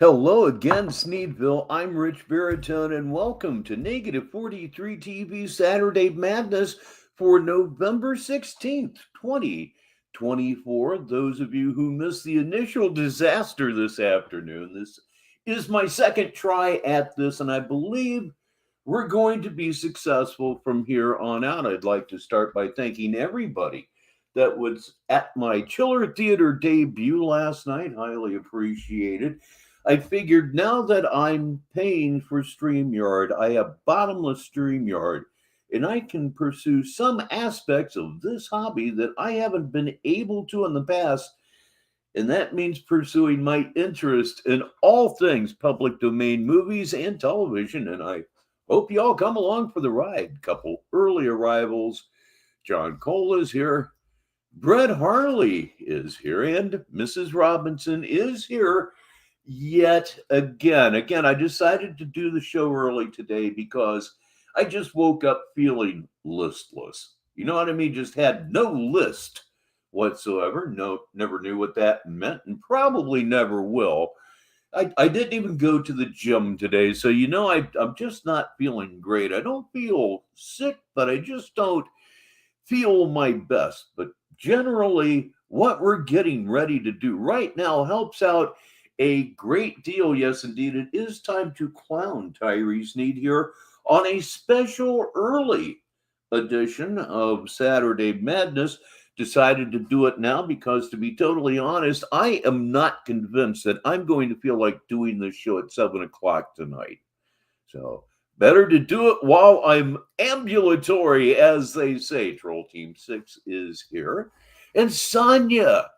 Hello again, Sneedville. I'm Richbartone, and welcome to Negative 43 TV's Saturday Madness for November 16th, 2024. Those of you who missed the initial disaster this afternoon, this is my second try at this, and I believe we're going to be successful from here on out. I'd like to start by thanking everybody that was at my Chiller Theater debut last night. Highly appreciated. I figured now that I'm paying for StreamYard, I have bottomless StreamYard, and I can pursue some aspects of this hobby that I haven't been able to in the past. And that means pursuing my interest in all things public domain movies and television. And I hope you all come along for the ride. Couple early arrivals. John Cole is here. Brett Harley is here, and Mrs. Robinson is here yet again. Again, I decided to do the show early today because I just woke up feeling listless. You know what I mean? Just had no list whatsoever. No, never knew what that meant, and probably never will. I didn't even go to the gym today, so I'm just not feeling great. I don't feel sick, but I just don't feel my best. But generally, what we're getting ready to do right now helps out a great deal. Yes, indeed, it is time to clown Tyree Sneed here on a special early edition of Saturday Madness. Decided to do it now because, to be totally honest, I am not convinced that I'm going to feel like doing this show at 7 o'clock tonight. So better to do it while I'm ambulatory, as they say. Troll Team 6 is here. And Sonia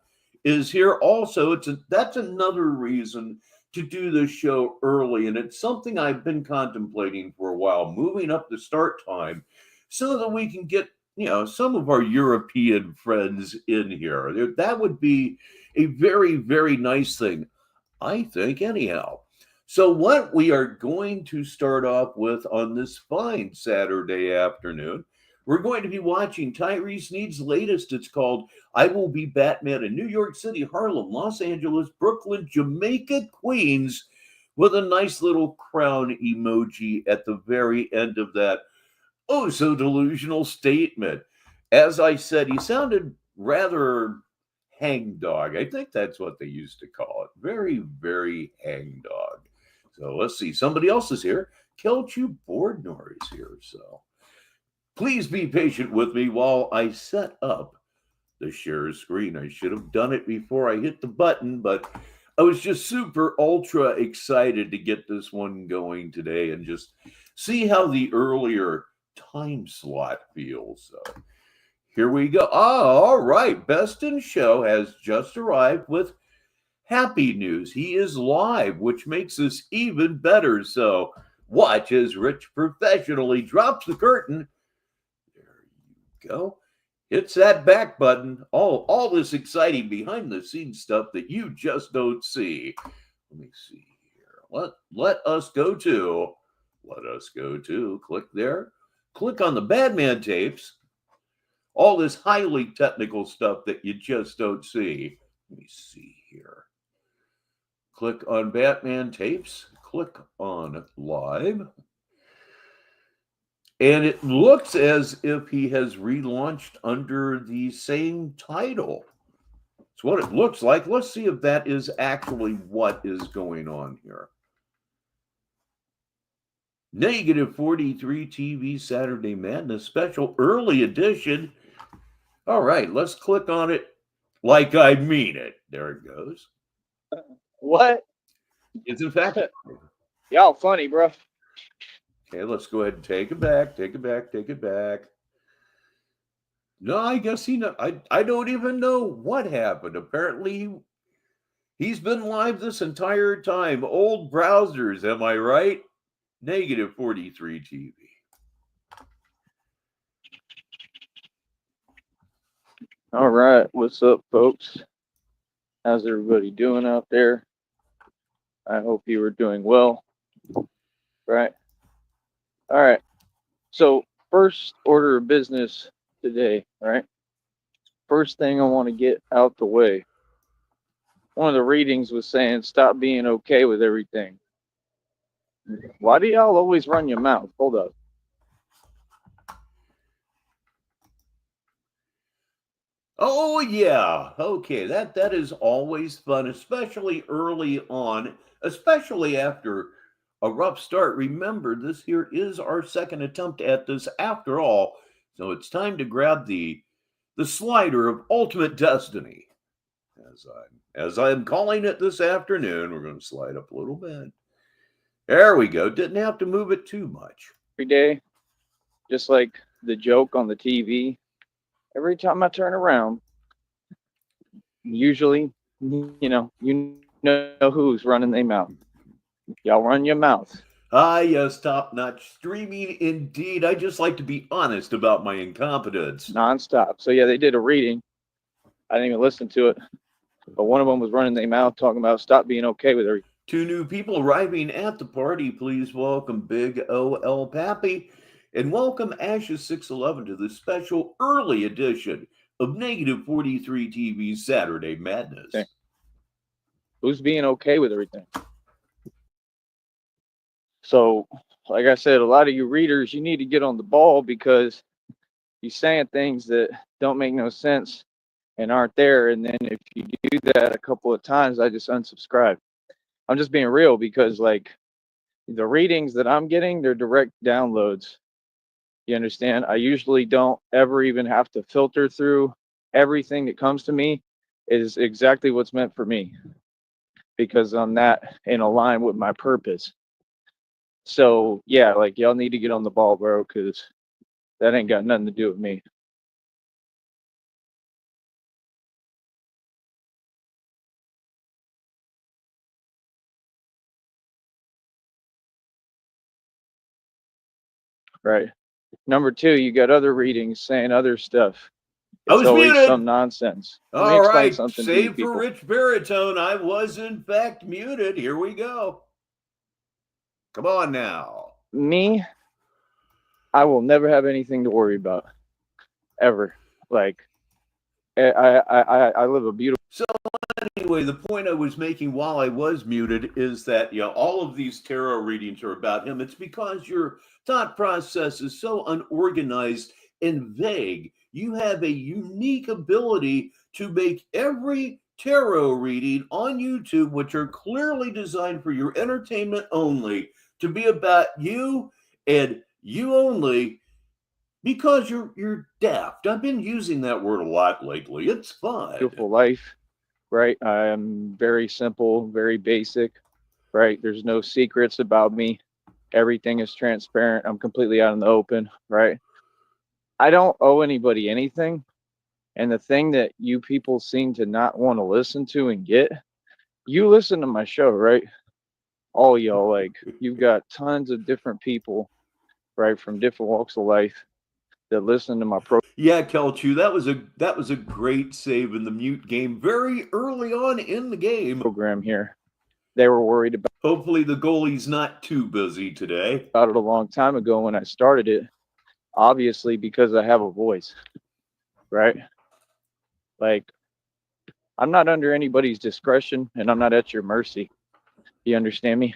is here also. That's another reason to do this show early. And it's something I've been contemplating for a while, moving up the start time so that we can get, some of our European friends in here. That would be a very, very nice thing, I think, anyhow. So, what we are going to start off with on this fine Saturday afternoon, we're going to be watching Tyree Sneed's latest. It's called I Will Be Batman in New York City, Harlem, Los Angeles, Brooklyn, Jamaica, Queens, with a nice little crown emoji at the very end of that oh so delusional statement. As I said, he sounded rather hangdog. I think that's what they used to call it. Very, very hangdog. So let's see. Somebody else is here. Kelchu Boardnor is here. So please be patient with me while I set up the share screen. I should have done it before I hit the button, but I was just super ultra excited to get this one going today and just see how the earlier time slot feels. So here we go. Oh, all right. Best in Show has just arrived with happy news. He is live, which makes this even better. So watch as Rich professionally drops the curtain. There you go. Hits that back button. All this exciting behind the scenes stuff that you just don't see. Let me see here. Let us go to. Let us go to. Click there. Click on the Badman tapes. All this highly technical stuff that you just don't see. Let me see here. Click on Batman tapes. Click on live. And it looks as if he has relaunched under the same title. It's what it looks like. Let's see if that is actually what is going on here. Negative 43 TV Saturday Madness special early edition. All right, let's click on it like I mean it. There it goes. What? It's in fact. Y'all funny, bro. Okay, let's go ahead and take it back. Take it back. Take it back. No, I guess I don't even know what happened. Apparently, he's been live this entire time. Old browsers, am I right? Negative 43 TV. All right, what's up, folks? How's everybody doing out there? I hope you are doing well. Right. All right. So, first order of business today, right? First thing I want to get out the way one of the readings was saying, stop being okay with everything. Why do y'all always run your mouth? Hold up. Oh yeah. Okay, that is always fun, especially early on, especially after a rough start. Remember, this here is our second attempt at this after all. So it's time to grab the slider of ultimate destiny. As I'm calling it this afternoon, we're going to slide up a little bit. There we go. Didn't have to move it too much. Every day, just like the joke on the TV, every time I turn around, usually, you know who's running their mouth. Y'all run your mouth. Ah, yes, top-notch streaming indeed. I just like to be honest about my incompetence. Nonstop. So yeah, they did a reading. I didn't even listen to it. But one of them was running their mouth talking about stop being okay with everything. 2 new people arriving at the party. Please welcome Big O.L. Pappy and welcome Ashes611 to the special early edition of Negative 43 TV's Saturday Madness. Okay. Who's being okay with everything? So, like I said, a lot of you readers, you need to get on the ball because you're saying things that don't make no sense and aren't there. And then if you do that a couple of times, I just unsubscribe. I'm just being real because, like, the readings that I'm getting, they're direct downloads. You understand? I usually don't ever even have to filter through everything that comes to me. It is exactly what's meant for me because I'm that in line with my purpose. So yeah, like y'all need to get on the ball, bro, because that ain't got nothing to do with me. Right. Number two, you got other readings saying other stuff. I It's was always muted. some nonsense. Let me All explain right, something to you save for people. Richbartone. I was in fact muted. Here we go. Come on now. Me, I will never have anything to worry about, ever. Like, I live a beautiful. So anyway, the point I was making while I was muted is that all of these tarot readings are about him. It's because your thought process is so unorganized and vague. You have a unique ability to make every tarot reading on YouTube, which are clearly designed for your entertainment only, to be about you and you only because you're daft. I've been using that word a lot lately. It's fun. Beautiful life, right? I am very simple, very basic, right? There's no secrets about me. Everything is transparent. I'm completely out in the open, right? I don't owe anybody anything. And the thing that you people seem to not want to listen to and get, you listen to my show, right? All y'all, like, you've got tons of different people, right, from different walks of life that listen to my Yeah, Kelchu, that was a great save in the mute game very early on in the game. program here. They were worried about Hopefully the goalie's not too busy today. it a long time ago when I started it, obviously because I have a voice, right? Like, I'm not under anybody's discretion and I'm not at your mercy. You understand me?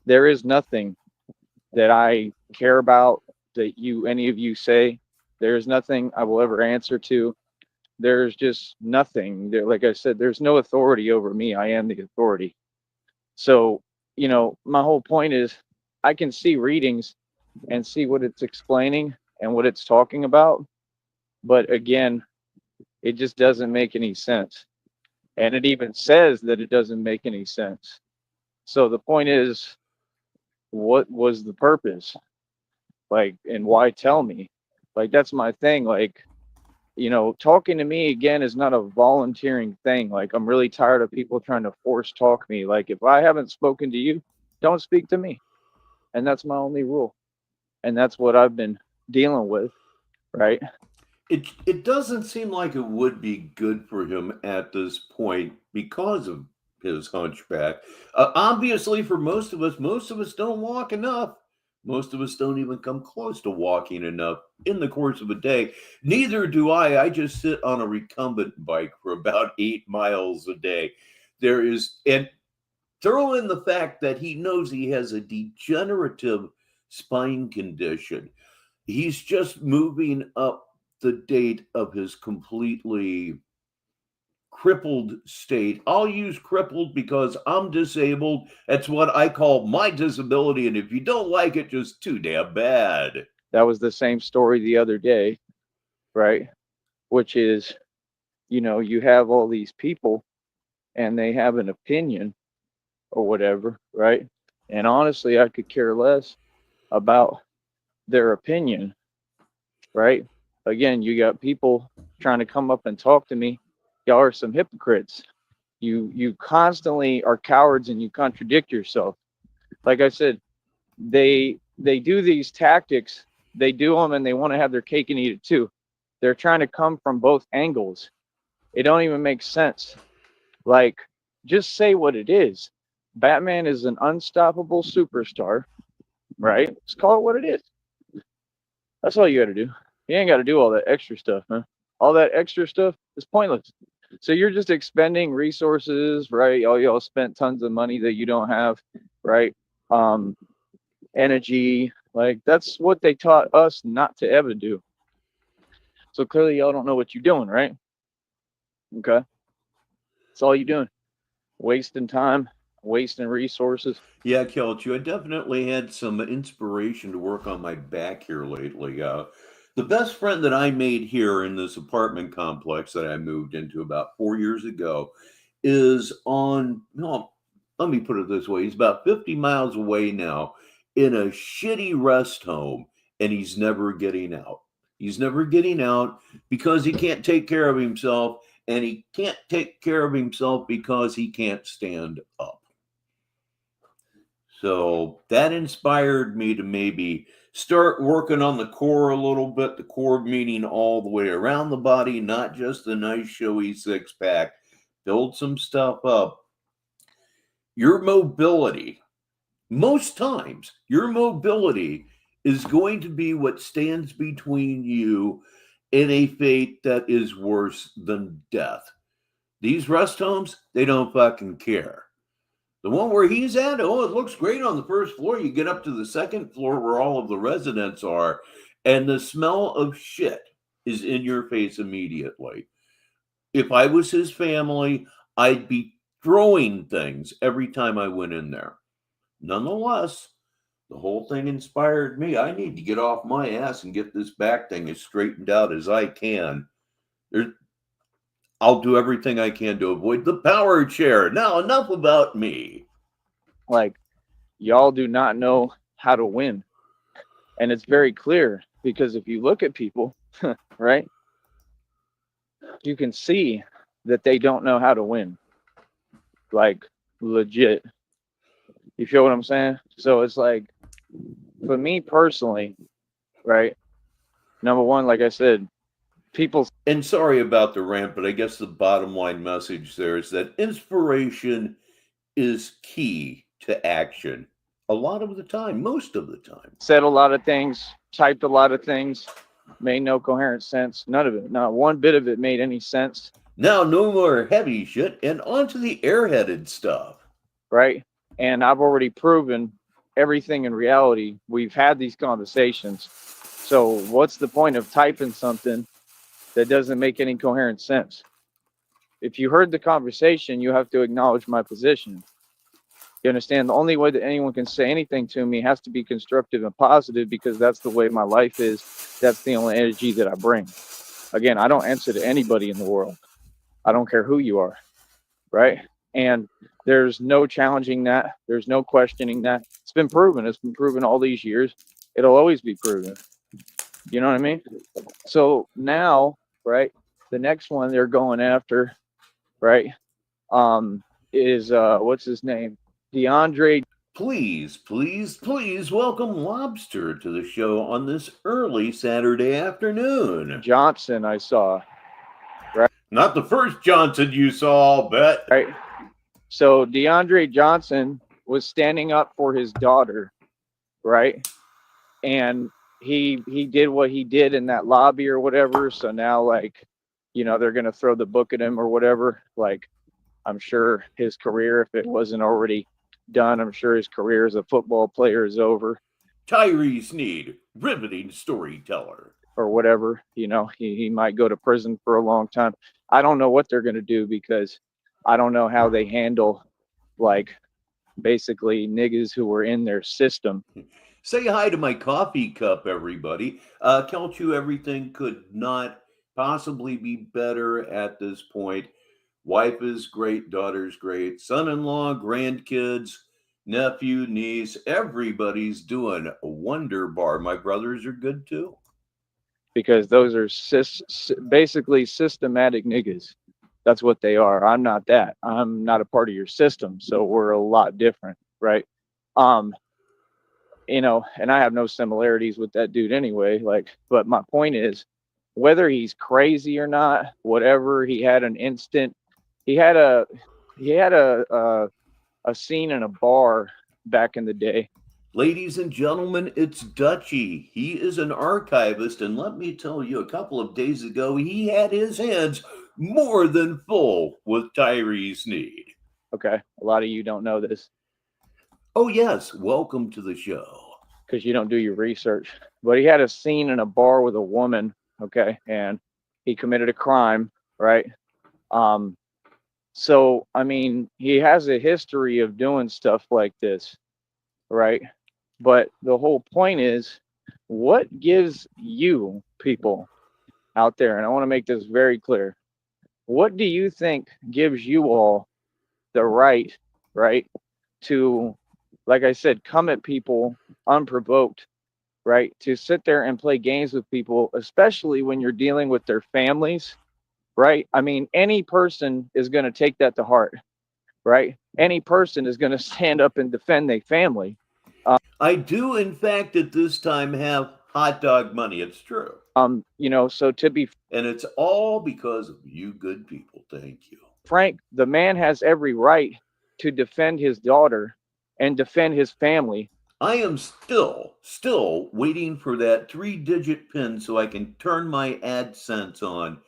There is nothing that I care about that any of you say. There's nothing I will ever answer to. There's just nothing there. Like I said, there's no authority over me. I am the authority. So, my whole point is I can see readings and see what it's explaining and what it's talking about. But again, it just doesn't make any sense. And it even says that it doesn't make any sense. So the point is, what was the purpose? Like, and why tell me? Like, that's my thing. Like, talking to me again is not a volunteering thing. Like, I'm really tired of people trying to force talk me. Like, if I haven't spoken to you, don't speak to me. And that's my only rule. And that's what I've been dealing with, right? It doesn't seem like it would be good for him at this point because of his hunchback. Obviously, for most of us don't walk enough. Most of us don't even come close to walking enough in the course of a day. Neither do I. I just sit on a recumbent bike for about 8 miles a day. And throw in the fact that he knows he has a degenerative spine condition. He's just moving up the date of his completely crippled state. I'll use crippled because I'm disabled. That's what I call my disability. And if you don't like it, just too damn bad. That was the same story the other day, right? Which is, you have all these people and they have an opinion or whatever, right? And honestly, I could care less about their opinion, right? Again, you got people trying to come up and talk to me. Y'all are some hypocrites. You constantly are cowards and you contradict yourself. Like I said, they do these tactics, they do them and they want to have their cake and eat it too. They're trying to come from both angles. It don't even make sense. Like, just say what it is. Batman is an unstoppable superstar, right? Just call it what it is. That's all you got to do. You ain't got to do all that extra stuff, man. All that extra stuff is pointless. So you're just expending resources, right? Y'all spent tons of money that you don't have, right? Energy, like that's what they taught us not to ever do. So clearly y'all don't know what you're doing, right? Okay. That's all you're doing. Wasting time, wasting resources. Yeah, Kelch, I definitely had some inspiration to work on my back here lately. The best friend that I made here in this apartment complex that I moved into about 4 years ago is on, no, let me put it this way. He's about 50 miles away now in a shitty rest home, and he's never getting out. He's never getting out because he can't take care of himself, and he can't take care of himself because he can't stand up. So that inspired me to maybe start working on the core a little bit, the core meaning all the way around the body, not just the nice showy six pack. Build some stuff up. Your mobility, most times, your mobility is going to be what stands between you and a fate that is worse than death. These rest homes, they don't fucking care. The one where he's at, oh, it looks great on the first floor. You get up to the second floor where all of the residents are, and the smell of shit is in your face immediately. If I was his family, I'd be throwing things every time I went in there. Nonetheless, the whole thing inspired me. I need to get off my ass and get this back thing as straightened out as I can. There, I'll do everything I can to avoid the power chair. Now, enough about me. Like, y'all do not know how to win. And it's very clear because if you look at people, right, you can see that they don't know how to win. Like, legit. You feel what I'm saying? So it's like, for me personally, right, number one, like I said, people. And sorry about the rant, but I guess the bottom line message there is that inspiration is key to action a lot of the time, most of the time. Said a lot of things, typed a lot of things, made no coherent sense. None of it, not one bit of it made any sense. Now, no more heavy shit and onto the airheaded stuff. Right? And I've already proven everything in reality. We've had these conversations. So what's the point of typing something that doesn't make any coherent sense? If you heard the conversation, you have to acknowledge my position. You understand? The only way that anyone can say anything to me has to be constructive and positive because that's the way my life is. That's the only energy that I bring. Again, I don't answer to anybody in the world. I don't care who you are, right? And there's no challenging that. There's no questioning that. It's been proven. It's been proven all these years. It'll always be proven. You know what I mean? So now, right, the next one they're going after, right, is what's his name? DeAndre. Please, please, please welcome Lobster to the show on this early Saturday afternoon. Johnson, I saw. Right? Not the first Johnson you saw, I'll bet. Right. So DeAndre Johnson was standing up for his daughter, right? and he did what he did in that lobby or whatever. So now, like, they're gonna throw the book at him or whatever. Like, I'm sure his career, if it wasn't already done, I'm sure his career as a football player is over. Tyree Sneed, riveting storyteller. Or whatever, he might go to prison for a long time. I don't know what they're going to do, because I don't know how they handle, like, basically niggas who were in their system. Say hi to my coffee cup, everybody. Tell you everything could not possibly be better at this point. Wife is great, daughter's great, son in law, grandkids, nephew, niece, everybody's doing a wonder bar. My brothers are good too. Because those are basically systematic niggas. That's what they are. I'm not that. I'm not a part of your system, so we're a lot different, right? um and I have no similarities with that dude anyway. Like, but my point is, whether he's crazy or not, whatever, he had an instant. He had a a scene in a bar back in the day. Ladies and gentlemen, it's Dutchy. He is an archivist, and let me tell you, a couple of days ago, he had his hands more than full with Tyree Sneed. Okay, a lot of you don't know this Oh, yes, welcome to the show. because you don't do your research. But he had a scene in a bar with a woman, okay, and he committed a crime, right? So I mean, he has a history of doing stuff like this, right? But the whole point is, what gives you people out there, and I want to make this very clear, what do you think gives you all the right, right, to, like I said, come at people unprovoked, right? To sit there and play games with people, especially when you're dealing with their families, right? I mean, any person is going to take that to heart, right? Any person is going to stand up and defend their family. I do, in fact, at this time have hot dog money. It's true. So to be And it's all because of you good people. Thank you. frank, the man has every right to defend his daughter and defend his family. I am still waiting for that 3-digit pin so I can turn my AdSense on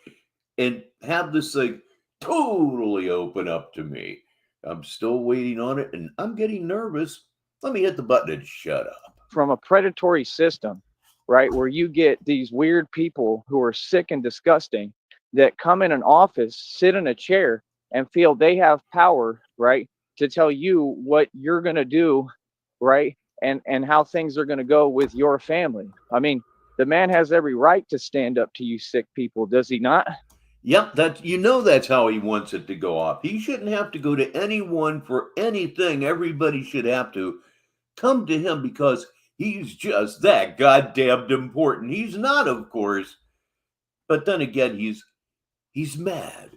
and have this thing totally open up to me. I'm still waiting on it and I'm getting nervous. Let me hit the button and shut up. From a predatory system, right, where you get these weird people who are sick and disgusting that come in an office, sit in a chair, and feel they have power, right, to tell you what you're going to do, right, and how things are going to go with your family. I mean, the man has every right to stand up to you sick people, does he not? Yep, that's how he wants it to go off. He shouldn't have to go to anyone for anything. Everybody should have to come to him because he's just that goddamn important. He's not, of course, but then again, he's mad.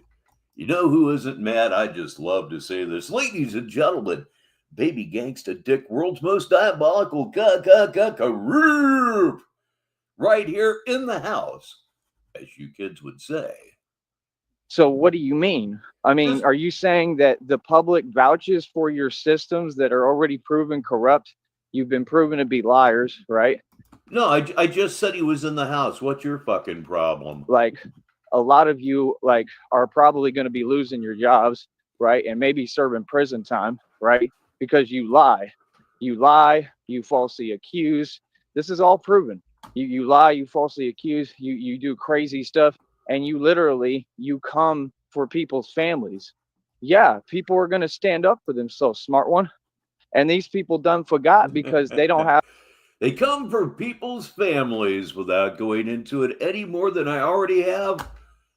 You know who isn't mad? I just love to say this, ladies and gentlemen. Baby gangsta dick, world's most diabolical right here in the house, as you kids would say. So what do you mean? I mean, Just are you saying that the public vouches for your systems that are already proven corrupt? You've been proven to be liars, right? no, I just said he was in the house. What's your fucking problem? Like, a lot of you, like, are probably going to be losing your jobs, right? And maybe serving prison time, right? Because you lie. You falsely accuse. This is all proven. You lie, you falsely accuse, you do crazy stuff, and you come for people's families. Yeah, people are going to stand up for themselves, smart one. And these people done forgot because they don't have. They come for people's families without going into it any more than I already have.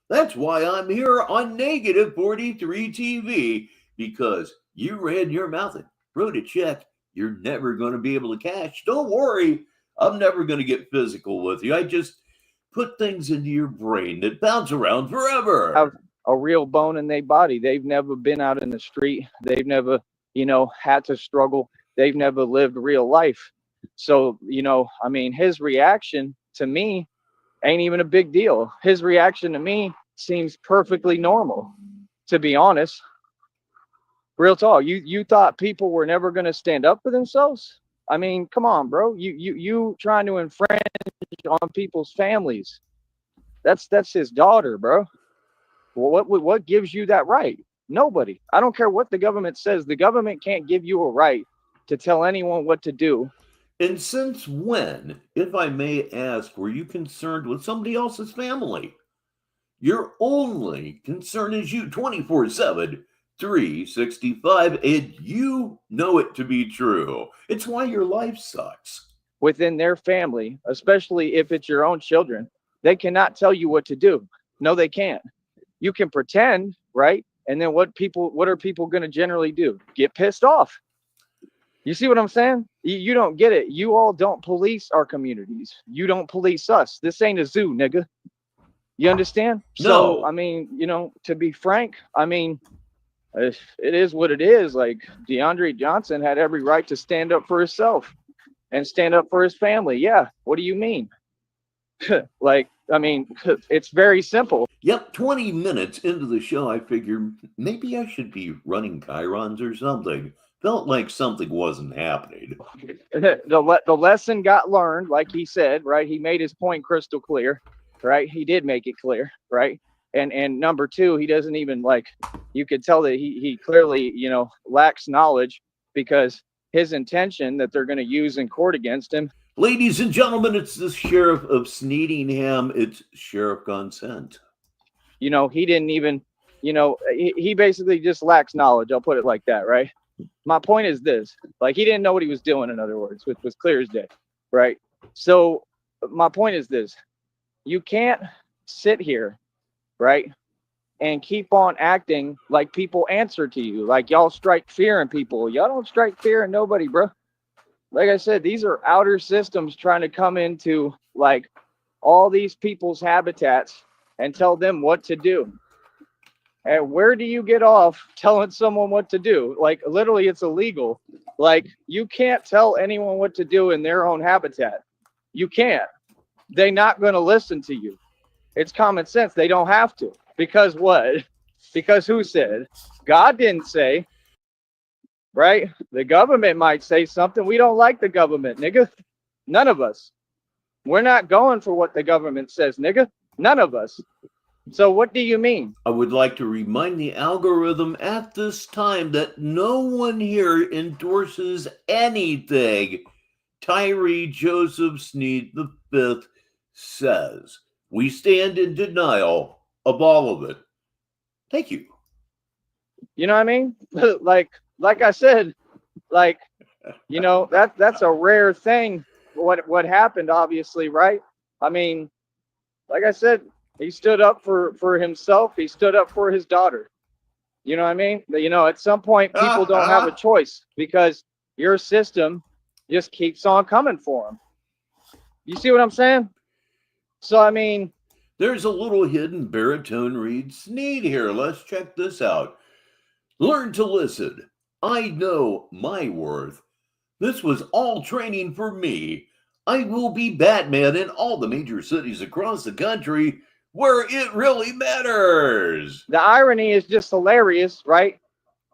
That's why I'm here on Negative 43 TV, because you ran your mouth and wrote a check you're never going to be able to cash. Don't worry, I'm never going to get physical with you. I just put things into your brain that bounce around Have forever. a real bone in their body. They've never been out in the street. They've never, had to struggle. They've never lived real life. So, I mean, his reaction to me ain't even a big deal. His reaction to me seems perfectly normal, to be honest. Real talk. You thought people were never going to stand up for themselves? I mean, come on, bro. You trying to infringe on people's families. That's his daughter, bro. Well, what gives you that right? Nobody. I don't care what the government says. The government can't give you a right to tell anyone what to do. And since when, if I may ask, were you concerned with somebody else's family? Your only concern is you 24/7, 365, and you know it to be true. It's why your life sucks. Within their family, especially if it's your own children, they cannot tell you what to do. No, they can't. You can pretend, right? And then what are people going to generally do? Get pissed off. You see what I'm saying? You don't get it. You all don't police our communities. You don't police us. This ain't a zoo, nigga. You understand? So, No. I mean, to be frank, I mean, it is what it is. Like, DeAndre Johnson had every right to stand up for himself and stand up for his family. Yeah. What do you mean? Like, I mean, it's very simple. Yep, 20 minutes into the show, I figured maybe I should be running chyrons or something. Felt like something wasn't happening. The lesson got learned, like he said, right? He made his point crystal clear, right? He did make it clear, right? And number two, he doesn't even, like, you could tell that he clearly, lacks knowledge, because his intention that they're going to use in court against him. Ladies and gentlemen, it's the sheriff of Sneedingham. It's Sheriff Consent. He didn't even, he basically just lacks knowledge. I'll put it like that, right? My point is this, like, he didn't know what he was doing, in other words, which was clear as day, right? So my point is this: you can't sit here, right, and keep on acting like people answer to you, like y'all strike fear in people. Y'all don't strike fear in nobody, bro. Like I said, these are outer systems trying to come into, like, all these people's habitats and tell them what to do. And where do you get off telling someone what to do? Like, literally, it's illegal. Like, you can't tell anyone what to do in their own habitat. You can't. They're not going to listen to you. It's common sense. They don't have to. Because what? Because who said? God didn't say. Right? The government might say something. We don't like the government, nigga. None of us. We're not going for what the government says, nigga. None of us. So what do you mean? I would like to remind the algorithm at this time that no one here endorses anything Tyree Joseph Sneed V says. We stand in denial of all of it. Thank you. You know what I mean? like I said, like, that's a rare thing. What happened, obviously, right? I mean, like I said, he stood up for himself. He stood up for his daughter. You know what I mean? At some point, people don't have a choice, because your system just keeps on coming for them. You see what I'm saying? So, I mean, there's a little hidden baritone read Sneed here. Let's check this out. Learn to listen. I know my worth. This was all training for me. I will be Batman in all the major cities across the country where it really matters. The irony is just hilarious, right?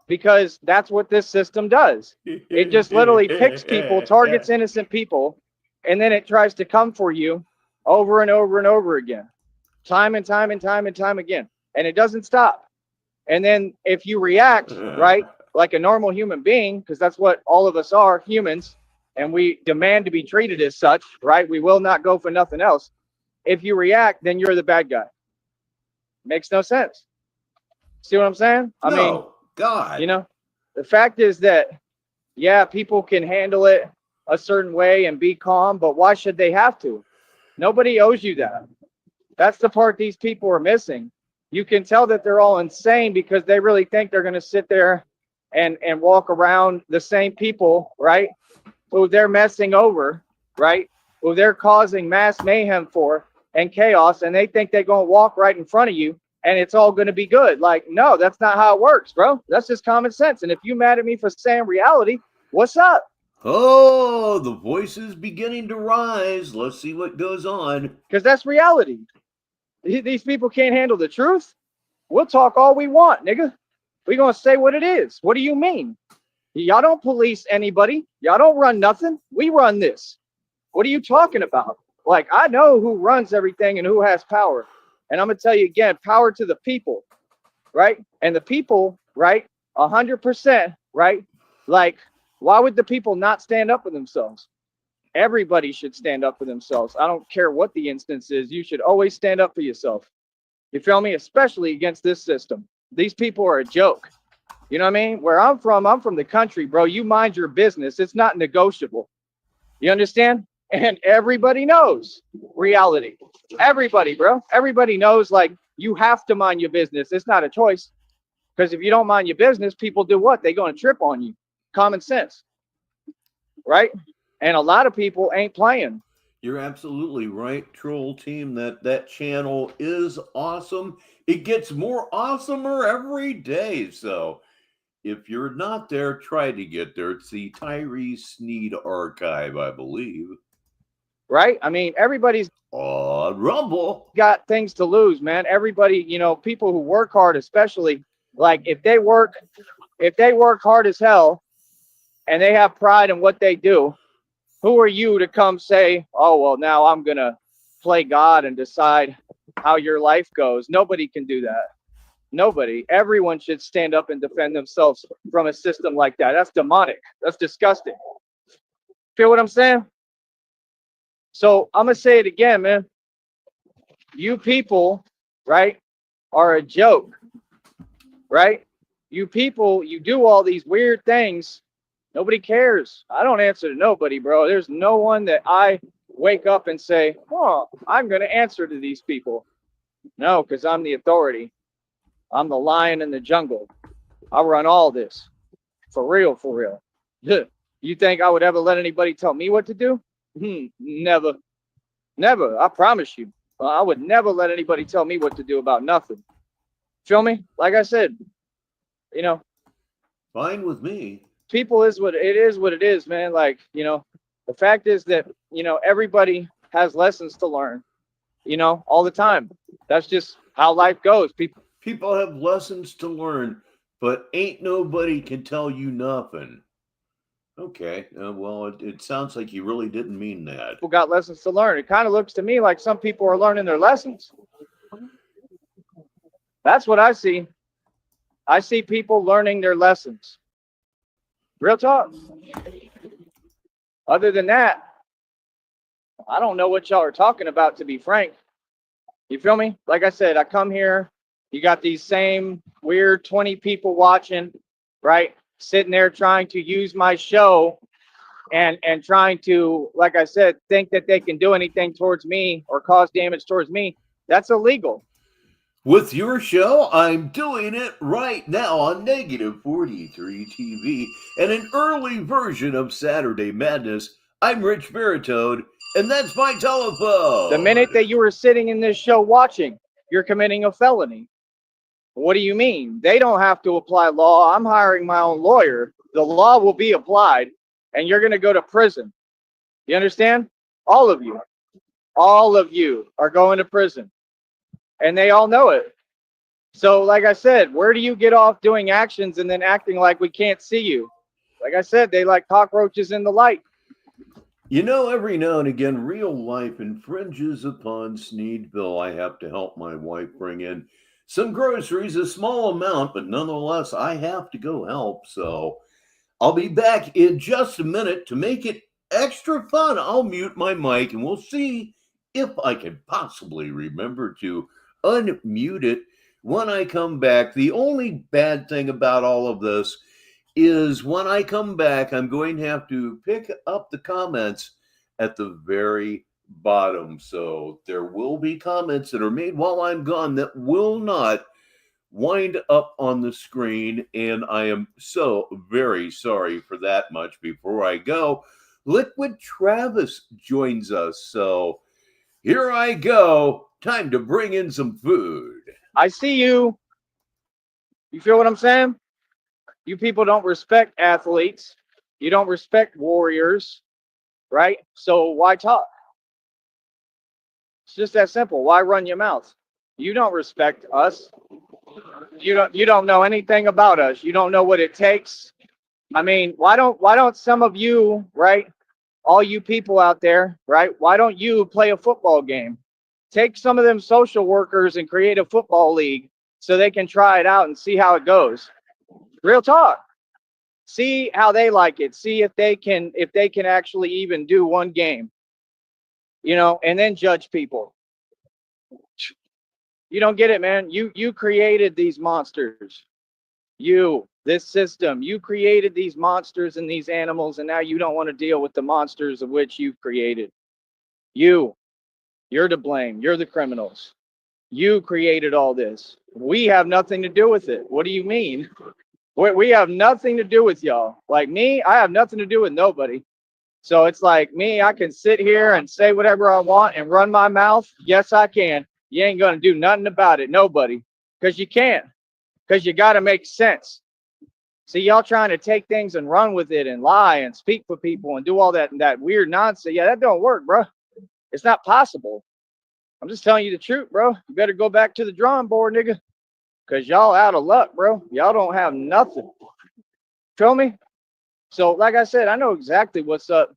Because that's what this system does. It just literally picks people, targets innocent people, and then it tries to come for you over and over and over again, time and time and time and time again. And it doesn't stop. And then if you react, right, like a normal human being, because that's what all of us are, humans, and we demand to be treated as such, right? We will not go for nothing else. If you react, then you're the bad guy. Makes no sense. See what I'm saying? I mean, God. The fact is that, yeah, people can handle it a certain way and be calm, but why should they have to? Nobody owes you that. That's the part these people are missing. You can tell that they're all insane because they really think they're going to sit there and walk around the same people, right, who they're messing over, right, who they're causing mass mayhem for and chaos, and they think they're going to walk right in front of you and it's all going to be good. Like, no, that's not how it works, bro. That's just common sense. And if you mad at me for saying reality, what's up? Oh, the voice is beginning to rise. Let's see what goes on. Because that's reality. These people can't handle the truth. We'll talk all we want, nigga. We're going to say what it is. What do you mean? Y'all don't police anybody. Y'all don't run nothing. We run this. What are you talking about? Like, I know who runs everything and who has power. And I'm going to tell you again, power to the people, right? And the people, right? 100%, right? Like, why would the people not stand up for themselves? Everybody should stand up for themselves. I don't care what the instance is. You should always stand up for yourself. You feel me? Especially against this system. These people are a joke. You know what I mean? Where I'm from the country, bro. You mind your business. It's not negotiable. You understand? And everybody knows reality. Everybody, bro. Everybody knows, like, you have to mind your business. It's not a choice. Because if you don't mind your business, people do what? They're going to trip on you. Common sense. Right? And a lot of people ain't playing. You're absolutely right, Troll Team. That channel is awesome. It gets more awesomer every day. So if you're not there, try to get there. It's the Tyree Sneed archive, I believe. Right? I mean, everybody's Rumble got things to lose, man. Everybody, you know, people who work hard, especially, like, if they work hard as hell and they have pride in what they do, who are you to come say, oh, well, now I'm going to play God and decide how your life goes? Nobody can do that. Nobody. Everyone should stand up and defend themselves from a system like that. That's demonic. That's disgusting. Feel what I'm saying? So I'm going to say it again, man. You people, right, are a joke, right? You people, you do all these weird things. Nobody cares. I don't answer to nobody, bro. There's no one that I wake up and say, oh, I'm going to answer to these people. No, because I'm the authority. I'm the lion in the jungle. I run all this. For real, for real. You think I would ever let anybody tell me what to do? Never. Never. I promise you. I would never let anybody tell me what to do about nothing. Feel me? Like I said, you know, fine with me. People is what it is, man. Like, you know, the fact is that, you know, everybody has lessons to learn, you know, all the time. That's just how life goes. People have lessons to learn, but ain't nobody can tell you nothing. Okay, well, it sounds like you really didn't mean that. People got lessons to learn. It kind of looks to me like some people are learning their lessons. That's what I see. I see people learning their lessons. Real talk. Other than that, I don't know what y'all are talking about, to be frank. You feel me? Like I said, I come here, you got these same weird 20 people watching, right? Sitting there trying to use my show and trying to, like I said, think that they can do anything towards me or cause damage towards me. That's illegal. With your show, I'm doing it right now on Negative 43 TV and an early version of Saturday Madness. I'm Richbartone, and that's my telephone. The minute that you were sitting in this show watching, you're committing a felony. What do you mean? They don't have to apply law. I'm hiring my own lawyer. The law will be applied, and you're going to go to prison. You understand? All of you are going to prison, and they all know it. So, like I said, where do you get off doing actions and then acting like we can't see you? Like I said, they like cockroaches in the light. You know, every now and again, real life infringes upon Sneedville. I have to help my wife bring in some groceries, a small amount, but nonetheless, I have to go help. So I'll be back in just a minute. To make it extra fun, I'll mute my mic and we'll see if I can possibly remember to unmute it when I come back. The only bad thing about all of this is when I come back, I'm going to have to pick up the comments at the very bottom. So there will be comments that are made while I'm gone that will not wind up on the screen. And I am so very sorry for that much. Before I go, Liquid Travis joins us. So here I go. Time to bring in some food. I see you. You feel what I'm saying? You people don't respect athletes. You don't respect warriors, right? So why talk? It's just that simple. Why run your mouth? You don't respect us. You don't know anything about us. You don't know what it takes. I mean, why don't some of you, right? All you people out there, right? Why don't you play a football game? Take some of them social workers and create a football league so they can try it out and see how it goes. Real talk. See how they like it. See if they can actually even do one game, and then judge people. You don't get it, man. You created these monsters. This system, you created these monsters and these animals, and now you don't want to deal with the monsters of which you've created. You're to blame. You're the criminals. You created all this. We have nothing to do with it. What do you mean? We have nothing to do with y'all. Like me, I have nothing to do with nobody. So it's like me, I can sit here and say whatever I want and run my mouth. Yes, I can. You ain't going to do nothing about it. Nobody. Because you can't. Because you got to make sense. See, y'all trying to take things and run with it and lie and speak for people and do all that weird nonsense. Yeah, that don't work, bro. It's not possible. I'm just telling you the truth, bro. You better go back to the drawing board, nigga. Because y'all out of luck, bro. Y'all don't have nothing. Feel me? So, like I said, I know exactly what's up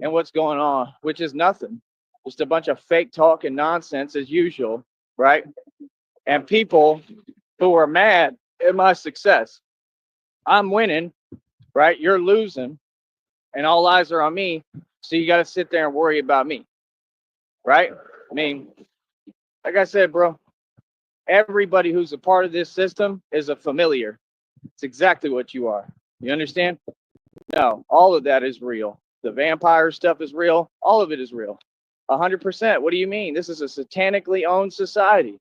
and what's going on, which is nothing. Just a bunch of fake talk and nonsense as usual, right? And people who are mad at my success. I'm winning, right? You're losing, and all eyes are on me. So you got to sit there and worry about me, right? I mean, like I said, bro, everybody who's a part of this system is a familiar. It's exactly what you are. You understand? No, all of that is real. The vampire stuff is real. All of it is real. 100%. What do you mean? This is a satanically owned society.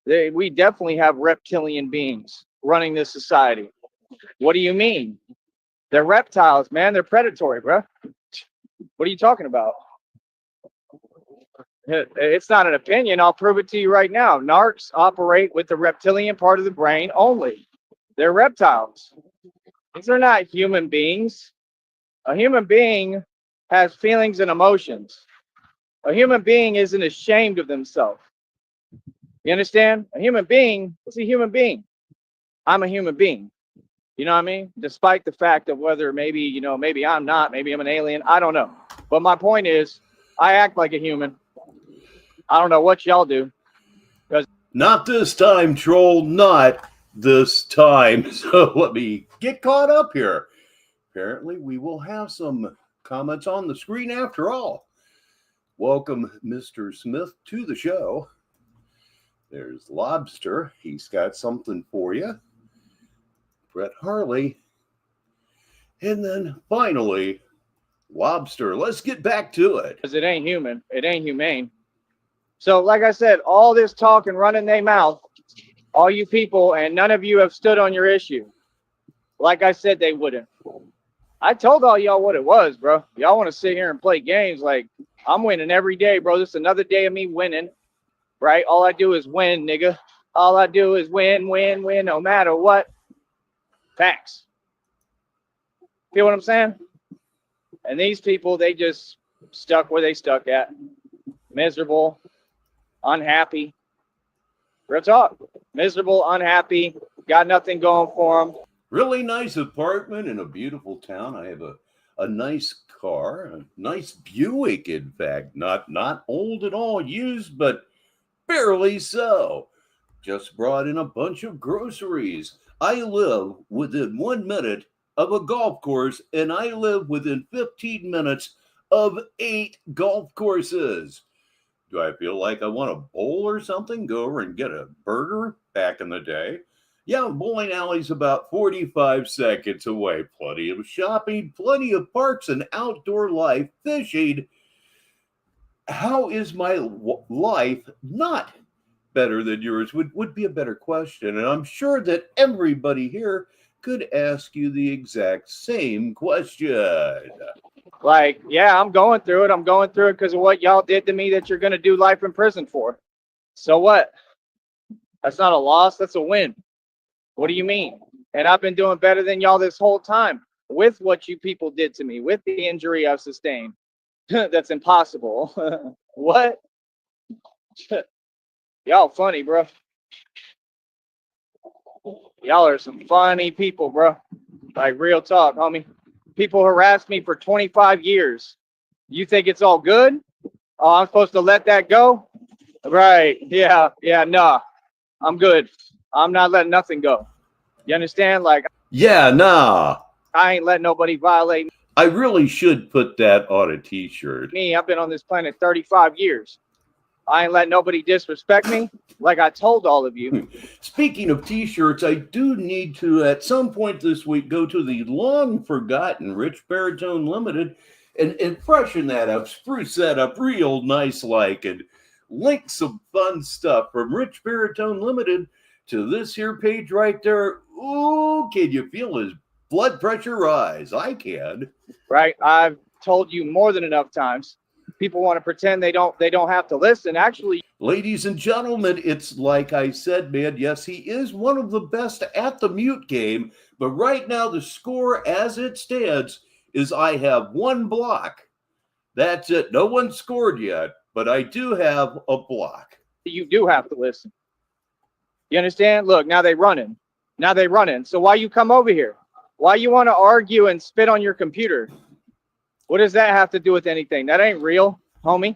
We definitely have reptilian beings running this society. What do you mean? They're reptiles, man. They're predatory, bro. What are you talking about? It's not an opinion. I'll prove it to you right now. Narcs operate with the reptilian part of the brain only. They're reptiles. These are not human beings. A human being has feelings and emotions. A human being isn't ashamed of themselves. You understand? A human being is a human being. I'm a human being. You know what I mean? Despite the fact of whether maybe I'm not, maybe I'm an alien. I don't know. But my point is, I act like a human. I don't know what y'all do. Not this time, troll. Not this time. So let me get caught up here. Apparently, we will have some comments on the screen after all. Welcome, Mr. Smith, to the show. There's Lobster. He's got something for you. Brett Harley. And then finally, Lobster. Let's get back to it. Because it ain't human. It ain't humane. So, like I said, all this talk and running their mouth, all you people, and none of you have stood on your issue. Like I said, they wouldn't. I told all y'all what it was, bro. Y'all want to sit here and play games like I'm winning every day, bro. This is another day of me winning, right? All I do is win, nigga. All I do is win, win, win, no matter what. Facts. Feel what I'm saying? And these people, they just stuck where they stuck at. Miserable, unhappy. Real talk. Miserable, unhappy, got nothing going for them. Really nice apartment in a beautiful town. I have a nice car, a nice Buick, in fact. Not old at all, used, but barely so. Just brought in a bunch of groceries. I live within 1 minute of a golf course, and I live within 15 minutes of 8 golf courses. Do I feel like I want to bowl or something? Go over and get a burger back in the day? Yeah, bowling alley's about 45 seconds away. Plenty of shopping, plenty of parks and outdoor life, fishing. How is my life not better than yours would be a better question. And I'm sure that everybody here could ask you the exact same question. Like, yeah, I'm going through it. I'm going through it because of what y'all did to me that you're going to do life in prison for. So what? That's not a loss. That's a win. What do you mean? And I've been doing better than y'all this whole time with what you people did to me, with the injury I've sustained. That's impossible. What? Y'all funny, bro. Y'all are some funny people, bro. Like, real talk, homie. People harassed me for 25 years. You think it's all good? Oh, I'm supposed to let that go? Right. Yeah. Nah. I'm good. I'm not letting nothing go. You understand? Like, Yeah, nah. I ain't letting nobody violate I really should put that on a t-shirt. me. I've been on this planet 35 years. I ain't letting nobody disrespect me, like I told all of you. Speaking of t-shirts, I do need to, at some point this week, go to the long-forgotten Richbartone Limited and freshen that up, spruce that up real nice like, and link some fun stuff from Richbartone Limited to this here page right there. Ooh, can you feel his blood pressure rise? I can. Right? I've told you more than enough times. People want to pretend they don't have to listen. Actually, ladies and gentlemen, it's like I said, man. Yes, he is one of the best at the mute game. But right now, the score as it stands is I have one block. That's it. No one scored yet, but I do have a block. you do have to listen. You understand? Look, now they running. So why you come over here? Why you want to argue and spit on your computer? What does that have to do with anything? That ain't real, homie.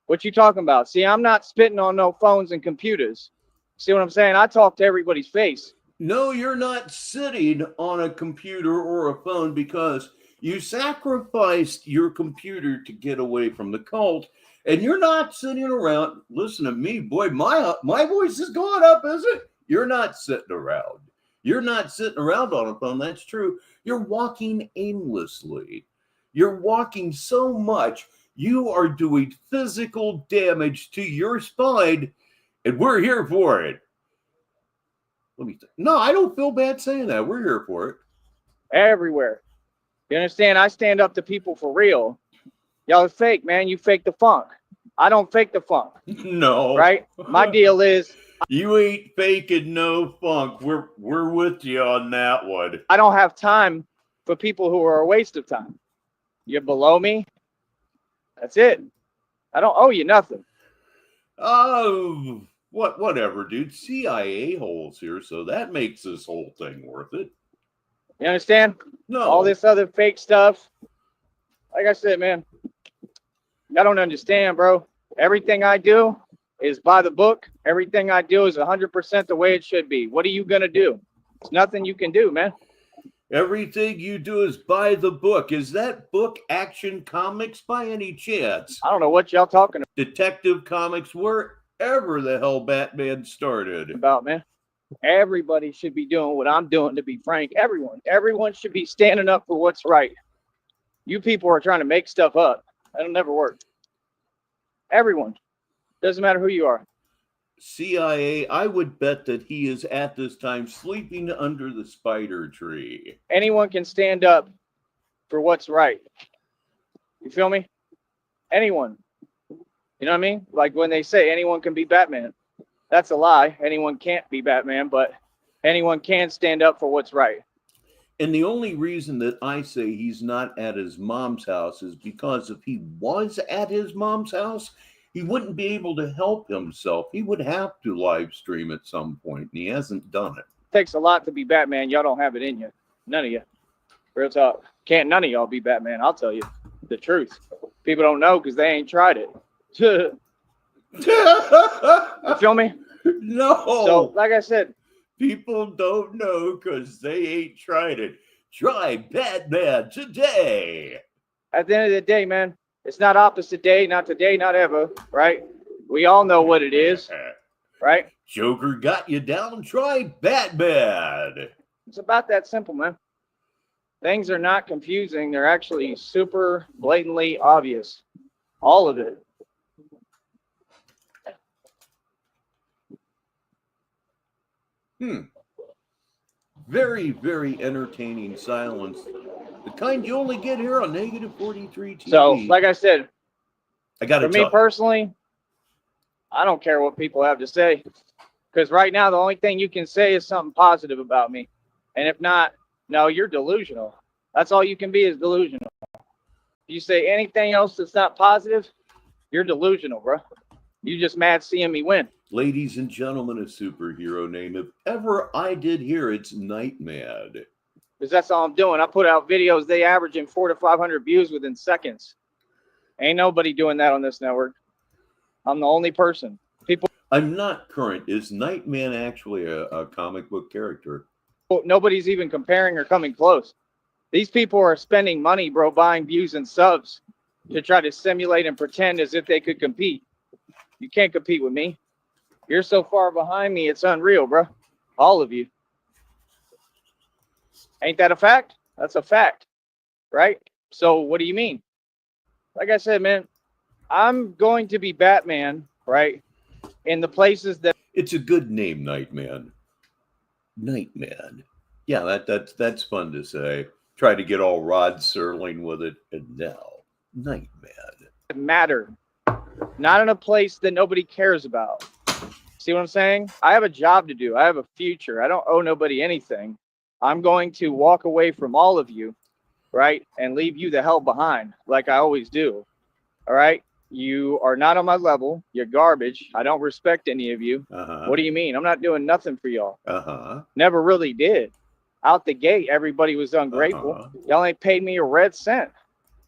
What you talking about? See, I'm not spitting on no phones and computers. See what I'm saying? I talk to everybody's face. No, you're not sitting on a computer or a phone because you sacrificed your computer to get away from the cult, and you're not sitting around. Listen to me, boy. My voice is going up, is it? You're not sitting around. You're not sitting around on a phone. That's true. You're walking aimlessly. You're walking so much, you are doing physical damage to your spine, and we're here for it. Let me think. No, I don't feel bad saying that. We're here for it. Everywhere. You understand? I stand up to people for real. Y'all are fake, man. You fake the funk. I don't fake the funk. No. Right? My deal is you ain't faking no funk. We're with you on that one. I don't have time for people who are a waste of time. You're below me. That's it. I don't owe you nothing. Oh, whatever, dude. CIA holes here, so that makes this whole thing worth it. You understand? No. All this other fake stuff. Like I said, man, I don't understand, bro. Everything I do is by the book. Everything I do is 100% the way it should be. What are you going to do? There's nothing you can do, man. Everything you do is by the book. Is that book Action Comics by any chance? I don't know what y'all talking Detective Comics, wherever the hell Batman started. about, man. Everybody should be doing what I'm doing, to be frank. Everyone should be standing up for what's right. You people are trying to make stuff up. That'll never work. Everyone. Doesn't matter who you are. CIA, I would bet that he is at this time sleeping under the spider tree. Anyone can stand up for what's right. You feel me? Anyone. You know what I mean? Like when they say anyone can be Batman. That's a lie. Anyone can't be Batman, but anyone can stand up for what's right. And the only reason that I say he's not at his mom's house is because if he was at his mom's house, he wouldn't be able to help himself. He would have to live stream at some point, and he hasn't done it. Takes a lot to be Batman. Y'all don't have it in you. None of you. Real talk. Can't none of y'all be Batman. I'll tell you the truth. People don't know because they ain't tried it. You feel me? No. So, like I said, people don't know because they ain't tried it. Try Batman today. At the end of the day, man, it's not opposite day, not today, not ever, right? We all know what it is, right? Joker got you down. Try Batman. It's about that simple, man. Things are not confusing. They're actually super blatantly obvious. All of it. Very, very entertaining silence. The kind you only get here on Negative 43 TV. So, like I said, I got to for me personally, I don't care what people have to say. Because right now, the only thing you can say is something positive about me. And if not, no, you're delusional. That's all you can be is delusional. If you say anything else that's not positive, you're delusional, bro. You just mad seeing me win. Ladies and gentlemen, a superhero name. If ever I did hear, it's Nightmare. because that's all I'm doing. I put out videos, they averaging 400 to 500 views within seconds. Ain't nobody doing that on this network. I'm the only person. People. I'm not current. Is Nightman actually a comic book character? Nobody's even comparing or coming close. These people are spending money, bro, buying views and subs to try to simulate and pretend as if they could compete. You can't compete with me. You're so far behind me, it's unreal, bro. All of you. Ain't that a fact? That's a fact, right? So what do you mean? Like I said, man, I'm going to be Batman, right? In the places that It's a good name, Nightman. Nightman. Yeah, that's fun to say. Try to get all Rod Serling with it, and now Nightman. matter, not in a place that nobody cares about. See what I'm saying? I have a job to do. I have a future. I don't owe nobody anything. I'm going to walk away from all of you, right? And leave you the hell behind, like I always do. All right? You are not on my level. You're garbage. I don't respect any of you. What do you mean? I'm not doing nothing for y'all. Never really did. Out the gate, everybody was ungrateful. Y'all ain't paid me a red cent.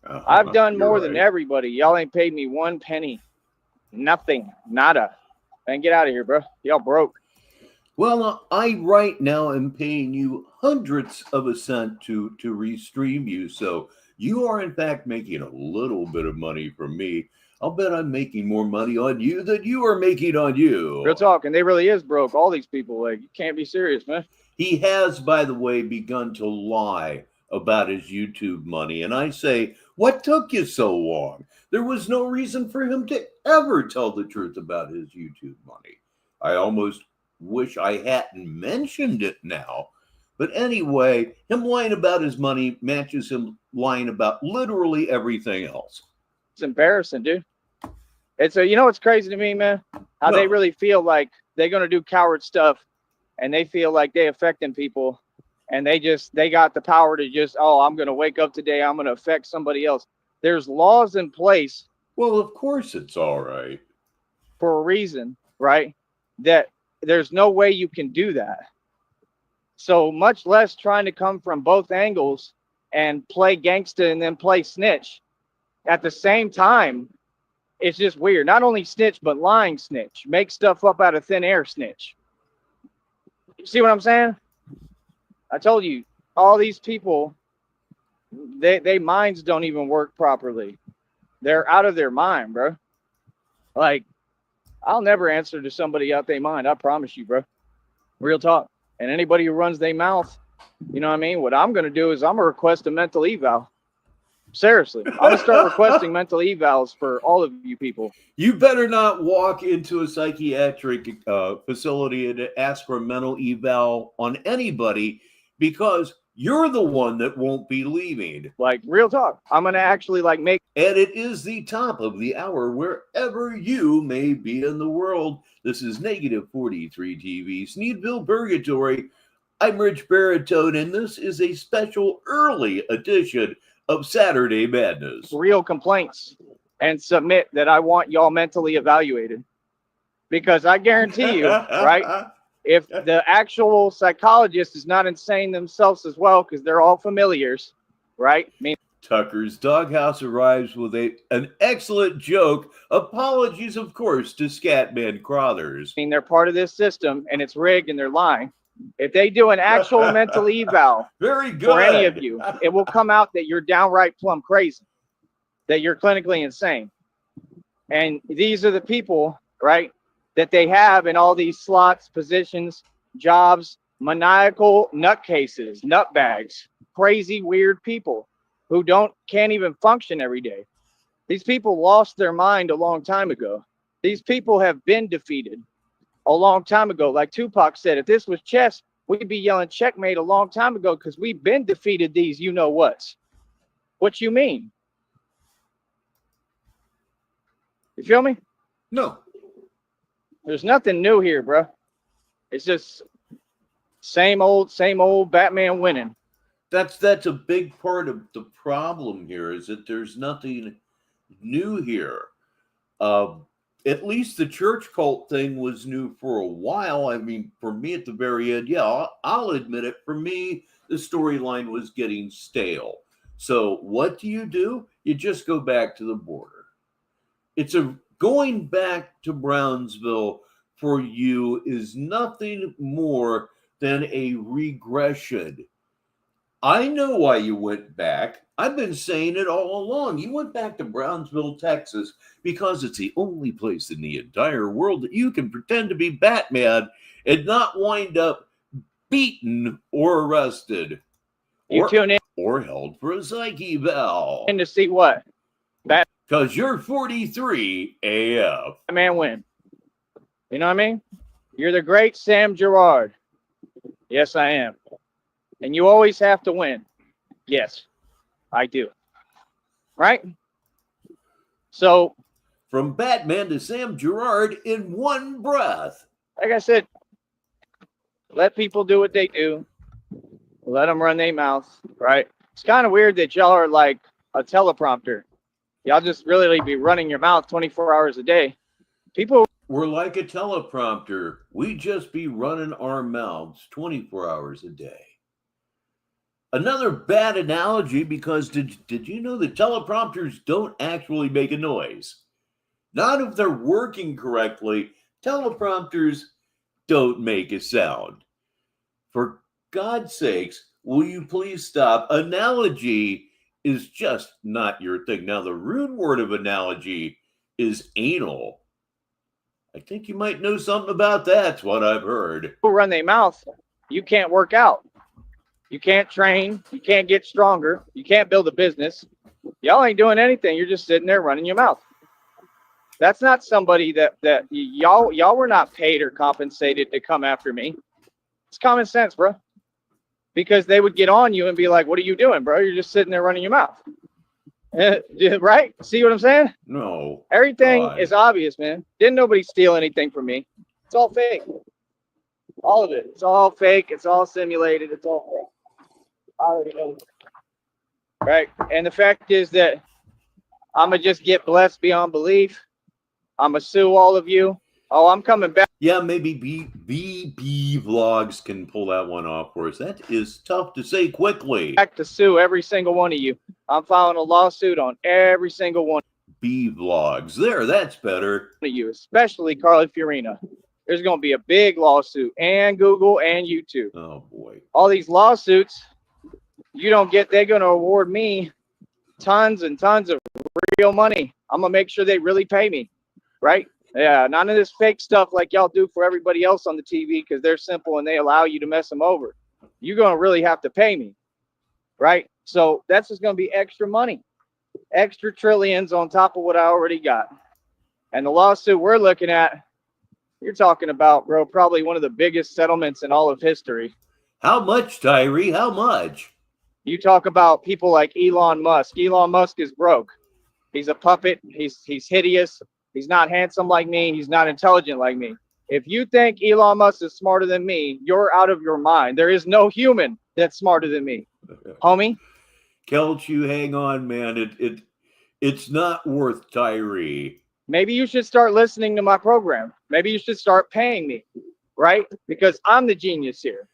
I've done more than everybody. Y'all ain't paid me 1 penny. Nothing. Nada. Man, get out of here, bro. Y'all broke. Well, I right now am paying you hundreds of a cent to restream you, so you are in fact making a little bit of money from me. I'll bet I'm making more money on you than you are making on you. Real talk, and they really is broke. All these people, like, you can't be serious, man. He has, by the way, begun to lie about his YouTube money, and I say, what took you so long? There was no reason for him to ever tell the truth about his YouTube money. I almost wish I hadn't mentioned it now. But anyway, him lying about his money matches him lying about literally everything else. It's embarrassing, dude. It's you know what's crazy to me, man? How they really feel like they're gonna do coward stuff, and they feel like they affecting people, and they got the power to just, oh, I'm gonna wake up today, I'm gonna affect somebody else. There's laws in place. Well, of course it's all right. For a reason, right? That there's no way you can do that. So much less trying to come from both angles and play gangsta and then play snitch at the same time. It's just weird. Not only snitch, but lying snitch. Make stuff up out of thin air snitch. You see what I'm saying? I told you, all these people, they minds don't even work properly. They're out of their mind, bro. Like, I'll never answer to somebody out their mind. I promise you, bro. Real talk. And anybody who runs their mouth, you know what I mean? What I'm going to do is I'm going to request a mental eval. Seriously. I'm going to start requesting mental evals for all of you people. You better not walk into a psychiatric facility and ask for a mental eval on anybody, because you're the one that won't be leaving. Like, real talk. I'm going to actually make. And it is the top of the hour wherever you may be in the world. This is Negative 43 TV, Sneedville Purgatory. I'm Richbartone, and this is a special early edition of Saturday Madness. Real complaints and submit that I want y'all mentally evaluated. Because I guarantee you, right? If the actual psychologist is not insane themselves as well, because they're all familiars, right? I mean, Tucker's Doghouse arrives with an excellent joke. Apologies, of course, to Scatman Crothers. I mean, they're part of this system, and it's rigged, and they're lying. If they do an actual mental eval very good for any of you, it will come out that you're downright plumb crazy, that you're clinically insane. And these are the people, right, that they have in all these slots, positions, jobs, maniacal nutcases, nutbags, crazy, weird people who can't even function every day. These people lost their mind a long time ago. These people have been defeated a long time ago. Like Tupac said, if this was chess, we'd be yelling checkmate a long time ago, because we've been defeated these you-know-whats. What you mean? You feel me? No. There's nothing new here, bro. It's just same old Batman winning. That's a big part of the problem here, is that there's nothing new here. at least the church cult thing was new for a while. I mean, for me at the very end, yeah, I'll admit it. For me, the storyline was getting stale. So what do? You just go back to the border. It's a going back to Brownsville for you is nothing more than a regression. I know why you went back. I've been saying it all along. You went back to Brownsville, Texas, because it's the only place in the entire world that you can pretend to be Batman and not wind up beaten or arrested You tune or held for a psyche eval. in to see what? Because you're 43 AF. Batman win. You know what I mean? You're the great Sam Gerard. Yes, I am. And you always have to win. Yes, I do. Right? So, from Batman to Sam Gerard in one breath. Like I said, let people do what they do. Let them run their mouth, right? It's kind of weird that y'all are like a teleprompter. Y'all just really be running your mouth 24 hours a day. We're like a teleprompter. We just be running our mouths 24 hours a day. Another bad analogy, because did you know that teleprompters don't actually make a noise? Not if they're working correctly. Teleprompters don't make a sound. For God's sakes, will you please stop? Analogy is just not your thing. Now, the root word of analogy is anal. I think you might know something about that. That's what I've heard. People run their mouth. You can't work out. You can't train. You can't get stronger. You can't build a business. Y'all ain't doing anything. You're just sitting there running your mouth. That's not somebody that y'all were not paid or compensated to come after me. It's common sense, bro. Because they would get on you and be like, "What are you doing, bro? You're just sitting there running your mouth." Right? See what I'm saying? No. Everything is obvious, man. Didn't nobody steal anything from me. It's all fake. All of it. It's all fake. It's all simulated. It's all fake. I already know. Right? And the fact is that I'm going to just get blessed beyond belief. I'm going to sue all of you. Oh, I'm coming back. Yeah, maybe BB Vlogs can pull that one off for us. That is tough to say quickly. Back to sue every single one of you. I'm filing a lawsuit on every single one. B Vlogs. There, that's better. Of you, especially Carly Fiorina. There's going to be a big lawsuit, and Google and YouTube. Oh boy. All these lawsuits, you don't get, they're going to award me tons and tons of real money. I'm going to make sure they really pay me. Right? Yeah, none of this fake stuff like y'all do for everybody else on the TV because they're simple and they allow you to mess them over. You're going to really have to pay me. Right? So that's just going to be extra money. Extra trillions on top of what I already got. And the lawsuit we're looking at, you're talking about, bro, probably one of the biggest settlements in all of history. How much, Tyree? How much? You talk about people like Elon Musk. Elon Musk is broke. He's a puppet. He's hideous. He's not handsome like me. He's not intelligent like me. If you think Elon Musk is smarter than me, you're out of your mind. There is no human that's smarter than me, homie. Kelch, you hang on, man. It's not worth Tyree. Maybe you should start listening to my program. Maybe you should start paying me, right? Because I'm the genius here.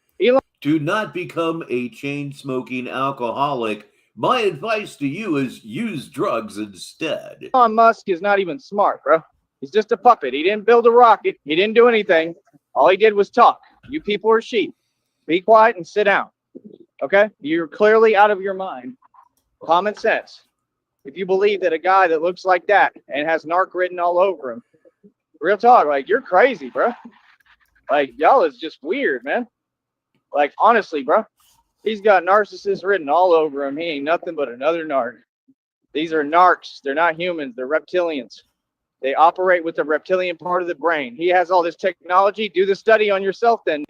Do not become a chain-smoking alcoholic. My advice to you is use drugs instead. Elon Musk is not even smart, bro. He's just a puppet. He didn't build a rocket. He didn't do anything. All he did was talk. You people are sheep. Be quiet and sit down. Okay? You're clearly out of your mind. Common sense. If you believe that a guy that looks like that and has narc written all over him, real talk, like, you're crazy, bro. Like, y'all is just weird, man. Like, honestly, bro. He's got narcissists written all over him. He ain't nothing but another narc. These are narcs. They're not humans. They're reptilians. They operate with the reptilian part of the brain. He has all this technology. Do the study on yourself then,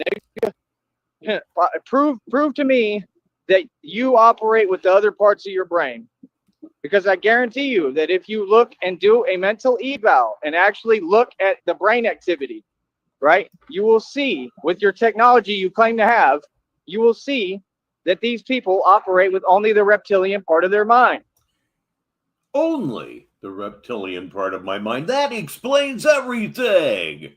nigga. Prove to me that you operate with the other parts of your brain. Because I guarantee you that if you look and do a mental eval and actually look at the brain activity, right, you will see with your technology you claim to have, you will see that these people operate with only the reptilian part of their mind. Only The reptilian part of my mind. That explains everything.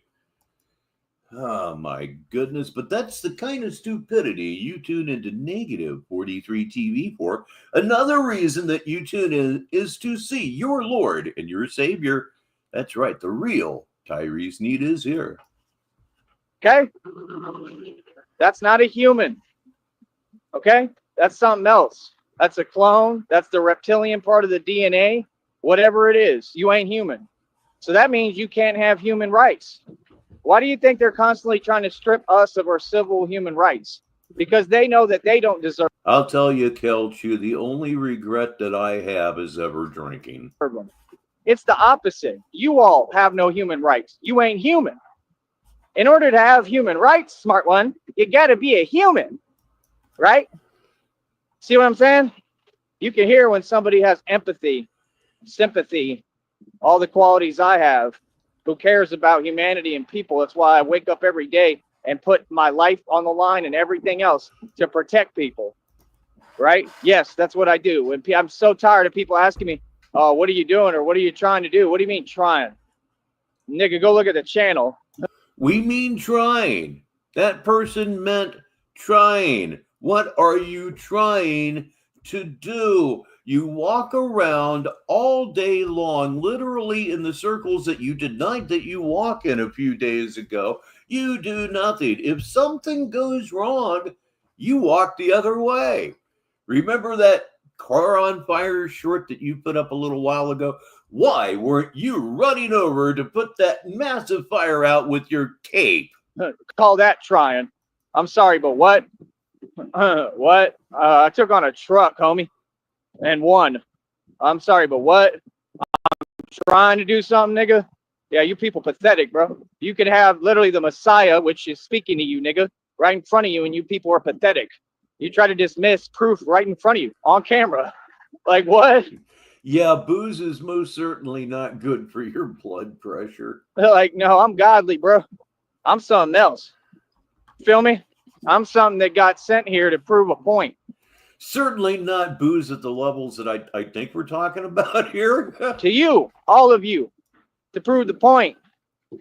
Oh my goodness, but that's the kind of stupidity you tune into negative 43 TV for. Another reason that you tune in is to see your Lord and your Savior. That's right, the real Tyree Sneed is here. Okay? That's not a human. Okay? That's something else. That's a clone. That's the reptilian part of the DNA. Whatever it is, you ain't human. So that means you can't have human rights. Why do you think they're constantly trying to strip us of our civil human rights? Because they know that they don't deserve I'll tell you, Kelchu, the only regret that I have is ever drinking. them. It's the opposite. You all have no human rights. You ain't human. In order to have human rights, smart one, you got to be a human, right? See what I'm saying? You can hear when somebody has empathy, sympathy, all the qualities I have. Who cares about humanity and people? That's why I wake up every day and put my life on the line and everything else to protect people, right? Yes, that's what I do. When I'm so tired of people asking me, "Oh, what are you doing?" or "What are you trying to do?" What do you mean trying? Nigga, go look at the channel. We mean trying. That person meant trying. What are you trying to do? You walk around all day long, literally in the circles that you denied that you walk in a few days ago. You do nothing. If something goes wrong, you walk the other way. Remember that car on fire short that you put up a little while ago? Why weren't you running over to put that massive fire out with your cape? Call that trying. I'm sorry, but what? What? I took on a truck, homie, and won. I'm sorry, but what? Trying to do something, nigga? Yeah, you people pathetic, bro. You could have literally the Messiah, which is speaking to you, nigga, right in front of you, and you people are pathetic. You try to dismiss proof right in front of you on camera. Like what? Yeah, booze is most certainly not good for your blood pressure. Like, no, I'm godly, bro. I'm something else. Feel me? I'm something that got sent here to prove a point. Certainly not booze at the levels that I think we're talking about here. To you, all of you, to prove the point.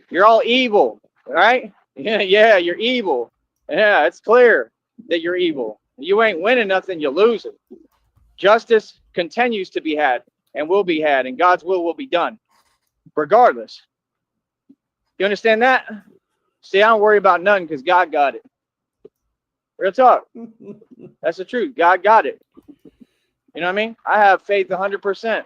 You're all evil, right? Yeah, you're evil. Yeah, it's clear that you're evil. You ain't winning nothing, you lose it. Justice continues to be had and will be had, and God's will be done, regardless. You understand that? See, I don't worry about nothing because God got it. Real talk. That's the truth. God got it. You know what I mean? I have faith 100%.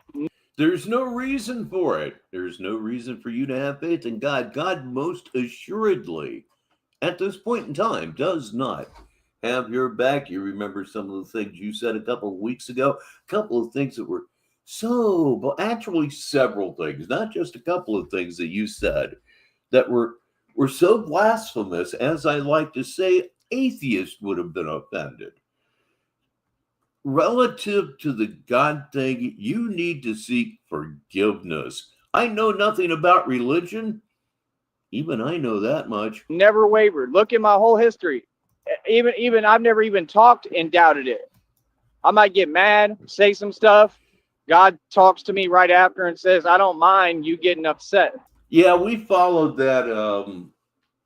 There's no reason for it. There's no reason for you to have faith in God. God most assuredly, at this point in time, does not have your back. You remember some of the things you said a couple of weeks ago, a couple of things that were so, but actually several things, not just a couple of things that you said that were so blasphemous, as I like to say, atheists would have been offended. Relative to the God thing, you need to seek forgiveness. I know nothing about religion. Even I know that much. Never wavered. Look at my whole history. Even I've never even talked and doubted it. I might get mad, say some stuff. God talks to me right after and says, I don't mind you getting upset. Yeah, we followed that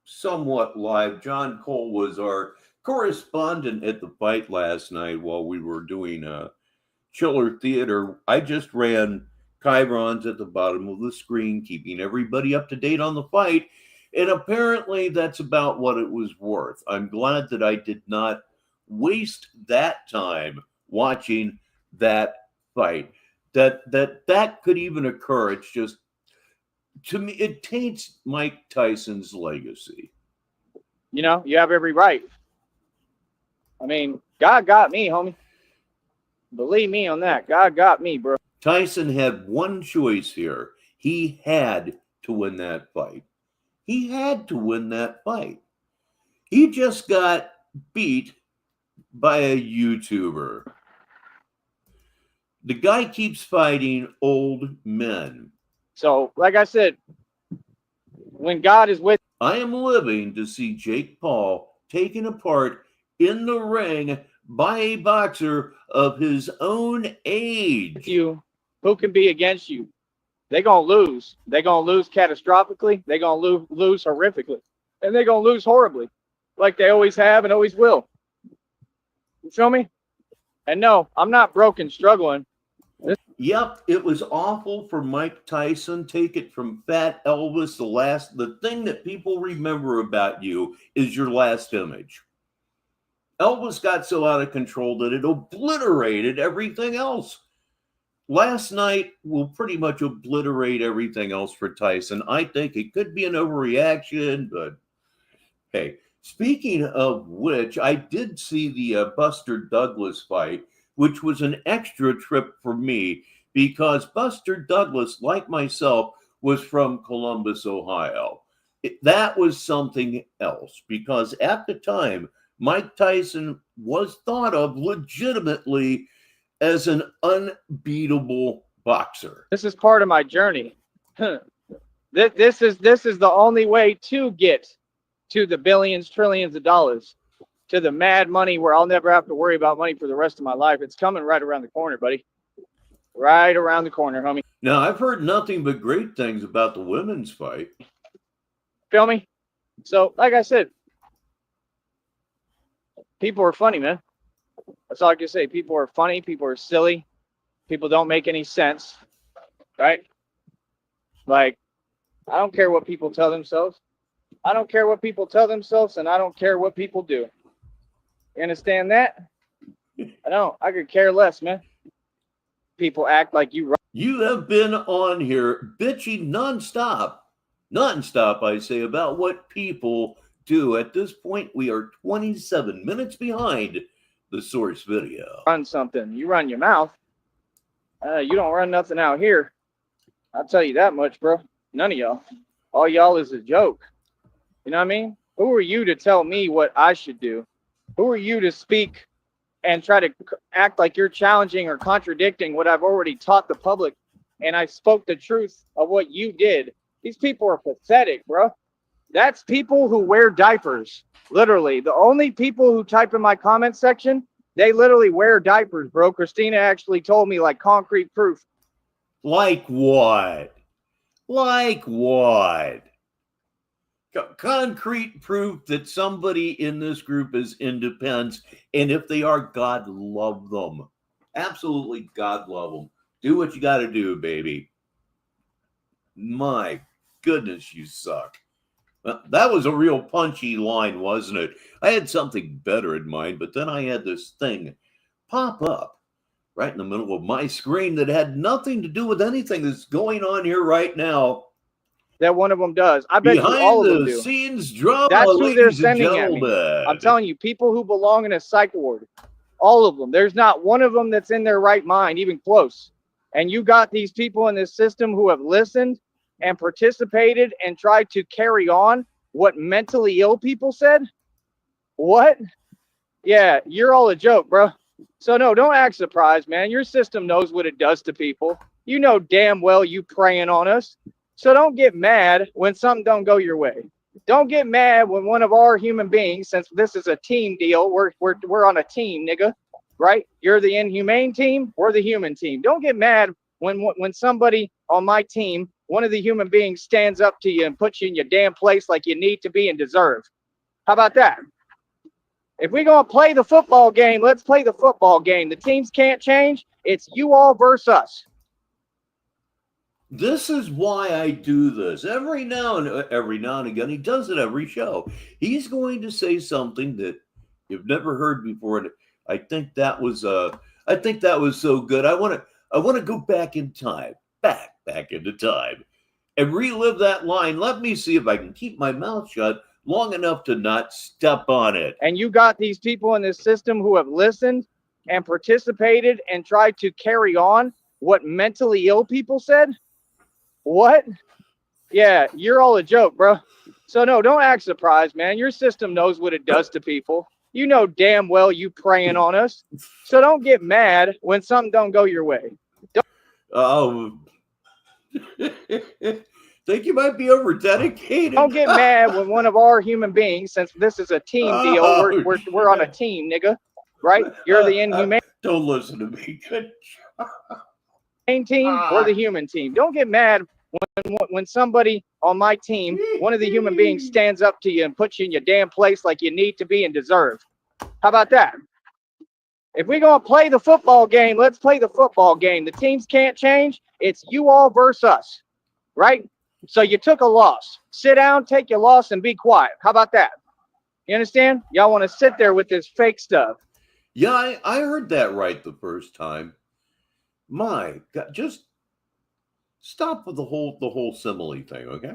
somewhat live. John Cole was our correspondent at the fight last night while we were doing Chiller Theater. I just ran chyrons at the bottom of the screen, keeping everybody up to date on the fight. And apparently that's about what it was worth. I'm glad that I did not waste that time watching that fight. That could even occur. It's just, to me, it taints Mike Tyson's legacy. You know, you have every right. I mean, God got me, homie. Believe me on that. God got me, bro. Tyson had one choice here. He had to win that fight. He had to win that fight. He just got beat by a YouTuber. The guy keeps fighting old men. So, like I said, when God is with I am living to see Jake Paul taken apart in the ring by a boxer of his own age. you, who can be against you? they're going to lose. They're going to lose catastrophically. They're going to lose horrifically. And they're going to lose horribly, like they always have and always will. You feel me? And no, I'm not broken, struggling. Yep, it was awful for Mike Tyson. Take it from Fat Elvis. The thing that people remember about you is your last image. Elvis got so out of control that it obliterated everything else. Last night will pretty much obliterate everything else for Tyson. I think it could be an overreaction, but hey, speaking of which, I did see the Buster Douglas fight, which was an extra trip for me because Buster Douglas, like myself, was from Columbus, Ohio. That was something else because at the time, Mike Tyson was thought of legitimately as an unbeatable boxer. This is part of my journey. This is the only way to get to the billions, trillions of dollars, to the mad money where I'll never have to worry about money for the rest of my life. It's coming right around the corner, buddy. Right around the corner, homie. Now, I've heard nothing but great things about the women's fight. Feel me? So, like I said, people are funny, man. That's all I can say. People are funny. People are silly. People don't make any sense, right? Like, I don't care what people tell themselves. I don't care what people tell themselves, and I don't care what people do. You understand that? I don't. I could care less, man. People act like you. You have been on here bitching nonstop, I say, about what people do. At this point, we are 27 minutes behind the source video. Run something. You run your mouth. You don't run nothing out here. I'll tell you that much, bro. None of y'all. All y'all is a joke. You know what I mean? Who are you to tell me what I should do? Who are you to speak and try to act like you're challenging or contradicting what I've already taught the public? And I spoke the truth of what you did. These people are pathetic, bro. That's people who wear diapers. Literally. The only people who type in my comment section, they literally wear diapers, bro. Christina actually told me, like, concrete proof. Like what? Like what? Concrete proof that somebody in this group is independent, and if they are, God love them. Absolutely, God love them. Do what you got to do, baby. My goodness, you suck. That was a real punchy line, wasn't it? I had something better in mind, but then I had this thing pop up right in the middle of my screen that had nothing to do with anything that's going on here right now. That one of them does. I bet you all of them do. Behind the scenes drama, that's who they're ladies and sending at me. gentlemen. I'm telling you, people who belong in a psych ward, all of them. There's not one of them that's in their right mind, even close. And you got these people in this system who have listened and participated and tried to carry on what mentally ill people said. What? Yeah, you're all a joke, bro. So no, don't act surprised, man. Your system knows what it does to people. You know damn well you preying on us. So don't get mad when something don't go your way. Don't get mad when one of our human beings, since this is a team deal, we're on a team, nigga, right? You're the inhumane team, we're the human team. Don't get mad when somebody on my team, one of the human beings, stands up to you and puts you in your damn place like you need to be and deserve. How about that? If we're going to play the football game, let's play the football game. The teams can't change. It's you all versus us. This is why I do this every now and again. He does it every show. He's going to say something that you've never heard before, and I think that was so good. I want to go back in time, back into time, and relive that line. Let me see if I can keep my mouth shut long enough to not step on it. And you got these people in this system who have listened and participated and tried to carry on what mentally ill people said. What? Yeah, you're all a joke, bro. So no, don't act surprised, man. Your system knows what it does to people. You know damn well you preying on us. So don't get mad when something don't go your way. Think you might be over dedicated. Don't get mad when one of our human beings, since this is a team deal, we're on a team, nigga, right? You're the inhumane. Don't listen to me. Good job. main team, we're the human team. Don't get mad when somebody on my team, one of the human beings stands up to you and puts you in your damn place like you need to be and deserve. How about that? If we're going to play the football game, let's play the football game. The teams can't change. It's you all versus us, right? So you took a loss. Sit down, take your loss, and be quiet. How about that? You understand? Y'all want to sit there with this fake stuff. Yeah, I heard that right the first time. My God, just stop with the whole simile thing, okay?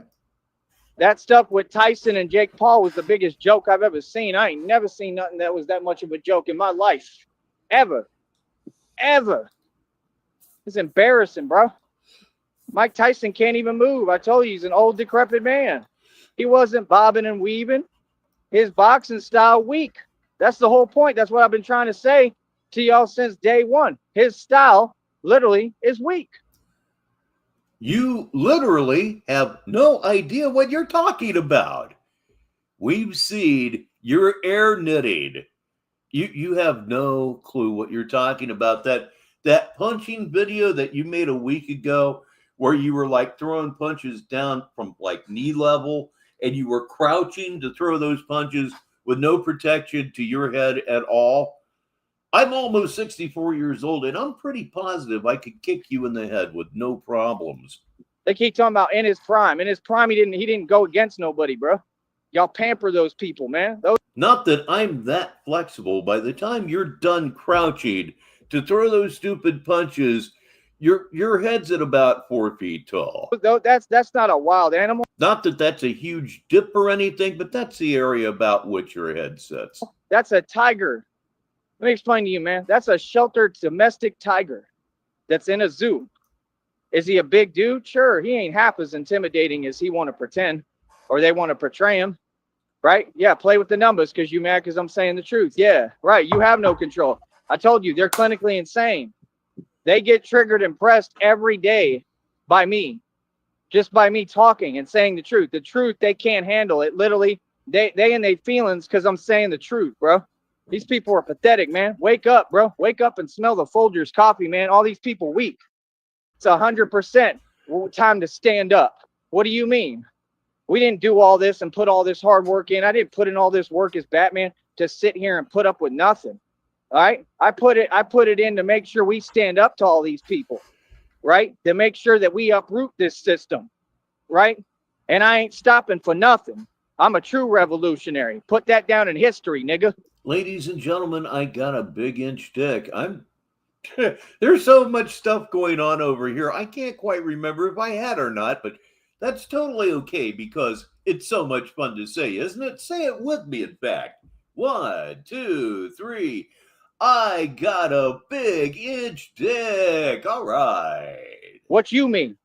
That stuff with Tyson and Jake Paul was the biggest joke I've ever seen. I ain't never seen nothing that was that much of a joke in my life. Ever. It's embarrassing, bro. Mike Tyson can't even move. I told you, he's an old, decrepit man. He wasn't bobbing and weaving. His boxing style weak. That's the whole point. That's what I've been trying to say to y'all since day one. His style literally is weak. You literally have no idea what you're talking about. We've seen you're air knitting. You have no clue what you're talking about. That punching video that you made a week ago where you were like throwing punches down from like knee level and you were crouching to throw those punches with no protection to your head at all. I'm almost 64 years old, and I'm pretty positive I could kick you in the head with no problems. They keep talking about in his prime. In his prime, he didn't go against nobody, bro. Y'all pamper those people, man. Not that I'm that flexible. By the time you're done crouching to throw those stupid punches, your head's at about 4 feet tall. That's not a wild animal. Not that that's a huge dip or anything, but that's the area about which your head sits. That's a tiger. Let me explain to you, man. That's a sheltered domestic tiger that's in a zoo. Is he a big dude? Sure. He ain't half as intimidating as he want to pretend or they want to portray him, right? Yeah, play with the numbers because you mad because I'm saying the truth. Yeah, right. You have no control. I told you, they're clinically insane. They get triggered and pressed every day by me, just by me talking and saying the truth. The truth, they can't handle it. Literally, they in their feelings because I'm saying the truth, bro. These people are pathetic, man. Wake up, bro. Wake up and smell the Folgers coffee, man. All these people weak. It's 100% time to stand up. What do you mean? We didn't do all this and put all this hard work in. I didn't put in all this work as Batman to sit here and put up with nothing. All right. I put it in to make sure we stand up to all these people, right? To make sure that we uproot this system, right? And I ain't stopping for nothing. I'm a true revolutionary. Put that down in history, nigga. Ladies and gentlemen, I got a big inch dick. There's so much stuff going on over here. I can't quite remember if I had or not, but that's totally okay because it's so much fun to say, isn't it? Say it with me, in fact. 1, 2, 3. I got a big inch dick. All right. What you mean?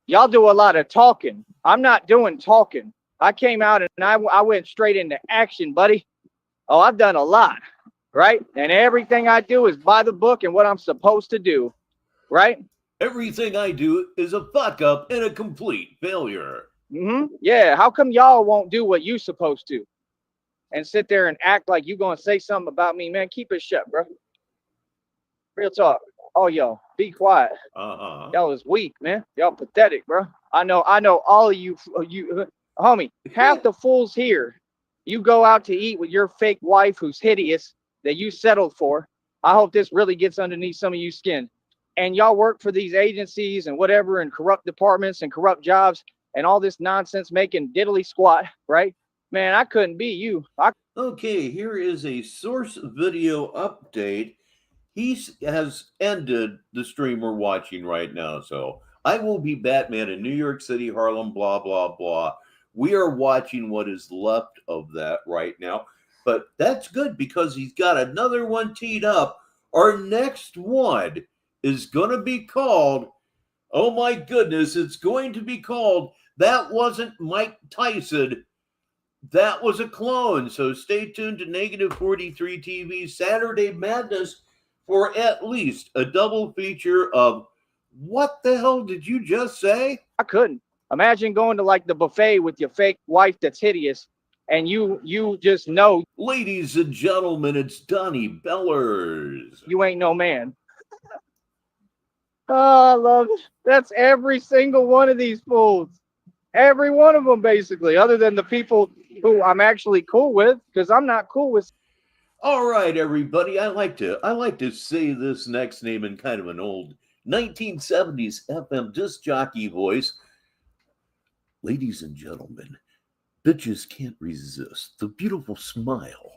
Y'all do a lot of talking. I'm not doing talking. I came out and I went straight into action, buddy. Oh, I've done a lot, right? And everything I do is by the book and what I'm supposed to do, right? Everything I do is a fuck up and a complete failure. Yeah, how come y'all won't do what you supposed to? And sit there and act like you gonna say something about me, man. Keep it shut, bro. Real talk. Oh, y'all, be quiet. Y'all is weak, man. Y'all pathetic, bro. I know all of you, homie, half the fools here, you go out to eat with your fake wife who's hideous that you settled for. I hope this really gets underneath some of you skin. And y'all work for these agencies and whatever and corrupt departments and corrupt jobs and all this nonsense making diddly squat, right? Man, I couldn't be you. Okay, here is a source video update. He has ended the stream we're watching right now. So I will be Batman in New York City, Harlem, blah, blah, blah. We are watching what is left of that right now. But that's good because he's got another one teed up. Our next one is going to be called, oh my goodness, it's going to be called That Wasn't Mike Tyson. That was a clone. So stay tuned to Negative 43 TV's Saturday Madness for at least a double feature of what the hell did you just say? I couldn't. Imagine going to like the buffet with your fake wife that's hideous and you just know. Ladies and gentlemen, it's Donnie Bellers. You ain't no man. Oh, I love it. That's every single one of these fools. Every one of them, basically, other than the people who I'm actually cool with, because I'm not cool with. All right, everybody. I like to say this next name in kind of an old 1970s FM disc jockey voice. Ladies and gentlemen, bitches can't resist the beautiful smile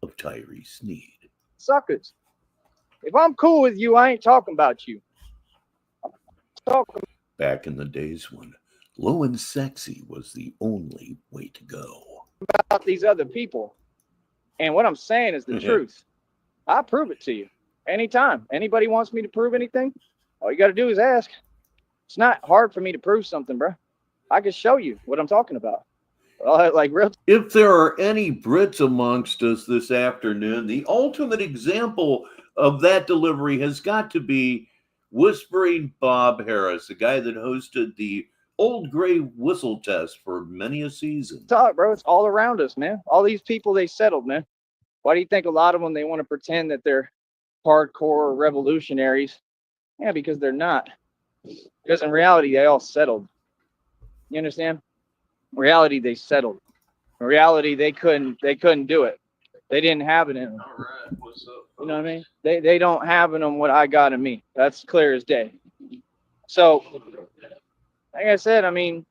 of Tyree Sneed. Suckers. If I'm cool with you, I ain't talking about you. I'm talking Back in the days when low and sexy was the only way to go. about these other people. And what I'm saying is the truth. I'll prove it to you anytime. Anybody wants me to prove anything? All you got to do is ask. It's not hard for me to prove something, bro. I can show you what I'm talking about. Like real. If there are any Brits amongst us this afternoon, the ultimate example of that delivery has got to be Whispering Bob Harris, the guy that hosted the Old Gray Whistle Test for many a season. Talk, bro. It's all around us, man. All these people, they settled, man. Why do you think a lot of them, they want to pretend that they're hardcore revolutionaries? Yeah, because they're not. Because in reality, they all settled. You understand? In reality, they settled. In reality, they couldn't do it. They didn't have it in them. All right, what's up? You know what I mean? They don't have in them what I got in me. That's clear as day. So, like I said, I mean,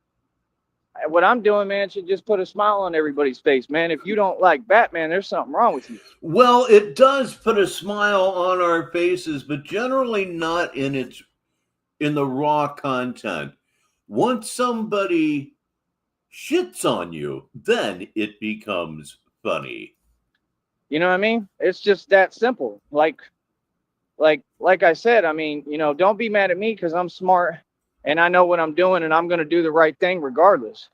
what I'm doing, man, should just put a smile on everybody's face, man. If you don't like Batman, there's something wrong with you. Well, it does put a smile on our faces, but generally not in the raw content. Once somebody shits on you, then it becomes funny. You know what I mean? It's just that simple. Like I said, I mean, don't be mad at me because I'm smart and I know what I'm doing and I'm going to do the right thing regardless.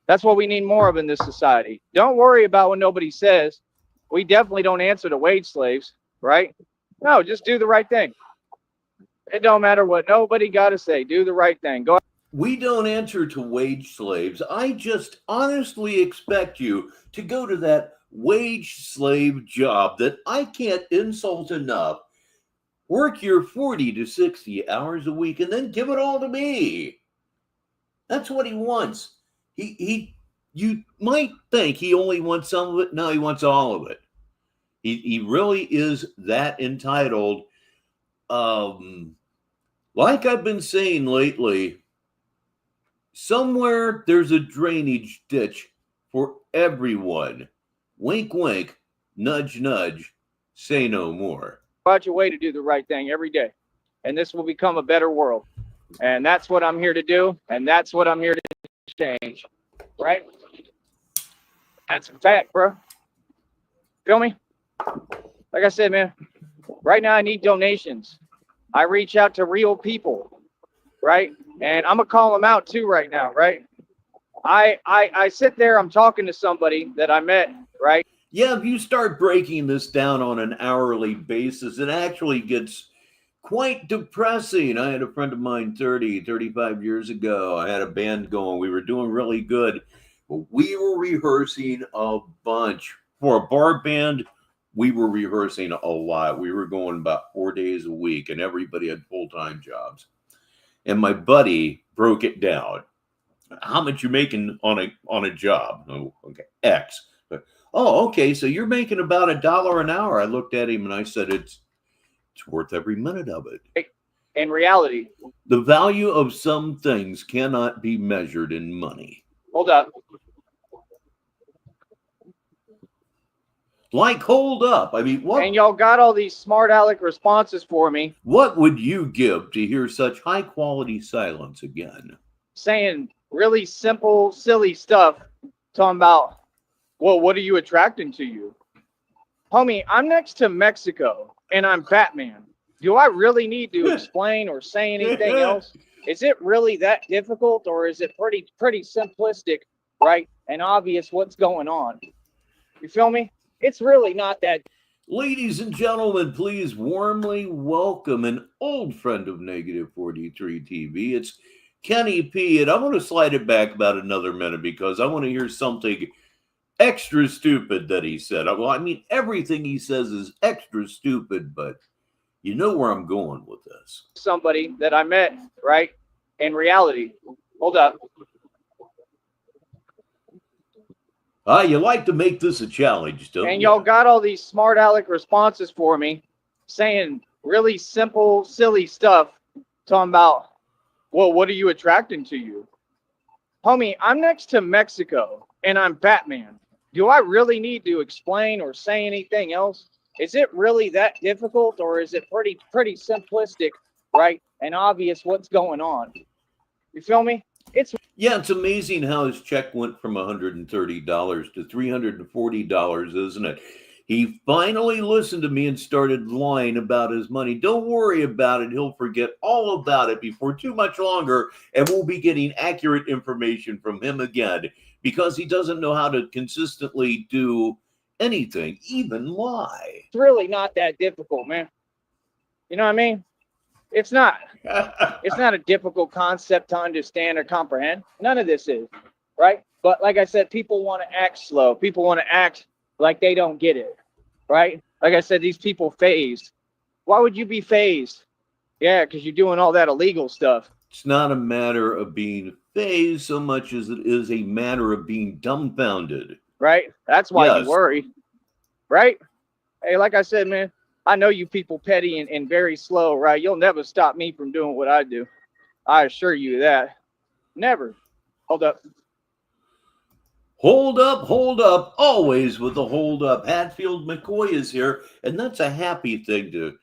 That's what we need more of in this society. Don't worry about what nobody says. We definitely don't answer to wage slaves, right? No, just do the right thing. It don't matter what nobody got to say. Do the right thing. Go. We don't answer to wage slaves. I just honestly expect you to go to that wage slave job that I can't insult enough. Work your 40 to 60 hours a week and then give it all to me. That's what he wants. You might think he only wants some of it. No, he wants all of it. He really is that entitled. Like I've been saying lately, somewhere there's a drainage ditch for everyone. Wink, wink, nudge, nudge, say no more. About your way to do the right thing every day. And this will become a better world. And that's what I'm here to do. And that's what I'm here to change. Right? That's a fact, bro. Feel me? Like I said, man, right now I need donations. I reach out to real people, right? And I'm gonna call them out too right now, right? I sit there, I'm talking to somebody that I met, right? Yeah, if you start breaking this down on an hourly basis, it actually gets quite depressing. I had a friend of mine 35 years ago. I had a band going. We were doing really good, but we were rehearsing a bunch. For a bar band, we were rehearsing a lot. We were going about 4 days a week, and everybody had full-time jobs. And my buddy broke it down. How much you making on a job? Oh, okay, X. Oh, okay, so you're making about $1 an hour. I looked at him and I said, it's worth every minute of it. In reality, the value of some things cannot be measured in money. Hold up. Like, hold up. I mean, what? And y'all got all these smart aleck responses for me. What would you give to hear such high quality silence again? Saying really simple, silly stuff. Talking about, well, what are you attracting to you? Homie, I'm next to Mexico and I'm Batman. Do I really need to explain or say anything else? Is it really that difficult, or is it pretty simplistic, right? And obvious what's going on? You feel me? It's really not that. Ladies and gentlemen, please warmly welcome an old friend of Negative 43 TV. It's Kenny P. And I'm going to slide it back about another minute because I want to hear something extra stupid that he said. Well, I mean, everything he says is extra stupid, but You know where I'm going with this. Somebody that I met, right? In reality. Hold up. You like to make this a challenge, don't And you? y'all got all these smart aleck responses for me saying really simple, silly stuff, talking about, well, what are you attracting to you? Homie, I'm next to Mexico and I'm Batman. Do I really need to explain or say anything else? Is it really that difficult, or is it pretty simplistic, right? And obvious what's going on. You feel me? Yeah, it's amazing how his check went from $130 to $340, isn't it? He finally listened to me and started lying about his money. Don't worry about it. He'll forget all about it before too much longer, and we'll be getting accurate information from him again because he doesn't know how to consistently do anything, even lie. It's really not that difficult, man. You know what I mean? It's not. It's not a difficult concept to understand or comprehend. None of this is, right? But like I said, people want to act slow. People want to act like they don't get it, right? Like I said, these people phased. Why would you be phased? Yeah, because you're doing all that illegal stuff. It's not a matter of being phased so much as it is a matter of being dumbfounded. Right? That's why you Yes. worry, right? Hey, like I said, man, I know you people petty and very slow, right? You'll never stop me from doing what I do. I assure you that. Never. Hold up. Hold up, always with the hold up. Hatfield McCoy is here, and that's a happy thing to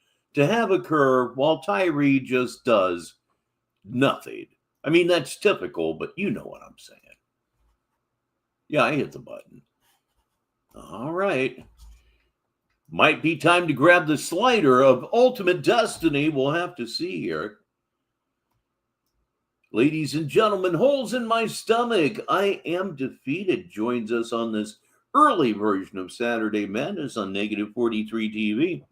have occur while Tyree just does nothing. I mean, that's typical, but you know what I'm saying. Yeah, I hit the button. All right. Might be time to grab the slider of Ultimate Destiny. We'll have to see here. Ladies and gentlemen, holes in my stomach. I am defeated. Joins us on this early version of Saturday Madness on Negative 43 TV.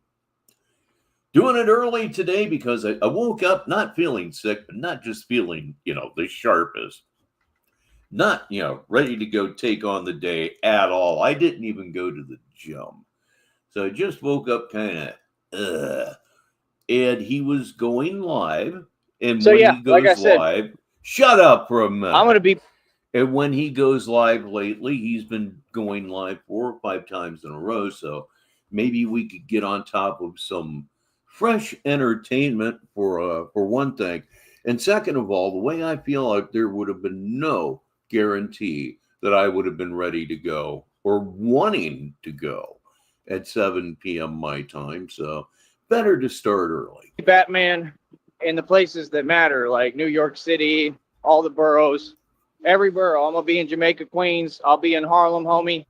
Doing it early today because I woke up not feeling sick, but not just feeling, the sharpest. Not, ready to go take on the day at all. I didn't even go to the gym. So I just woke up kind of, and he was going live. And So when yeah, he like I goes said, live, shut up for a minute. I'm gonna be. And when he goes live lately, he's been going live 4 or 5 times in a row. So maybe we could get on top of some fresh entertainment for one thing. And second of all, the way I feel like there would have been no guarantee that I would have been ready to go or wanting to go at 7 p.m. my time. So better to start early. Batman in the places that matter, like New York City, all the boroughs, every borough. I'm gonna be in Jamaica, Queens. I'll be in Harlem, homie.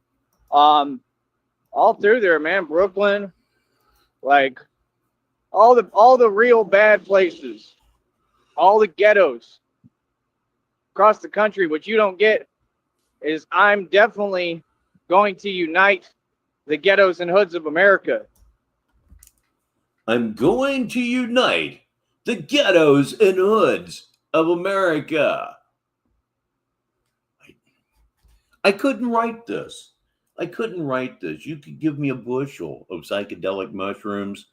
All through there, man. Brooklyn, like all the real bad places, all the ghettos across the country. What you don't get is I'm definitely going to unite the ghettos and hoods of America. I'm going to unite the ghettos and hoods of America. I couldn't write this. I couldn't write this. You could give me a bushel of psychedelic mushrooms.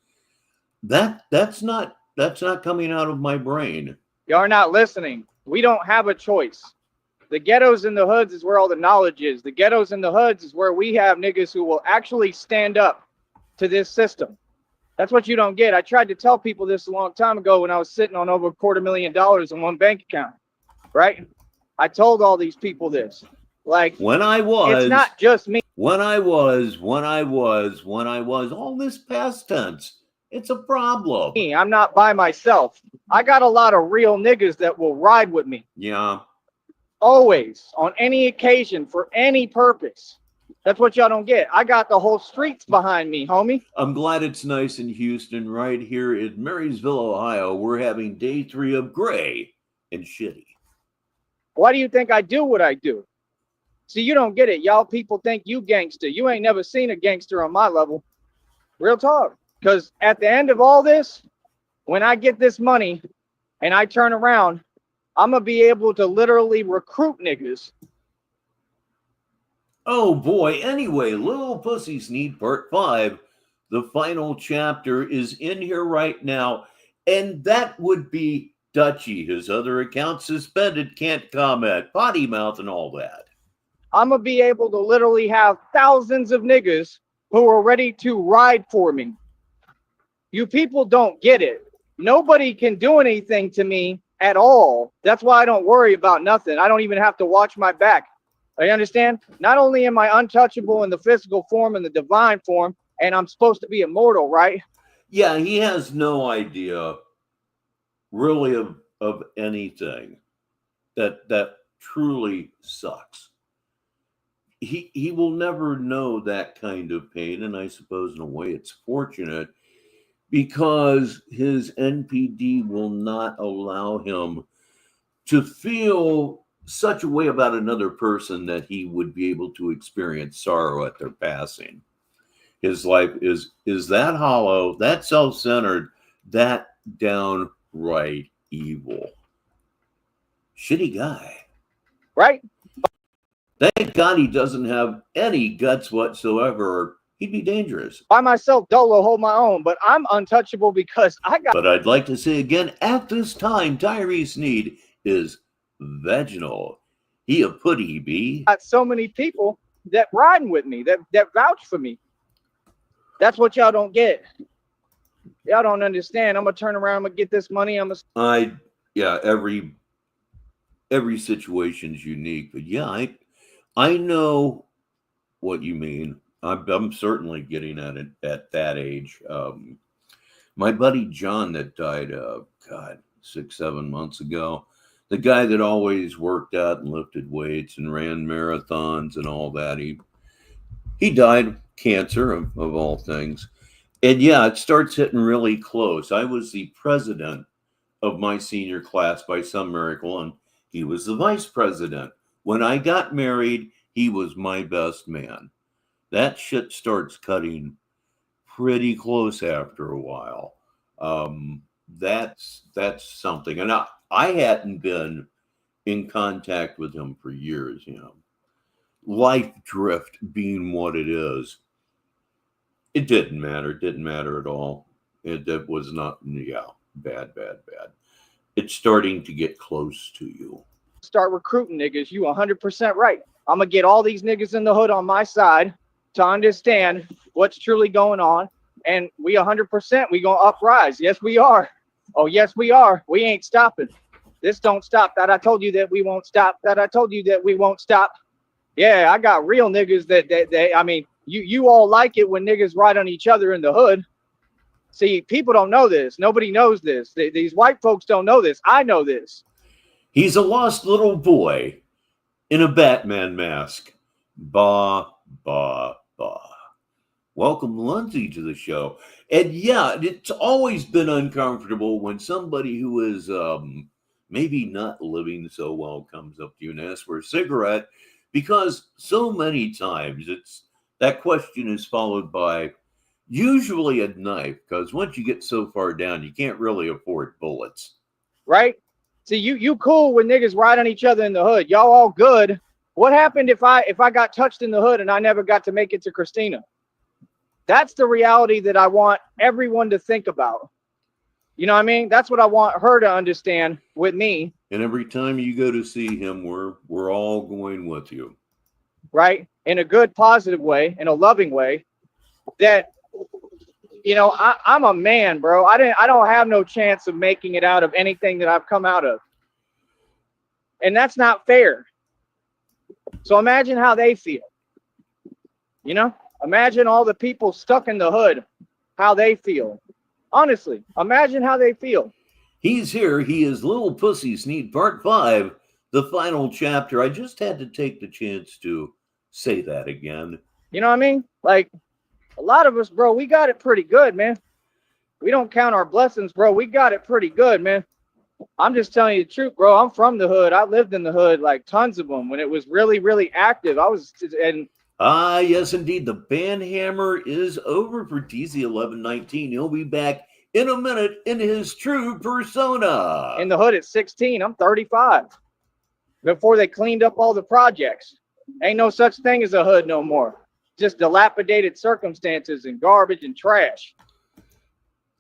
That's not coming out of my brain. Y'all are not listening. We don't have a choice. The ghettos and the hoods is where all the knowledge is. The ghettos and the hoods is where we have niggas who will actually stand up to this system. That's what you don't get. I tried to tell people this a long time ago when I was sitting on over $250,000 in one bank account, right? I told all these people this. Like, it's not just me. When I was, all this past tense. It's a problem. I'm not by myself. I got a lot of real niggas that will ride with me. Yeah. Always, on any occasion, for any purpose. That's what y'all don't get. I got the whole streets behind me, homie. I'm glad it's nice in Houston. Right here in Marysville, Ohio, we're having day 3 of gray and shitty. Why do you think I do what I do? See, you don't get it. Y'all people think you gangster. You ain't never seen a gangster on my level. Real talk. Because at the end of all this, when I get this money and I turn around, I'm going to be able to literally recruit niggas. Oh boy, anyway, Little Pussies Need Part 5 The final chapter is in here right now, and that would be Dutchy. His other account suspended, can't comment, potty mouth, and all that. I'm going to be able to literally have thousands of niggas who are ready to ride for me. You people don't get it. Nobody can do anything to me at all. That's why I don't worry about nothing. I don't even have to watch my back. You understand? Not only am I untouchable in the physical form and the divine form, and I'm supposed to be immortal, right? Yeah, he has no idea really of anything that truly sucks. He will never know that kind of pain, and I suppose in a way it's fortunate because his NPD will not allow him to feel such a way about another person that he would be able to experience sorrow at their passing. His life is that hollow, that self-centered, that downright evil. Shitty guy. Right? Thank God he doesn't have any guts whatsoever, or he'd be dangerous. By myself, dolo, hold my own, but I'm untouchable because I got... But I'd like to say again, at this time, Tyree Sneed is vaginal. He a putty be. Got so many people that riding with me, that vouch for me. That's what y'all don't get. Y'all don't understand. I'm gonna turn around, I'm gonna get this money. Every situation's unique, but yeah, I know what you mean. I'm certainly getting at it at that age. My buddy John that died, 6-7 months ago, the guy that always worked out and lifted weights and ran marathons and all that, he died cancer of all things. And yeah, it starts hitting really close. I was the president of my senior class by some miracle, and he was the vice president. When I got married, he was my best man. That shit starts cutting pretty close after a while. That's something. And I hadn't been in contact with him for years, Life drift being what it is. It didn't matter. It didn't matter at all. It was not, bad. It's starting to get close to you. Start recruiting niggas. You 100% right. I'm gonna get all these niggas in the hood on my side to understand what's truly going on. And we 100%, we gonna uprise. Yes, we are. Oh, yes, we are. We ain't stopping. This don't stop. That I told you that we won't stop. That I told you that we won't stop. Yeah, I got real niggas that I mean, you all like it when niggas ride on each other in the hood. See, people don't know this. Nobody knows this. These white folks don't know this. I know this. He's a lost little boy in a Batman mask. Bah. Welcome, Lindsay, to the show. And yeah, it's always been uncomfortable when somebody who is maybe not living so well comes up to you and asks for a cigarette, because so many times that question is followed by usually a knife, because once you get so far down, you can't really afford bullets. Right? See, you cool when niggas ride on each other in the hood. Y'all all good. What happened if I got touched in the hood and I never got to make it to Christina? That's the reality that I want everyone to think about. You know what I mean? That's what I want her to understand with me. And every time you go to see him, we're all going with you. Right? In a good, positive way, in a loving way. That, I'm a man, bro. I don't have no chance of making it out of anything that I've come out of. And that's not fair. So imagine how they feel. Imagine all the people stuck in the hood, how they feel. Honestly, imagine how they feel. He's here. He is Little Pussy Sneed, Part 5, the final chapter. I just had to take the chance to say that again. You know what I mean? Like, a lot of us, bro, we got it pretty good, man. We don't count our blessings, bro. We got it pretty good, man. I'm just telling you the truth, bro. I'm from the hood. I lived in the hood, like tons of them, when it was really, really active. Yes, indeed. The banhammer is over for TZ1119. He'll be back in a minute in his true persona. In the hood at 16. I'm 35. Before they cleaned up all the projects. Ain't no such thing as a hood no more. just dilapidated circumstances and garbage and trash.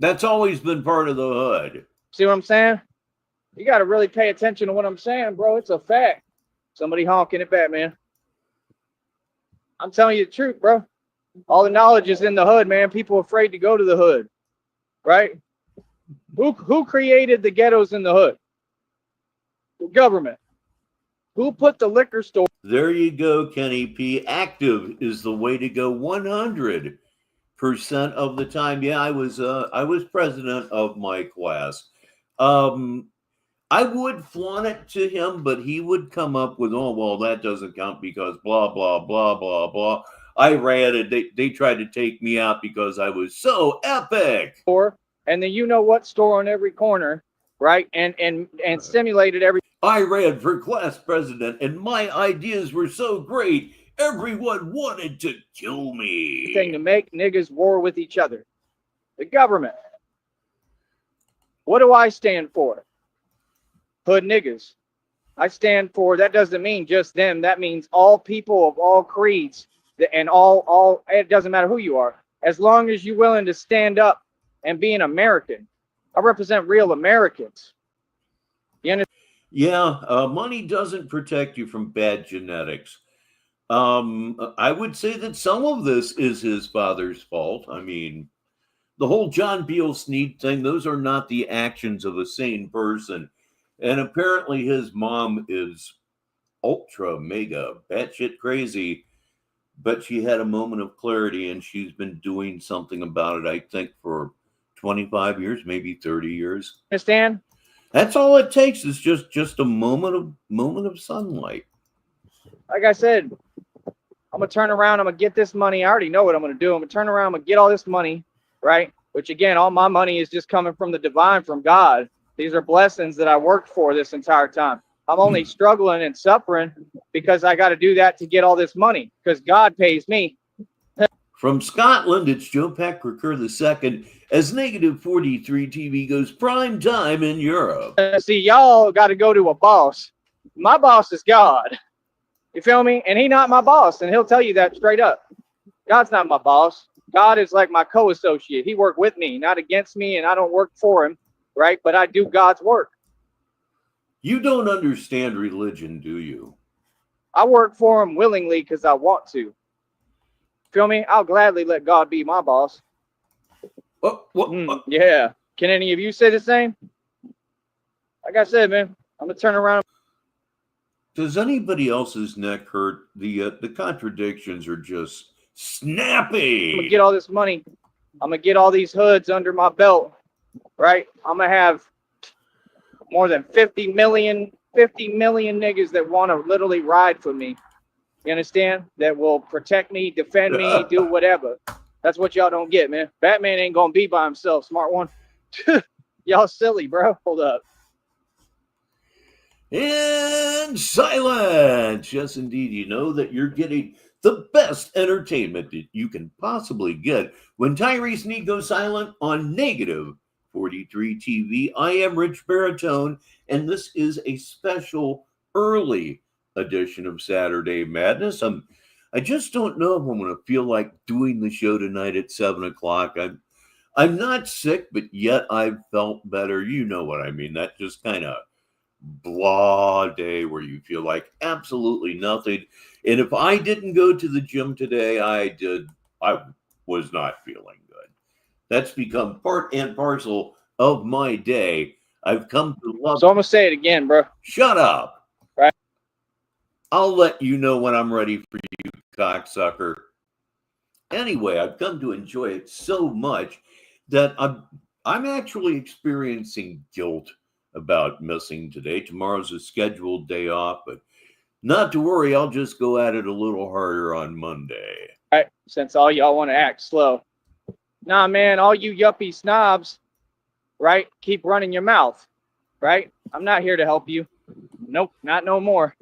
That's always been part of the hood. See what I'm saying? You got to really pay attention to what I'm saying, bro. It's a fact. Somebody honking it back, man. I'm telling you the truth, bro. All the knowledge is in the hood, man. People are afraid to go to the hood, right? Who created the ghettos in the hood? The government. Who put the liquor store? There you go, Kenny P. Active is the way to go 100% of the time. Yeah, I was president of my class. I would flaunt it to him, but he would come up with, oh, well, that doesn't count because blah, blah, blah, blah, blah. I ran it. They tried to take me out because I was so epic. And then you know what store on every corner, right? And stimulated every. I ran for class president, and my ideas were so great, everyone wanted to kill me. Thing to make niggas war with each other. The government. What do I stand for? Hood niggas. I stand for, that doesn't mean just them. That means all people of all creeds and all, it doesn't matter who you are. As long as you're willing to stand up and be an American. I represent real Americans. You understand? Yeah, money doesn't protect you from bad genetics. I would say that some of this is his father's fault. I mean, the whole John Beale Sneed thing, those are not the actions of a sane person. And apparently his mom is ultra mega batshit crazy, but she had a moment of clarity and she's been doing something about it, I think, for 25 years, maybe 30 years. Understand? That's all it takes is just a moment of sunlight. Like I said, I'm gonna turn around, I'm gonna get this money. I already know what I'm gonna do. I'm gonna turn around, I'm gonna get all this money, right? Which again, all my money is just coming from the divine, from God. These are blessings that I worked for this entire time. I'm only struggling and suffering because I got to do that to get all this money because God pays me. From Scotland, it's Joe Packricker II as Negative 43 TV goes prime time in Europe. See, y'all got to go to a boss. My boss is God. You feel me? And he not my boss, and he'll tell you that straight up. God's not my boss. God is like my co-associate. He worked with me, not against me, and I don't work for him. Right? But I do God's work. You don't understand religion, do you? I work for him willingly because I want to. Feel me? I'll gladly let God be my boss. What? Yeah. Can any of you say the same? Like I said, man, I'm going to turn around. Does anybody else's neck hurt? The contradictions are just snappy. I'm going to get all this money. I'm going to get all these hoods under my belt. Right? I'm going to have more than 50 million niggas that want to literally ride for me. You understand? That will protect me, defend me, do whatever. That's what y'all don't get, man. Batman ain't going to be by himself, smart one. Y'all silly, bro. Hold up. And silence. Yes, indeed. You know that you're getting the best entertainment that you can possibly get when Tyree Sneed goes silent on Negative 43 TV. I am Richbartone, and this is a special early edition of Saturday Madness. I just don't know if I'm going to feel like doing the show tonight at 7 o'clock. I'm not sick, but yet I've felt better. You know what I mean. That just kind of blah day where you feel like absolutely nothing. And if I didn't go to the gym today, I was not feeling good. That's become part and parcel of my day. I've come to love. So I'm going to say it again, bro. Shut up. Right. I'll let you know when I'm ready for you, cocksucker. Anyway, I've come to enjoy it so much that I'm actually experiencing guilt about missing today. Tomorrow's a scheduled day off, but not to worry. I'll just go at it a little harder on Monday. All right. Since all y'all want to act slow. Nah, man, all you yuppie snobs, right? Keep running your mouth, right? I'm not here to help you. Nope, not no more.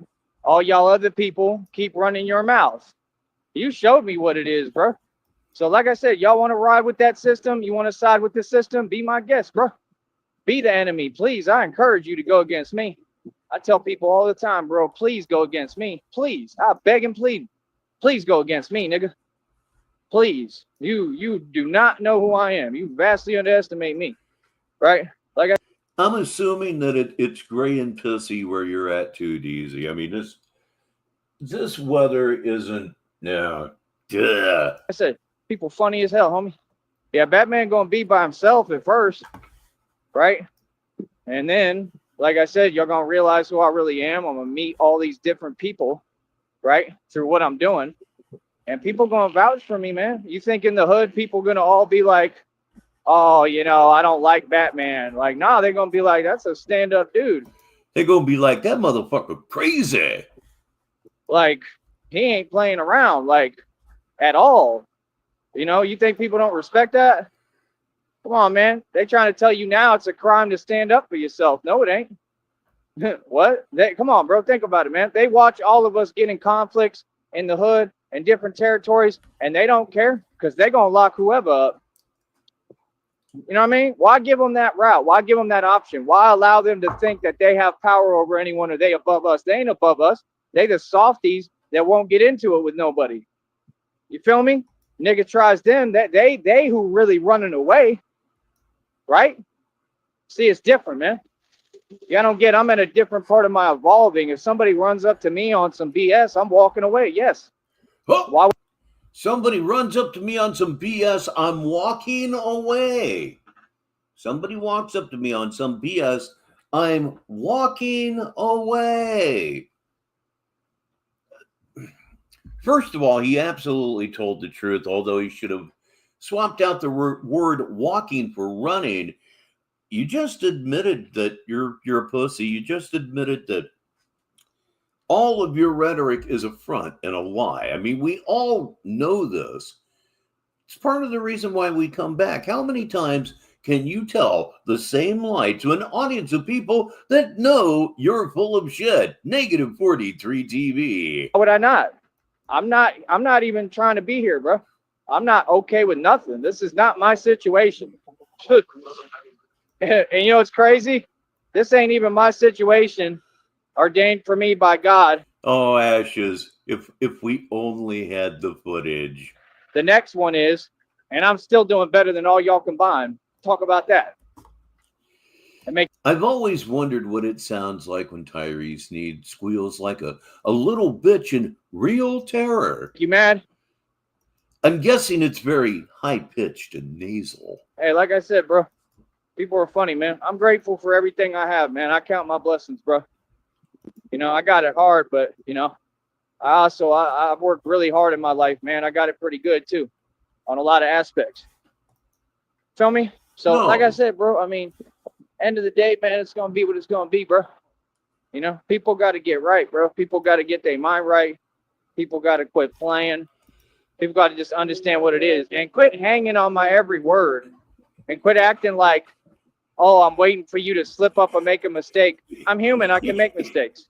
All y'all other people keep running your mouth. You showed me what it is, bro. So like I said, y'all want to ride with that system? You want to side with the system? Be my guest, bro. Be the enemy, please. I encourage you to go against me. I tell people all the time, bro, please go against me. Please. I beg and plead. Please go against me, nigga. Please, you do not know who I am. You vastly underestimate me, right? Like I'm assuming that it's gray and pissy where you're at too, DZ. I mean, this weather isn't no. Duh. I said, people funny as hell, homie. Yeah, Batman gonna be by himself at first, right? And then, like I said, you're gonna realize who I really am. I'm gonna meet all these different people, right? Through what I'm doing. And people gonna vouch for me, man. You think in the hood, people gonna all be like, oh, I don't like Batman. Like, nah, they're gonna be like, that's a stand-up dude. They're gonna be like, that motherfucker crazy. Like, he ain't playing around, like, at all. You think people don't respect that? Come on, man. They trying to tell you now it's a crime to stand up for yourself. No, it ain't. What? Come on, bro. Think about it, man. They watch all of us get in conflicts in the hood and different territories, and they don't care because they're going to lock whoever up. You know what I mean? Why give them that route? Why give them that option? Why allow them to think that they have power over anyone or they above us? They ain't above us. They the softies that won't get into it with nobody. You feel me? Nigga tries them, that they who really running away, right? See, it's different, man. Yeah, I don't get. I'm at a different part of my evolving. If somebody runs up to me on some BS, I'm walking away. Yes. Oh, Why would somebody runs up to me on some BS, I'm walking away. Somebody walks up to me on some BS, I'm walking away. First of all, he absolutely told the truth, although he should have swapped out the word walking for running. You just admitted that you're a pussy. You just admitted that all of your rhetoric is a front and a lie. I mean, we all know this. It's part of the reason why we come back. How many times can you tell the same lie to an audience of people that know you're full of shit? Negative 43 TV. Why would I not? I'm not even trying to be here, bro. I'm not okay with nothing. This is not my situation. And it's crazy? This ain't even my situation ordained for me by God. Oh, Ashes, if we only had the footage. The next one is, and I'm still doing better than all y'all combined. Talk about that. I've always wondered what it sounds like when Tyree Sneed squeals like a little bitch in real terror. You mad? I'm guessing it's very high-pitched and nasal. Hey, like I said, bro, people are funny, man. I'm grateful for everything I have, man. I count my blessings, bro. I got it hard, but, I've worked really hard in my life, man. I got it pretty good, too, on a lot of aspects. Feel me? So, like I said, bro, I mean, end of the day, man, it's going to be what it's going to be, bro. People got to get right, bro. People got to get their mind right. People got to quit playing. People got to just understand what it is and quit hanging on my every word and quit acting like, oh, I'm waiting for you to slip up and make a mistake. I'm human. I can make mistakes.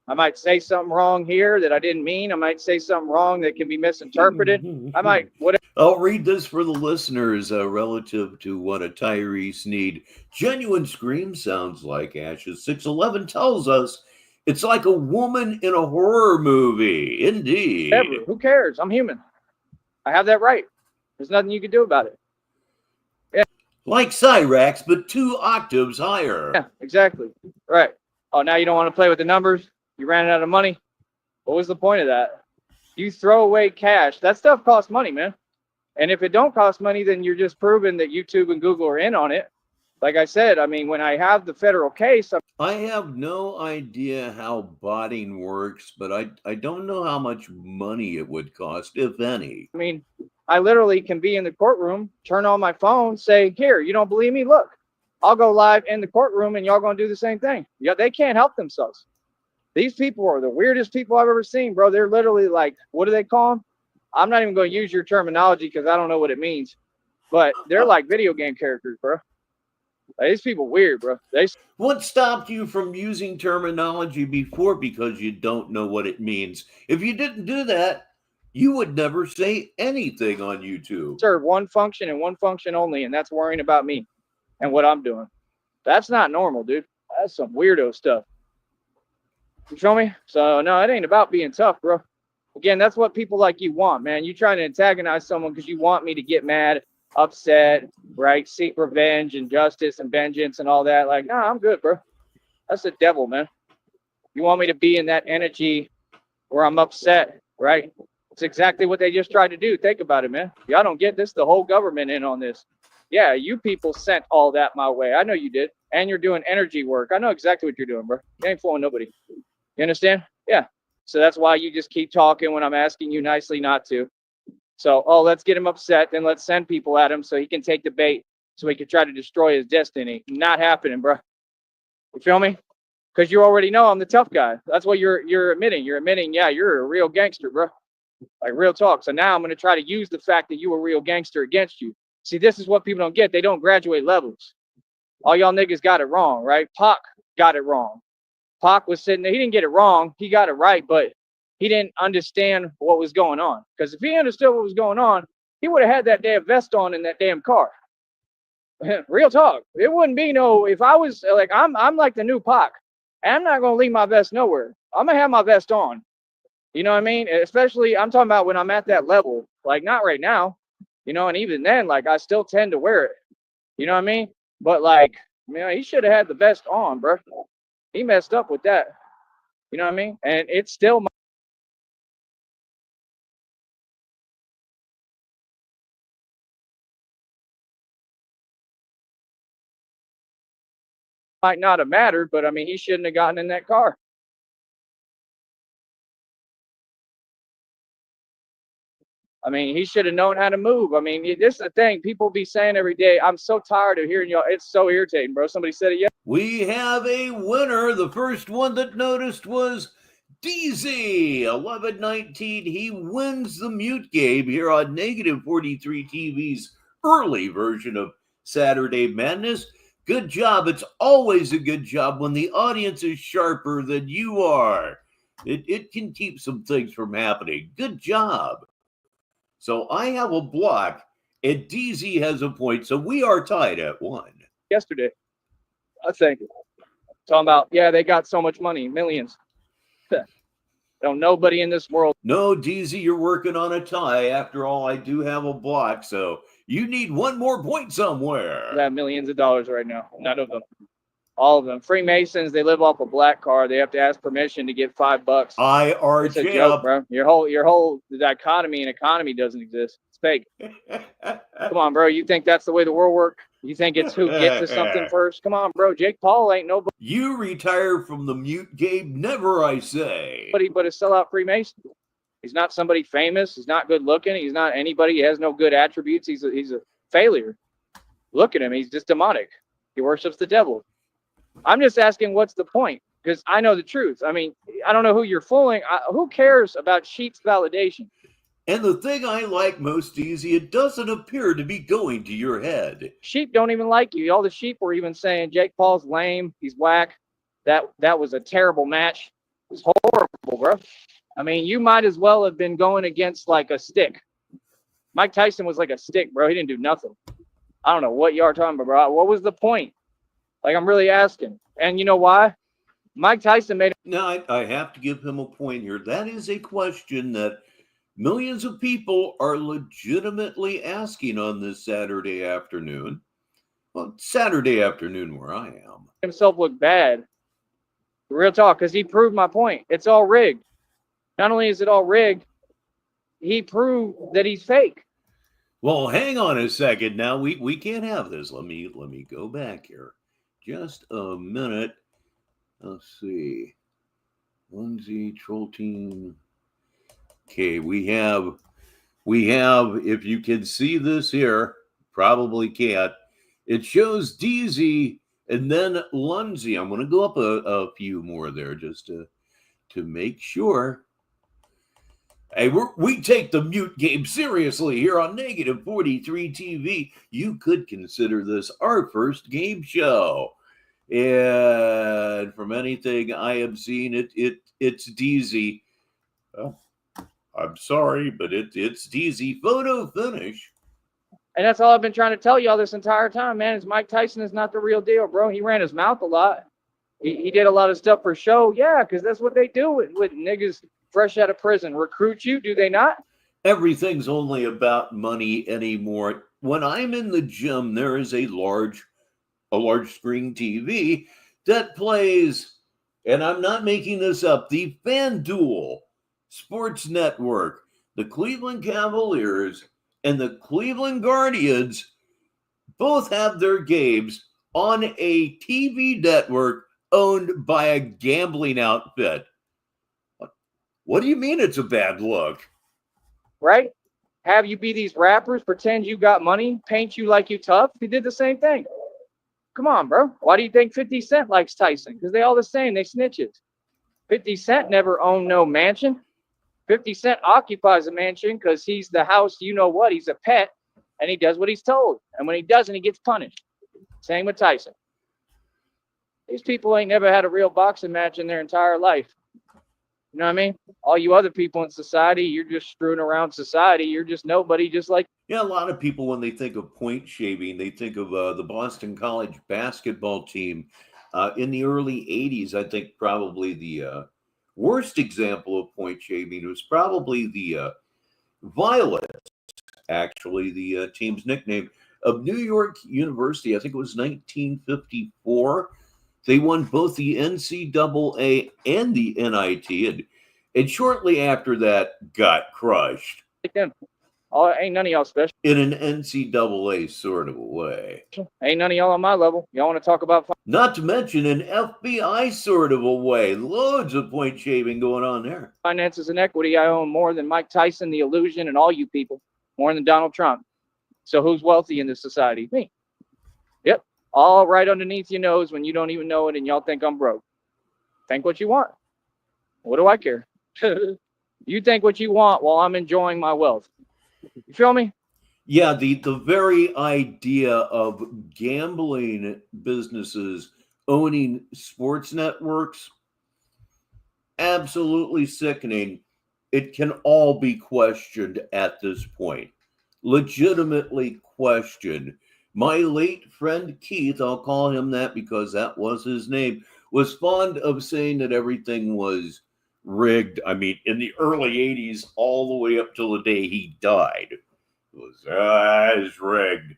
I might say something wrong here that I didn't mean. I might say something wrong that can be misinterpreted. I might, whatever. I'll read this for the listeners relative to what a Tyree Sneed genuine scream sounds like. Ashes 611 tells us it's like a woman in a horror movie. Indeed. Whatever. Who cares? I'm human. I have that right. There's nothing you can do about it. Yeah. Like Cyrax, but 2 octaves higher. Yeah, exactly. Right. Oh, now you don't want to play with the numbers? You ran out of money? What was the point of that? You throw away cash. That stuff costs money, man. And if it don't cost money, then you're just proving that YouTube and Google are in on it. Like I said, I mean, when I have the federal case, I have no idea how botting works, but I don't know how much money it would cost, if any. I mean, I literally can be in the courtroom, turn on my phone, say, here, you don't believe me? Look, I'll go live in the courtroom and y'all going to do the same thing. Yeah, they can't help themselves. These people are the weirdest people I've ever seen, bro. They're literally like, what do they call them? I'm not even going to use your terminology because I don't know what it means. But they're like video game characters, bro. Like, these people weird, bro. What stopped you from using terminology before because you don't know what it means? If you didn't do that, you would never say anything on YouTube. Serve one function and one function only, and that's worrying about me and what I'm doing. That's not normal, dude. That's some weirdo stuff. You feel me? So, no, it ain't about being tough, bro. Again, that's what people like you want, man. You trying to antagonize someone because you want me to get mad, upset, right? Seek revenge and justice and vengeance and all that. Like, nah, I'm good, bro. That's the devil, man. You want me to be in that energy where I'm upset, right? It's exactly what they just tried to do. Think about it, man. Y'all don't get this. The whole government in on this. Yeah, you people sent all that my way. I know you did. And you're doing energy work. I know exactly what you're doing, bro. You ain't fooling nobody. You understand? Yeah. So that's why you just keep talking when I'm asking you nicely not to. So, oh, let's get him upset. Then let's send people at him so he can take the bait so he can try to destroy his destiny. Not happening, bro. You feel me? Because you already know I'm the tough guy. That's what you're admitting. You're admitting, yeah, you're a real gangster, bro. Like real talk. So now I'm going to try to use the fact that you a real gangster against you. See, this is what people don't get. They don't graduate levels. All y'all niggas got it wrong, right? Pac got it wrong. Pac was sitting there. He didn't get it wrong. He got it right, but he didn't understand what was going on. Because if he understood what was going on, he would have had that damn vest on in that damn car. Real talk. It wouldn't be no, if I was like, I'm like the new Pac. And I'm not going to leave my vest nowhere. I'm going to have my vest on. You know what I mean? Especially, I'm talking about when I'm at that level. Like, not right now. You know, and even then, like, I still tend to wear it. You know what I mean? But, like, man, he should have had the vest on, bro. He messed up with that. You know what I mean? And it's still might not have mattered, but I mean, he shouldn't have gotten in that car. I mean, he should have known how to move. I mean, this is the thing people be saying every day. I'm so tired of hearing y'all. It's so irritating, bro. Somebody said it yesterday. We have a winner. The first one that noticed was DZ 1119. He wins the mute game here on Negative 43 TV's early version of Saturday Madness. Good job. It's always a good job when the audience is sharper than you are. It can keep some things from happening. Good job. So I have a block, and DZ has a point. So we are tied at 1. Yesterday, I think. Talking about, yeah, they got so much money, millions. Don't nobody in this world. No, DZ, you're working on a tie. After all, I do have a block, so you need one more point somewhere. They have millions of dollars right now. None of them. All of them. Freemasons, they live off a black card. They have to ask permission to get $5. IRJ. It's a joke, bro. Your whole dichotomy and economy doesn't exist. It's fake. Come on, bro. You think that's the way the world works? You think it's who gets to something first? Come on, bro. Jake Paul ain't nobody. You retire from the mute game, never, I say. But a sellout Freemason. He's not somebody famous. He's not good looking. He's not anybody. He has no good attributes. He's a failure. Look at him. He's just demonic. He worships the devil. I'm just asking, what's the point? Because I know the truth. I mean, I don't know who you're fooling. Who cares about sheep's validation? And the thing I like most, DZ, it doesn't appear to be going to your head. Sheep don't even like you. All the sheep were even saying Jake Paul's lame. He's whack. That was a terrible match. It was horrible, bro. I mean, you might as well have been going against like a stick. Mike Tyson was like a stick, bro. He didn't do nothing. I don't know what you are talking about, bro. What was the point? Like, I'm really asking. And you know why? Mike Tyson made. Now, I have to give him a point here. That is a question that millions of people are legitimately asking on this Saturday afternoon. Well, Saturday afternoon where I am. Himself look bad. Real talk, because he proved my point. It's all rigged. Not only is it all rigged, he proved that he's fake. Well, hang on a second. Now we can't have this. Let me go back here. Just a minute. Let's see. Lindsay, Troll Team. Okay, we have, if you can see this here, probably can't. It shows DZ and then Lindsay. I'm going to go up a few more there just to make sure. Hey, we take the mute game seriously here on Negative 43 TV. You could consider this our first game show. And from anything I have seen, it's DZ. Well, I'm sorry, but it's DZ photo finish. And that's all I've been trying to tell y'all this entire time, man, is Mike Tyson is not the real deal, bro. He ran his mouth a lot. He did a lot of stuff for show. Yeah, because that's what they do with niggas fresh out of prison recruit you, do they not? Everything's only about money anymore. When I'm in the gym, there is a large screen TV that plays, and I'm not making this up, the FanDuel Sports Network. The Cleveland Cavaliers and the Cleveland Guardians both have their games on a TV network owned by a gambling outfit. What do you mean it's a bad look? Right? Have you be these rappers, pretend you got money, paint you like you tough? He did the same thing. Come on, bro. Why do you think 50 Cent likes Tyson? Because they all the same. They snitches. 50 Cent never owned no mansion. 50 Cent occupies a mansion because he's the house, you know what? He's a pet, and he does what he's told. And when he doesn't, he gets punished. Same with Tyson. These people ain't never had a real boxing match in their entire life. You know what I mean? All you other people in society, you're just screwing around society. You're just nobody, just like. Yeah, a lot of people, when they think of point shaving, they think of the Boston College basketball team in the early 80s. I think probably the worst example of point shaving was probably the Violets, actually, the team's nickname of New York University. I think it was 1954. They won both the NCAA and the NIT, and shortly after that got crushed. Like them. Oh, ain't none of y'all special. In an NCAA sort of a way. Ain't none of y'all on my level. Y'all want to talk about. Not to mention an FBI sort of a way. Loads of point shaving going on there. Finances and equity. I own more than Mike Tyson, the Illusion, and all you people. More than Donald Trump. So who's wealthy in this society? Me. Yep. All right underneath your nose when you don't even know it and y'all think I'm broke. Think what you want. What do I care? You think what you want while I'm enjoying my wealth. You feel me? Yeah, the very idea of gambling businesses owning sports networks, absolutely sickening. It can all be questioned at this point. Legitimately questioned. My late friend Keith, I'll call him that because that was his name, was fond of saying that everything was rigged. I mean, in the early 80s, all the way up till the day he died. It was, it's rigged.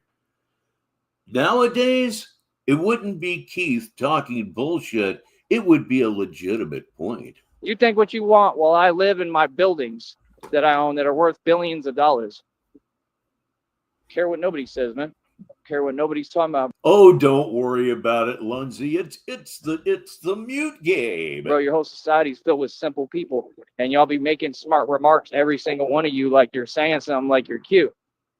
Nowadays, it wouldn't be Keith talking bullshit. It would be a legitimate point. You think what you want while I live in my buildings that I own that are worth billions of dollars. Care what nobody says, man. Care what nobody's talking about. Oh, don't worry about it, Lunzi. It's the mute game. Bro, your whole society's filled with simple people, and y'all be making smart remarks, every single one of you, like you're saying something like you're cute.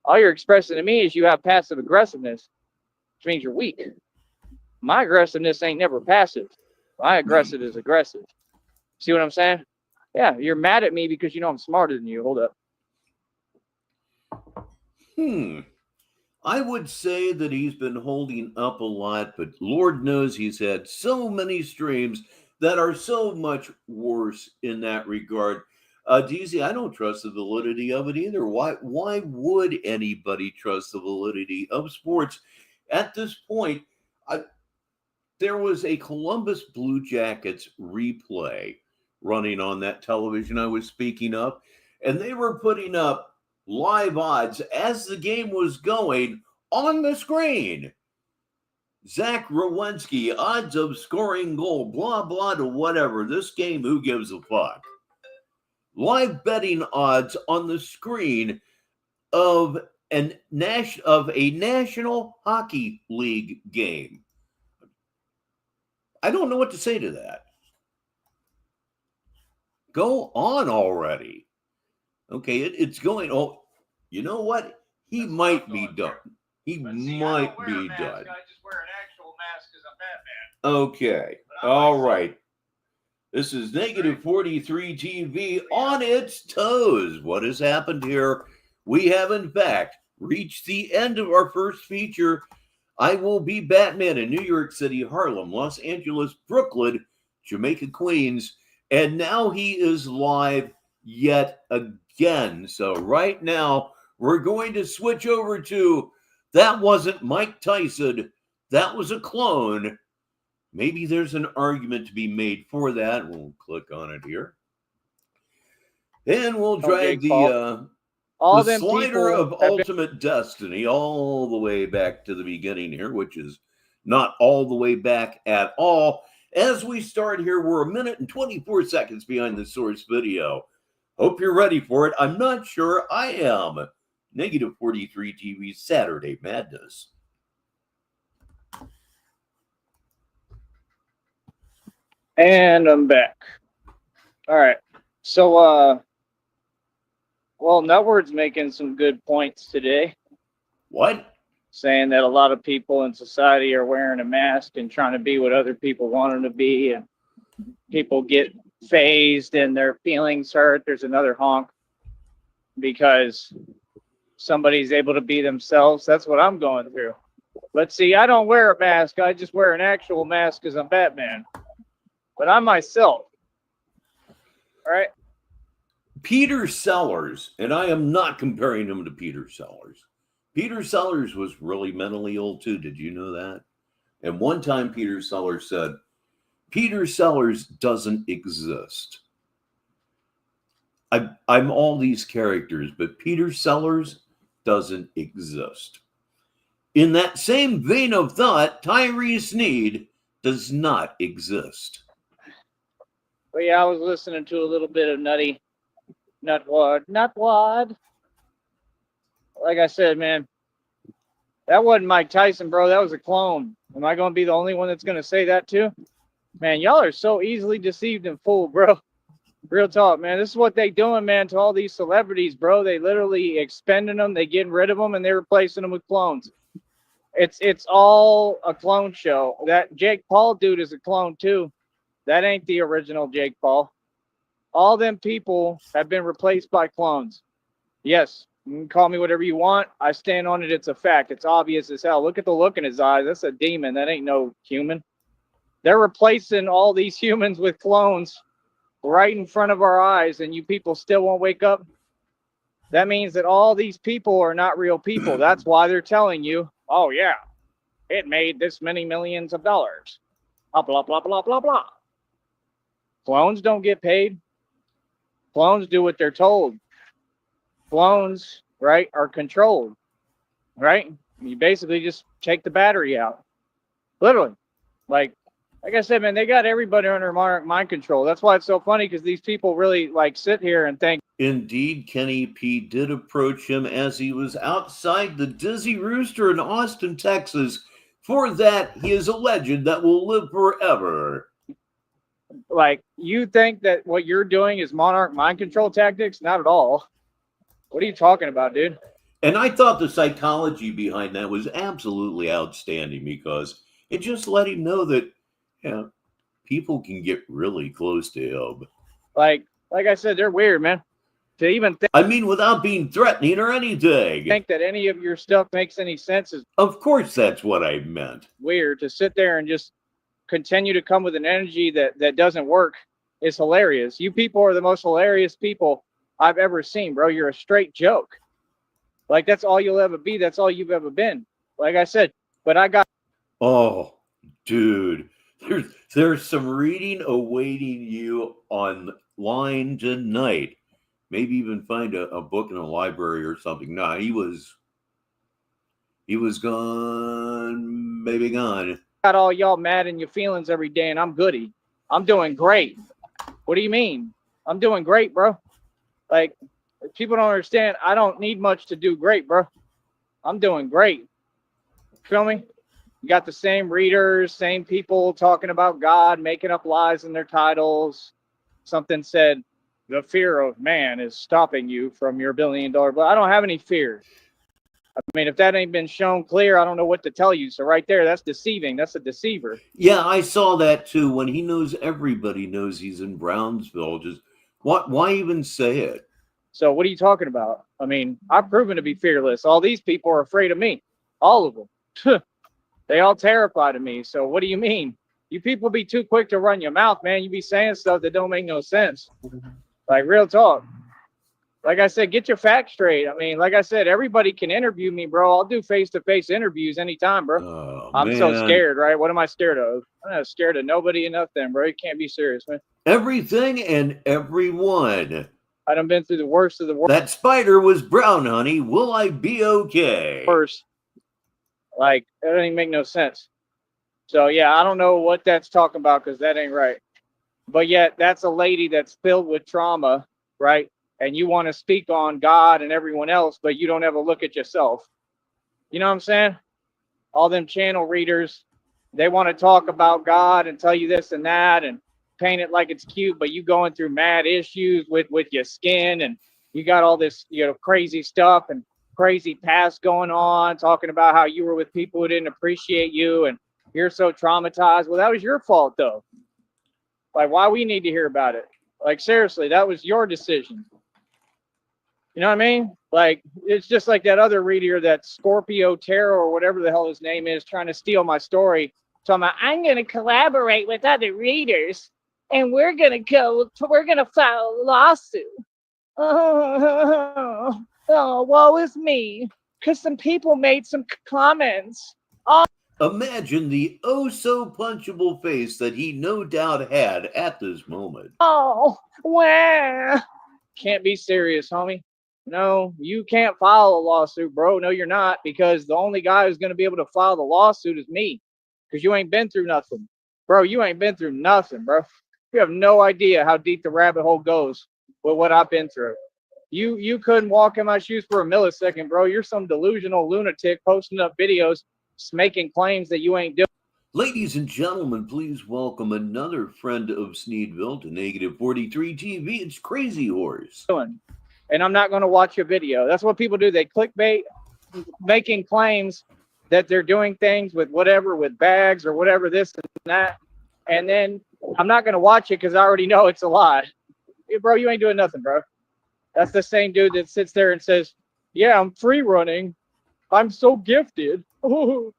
All you're expressing to me is you have passive aggressiveness, which means you're weak. My aggressiveness ain't never passive. My aggressive is aggressive. See what I'm saying? Yeah, you're mad at me because you know I'm smarter than you. Hold up. I would say that he's been holding up a lot, but Lord knows he's had so many streams that are so much worse in that regard. DZ, I don't trust the validity of it either. Why would anybody trust the validity of sports at this point? There was a Columbus Blue Jackets replay running on that television I was speaking of, and they were putting up live odds as the game was going on the screen. Zach Rowensky, odds of scoring goal, blah, blah, to whatever. This game, who gives a fuck? Live betting odds on the screen of a National Hockey League game. I don't know what to say to that. Go on already. Okay, it's going. Oh, you know what? He might be done. He might be done. I just wear an actual mask because I'm Batman. Okay. All right. This is Negative 43 TV on its toes. What has happened here? We have, in fact, reached the end of our first feature. I Will Be Batman in New York City, Harlem, Los Angeles, Brooklyn, Jamaica, Queens, and now he is live yet again. So right now, we're going to switch over to that wasn't Mike Tyson. That was a clone. Maybe there's an argument to be made for that. We'll click on it here. And we'll drag Jake Paul. the All them slider people of ultimate destiny all the way back to the beginning here, which is not all the way back at all. As we start here, we're 1 minute and 24 seconds behind the source video. Hope you're ready for it. I'm not sure I am. Negative 43 TV's Saturday Madness. And I'm back. All right. So, well, Nutward's making some good points today. What? Saying that a lot of people in society are wearing a mask and trying to be what other people want them to be, and people get phased and their feelings hurt. There's another honk because somebody's able to be themselves. That's what I'm going through. But see, I don't wear a mask. I just wear an actual mask because I'm Batman. But I'm myself. All right. Peter Sellers, and I am not comparing him to Peter Sellers. Peter Sellers was really mentally ill too. Did you know that? And one time Peter Sellers said, Peter Sellers doesn't exist. I'm all these characters, but Peter Sellers doesn't exist. In that same vein of thought, Tyree Sneed does not exist. Well, yeah, I was listening to a little bit of Nutwad. Like I said, man, that wasn't Mike Tyson, bro. That was a clone. Am I going to be the only one that's going to say that too? Man, y'all are so easily deceived and fooled, bro. Real talk, man. This is what they doing, man, to all these celebrities, bro. They literally expending them, they getting rid of them, and they're replacing them with clones. It's all a clone show. That Jake Paul dude is a clone too. That ain't the original Jake Paul. All them people have been replaced by clones. Yes, you can call me whatever you want. I stand on it. It's a fact. It's obvious as hell. Look at the look in his eyes. That's a demon. That ain't no human. They're replacing all these humans with clones right in front of our eyes, and you people still won't wake up. That means that all these people are not real people. That's why they're telling you, oh, yeah, it made this many millions of dollars. Blah, blah, blah, blah, blah, blah. Clones don't get paid. Clones do what they're told. Clones, right, are controlled, right? You basically just take the battery out. Literally. Like I said, man, they got everybody under mind control. That's why it's so funny, because these people really like sit here and think. Indeed, Kenny P did approach him as he was outside the Dizzy Rooster in Austin, Texas. For that, he is a legend that will live forever. Like, you think that what you're doing is monarch mind control tactics? Not at all. What are you talking about, dude? And I thought the psychology behind that was absolutely outstanding, because it just let him know that, you know, people can get really close to him. Like I said, they're weird, man. To even think, I mean, without being threatening or anything. Think that any of your stuff makes any sense is, of course, that's what I meant. Weird. To sit there and just continue to come with an energy that doesn't work is hilarious. You people are the most hilarious people I've ever seen, bro. You're a straight joke. Like, that's all you'll ever be. That's all you've ever been. Like I said, but I got. Oh, dude, there's some reading awaiting you online tonight. Maybe even find a book in a library or something. No, he was gone, maybe gone. Got all y'all mad in your feelings every day, and I'm goody. I'm doing great. What do you mean? I'm doing great, bro. Like, people don't understand. I don't need much to do great, bro. I'm doing great. Feel me? You got the same readers, same people talking about God, making up lies in their titles. Something said, the fear of man is stopping you from your $1 billion. But I don't have any fear. I mean, if that ain't been shown clear, I don't know what to tell you. So right there, that's deceiving. That's a deceiver. Yeah, I saw that too. When he knows everybody knows he's in Brownsville, just why even say it? So what are you talking about? I mean, I've proven to be fearless. All these people are afraid of me. All of them. They all terrified of me. So what do you mean? You people be too quick to run your mouth, man. You be saying stuff that don't make no sense. Like, real talk. Like I said, get your facts straight. I mean, like I said, everybody can interview me, bro. I'll do face-to-face interviews anytime, bro. Oh, I'm man. so scared, right? What am I scared of? I'm not scared of nobody and nothing, bro. You can't be serious, man. Everything and everyone. I done been through the worst of the That spider was brown, honey. Will I be okay? worst. Like, it doesn't even make no sense. So, yeah, I don't know what that's talking about because that ain't right. But yet, that's a lady that's filled with trauma, right? And you want to speak on God and everyone else, but you don't ever look at yourself. You know what I'm saying? All them channel readers, they want to talk about God and tell you this and that and paint it like it's cute, but you going through mad issues with your skin, and you got all this, crazy stuff and crazy past going on, talking about how you were with people who didn't appreciate you and you're so traumatized. Well, that was your fault though. Like, why we need to hear about it? Like, seriously, that was your decision. You know what I mean? Like, it's just like that other reader, that Scorpio Terror or whatever the hell his name is, trying to steal my story. So I'm going to collaborate with other readers, and we're going to file a lawsuit. Oh, woe is me, because some people made some comments. Imagine the oh so punchable face that he no doubt had at this moment. Oh, well, can't be serious, homie. No, you can't file a lawsuit, bro. No, you're not, because the only guy who's going to be able to file the lawsuit is me, because you ain't been through nothing. Bro, you ain't been through nothing, bro. You have no idea how deep the rabbit hole goes with what I've been through. You couldn't walk in my shoes for a millisecond, bro. You're some delusional lunatic posting up videos, making claims that you ain't doing. Ladies and gentlemen, please welcome another friend of Sneedville to Negative 43 TV. It's Crazy Horse. And I'm not going to watch your video. That's what people do. They clickbait, making claims that they're doing things with whatever, with bags or whatever, this and that. And then I'm not going to watch it because I already know it's a lie. Hey, bro, you ain't doing nothing, bro. That's the same dude that sits there and says, yeah, I'm free running. I'm so gifted. Oh,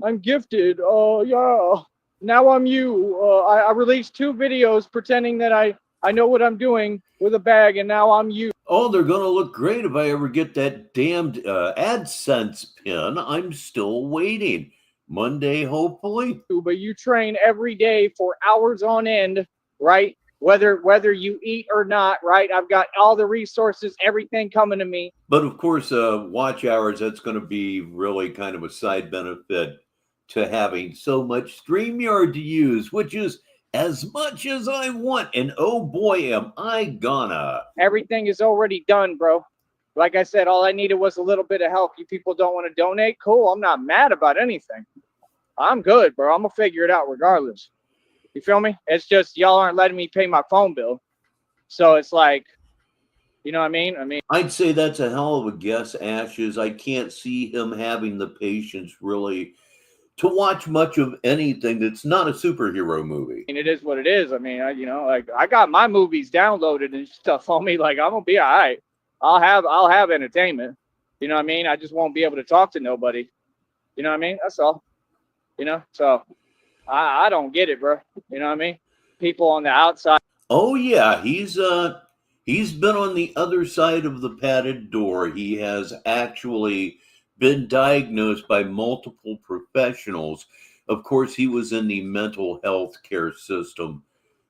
I'm gifted. Oh, yeah. Now I'm you. I released 2 videos pretending that I know what I'm doing with a bag, and now I'm you. Oh, they're going to look great if I ever get that damned AdSense pin. I'm still waiting. Monday, hopefully. But you train every day for hours on end, right? Whether you eat or not, right? I've got all the resources, everything coming to me. But of course, watch hours, that's going to be really kind of a side benefit to having so much StreamYard to use, which is as much as I want. And oh boy, am I gonna. Everything is already done, bro. Like I said, all I needed was a little bit of help. You people don't want to donate? Cool. I'm not mad about anything. I'm good, bro. I'm going to figure it out regardless. You feel me? It's just y'all aren't letting me pay my phone bill. So it's like, you know what I mean? I'd say that's a hell of a guess, Ashes. I can't see him having the patience really to watch much of anything that's not a superhero movie. it is what it is. I got my movies downloaded and stuff on me. Like, I'm gonna be all right. I'll have entertainment. You know what I mean? I just won't be able to talk to nobody. You know what I mean? That's all. So I don't get it, bro. You know what I mean? People on the outside. Oh yeah, he's been on the other side of the padded door. He has actually been diagnosed by multiple professionals. Of course, he was in the mental health care system.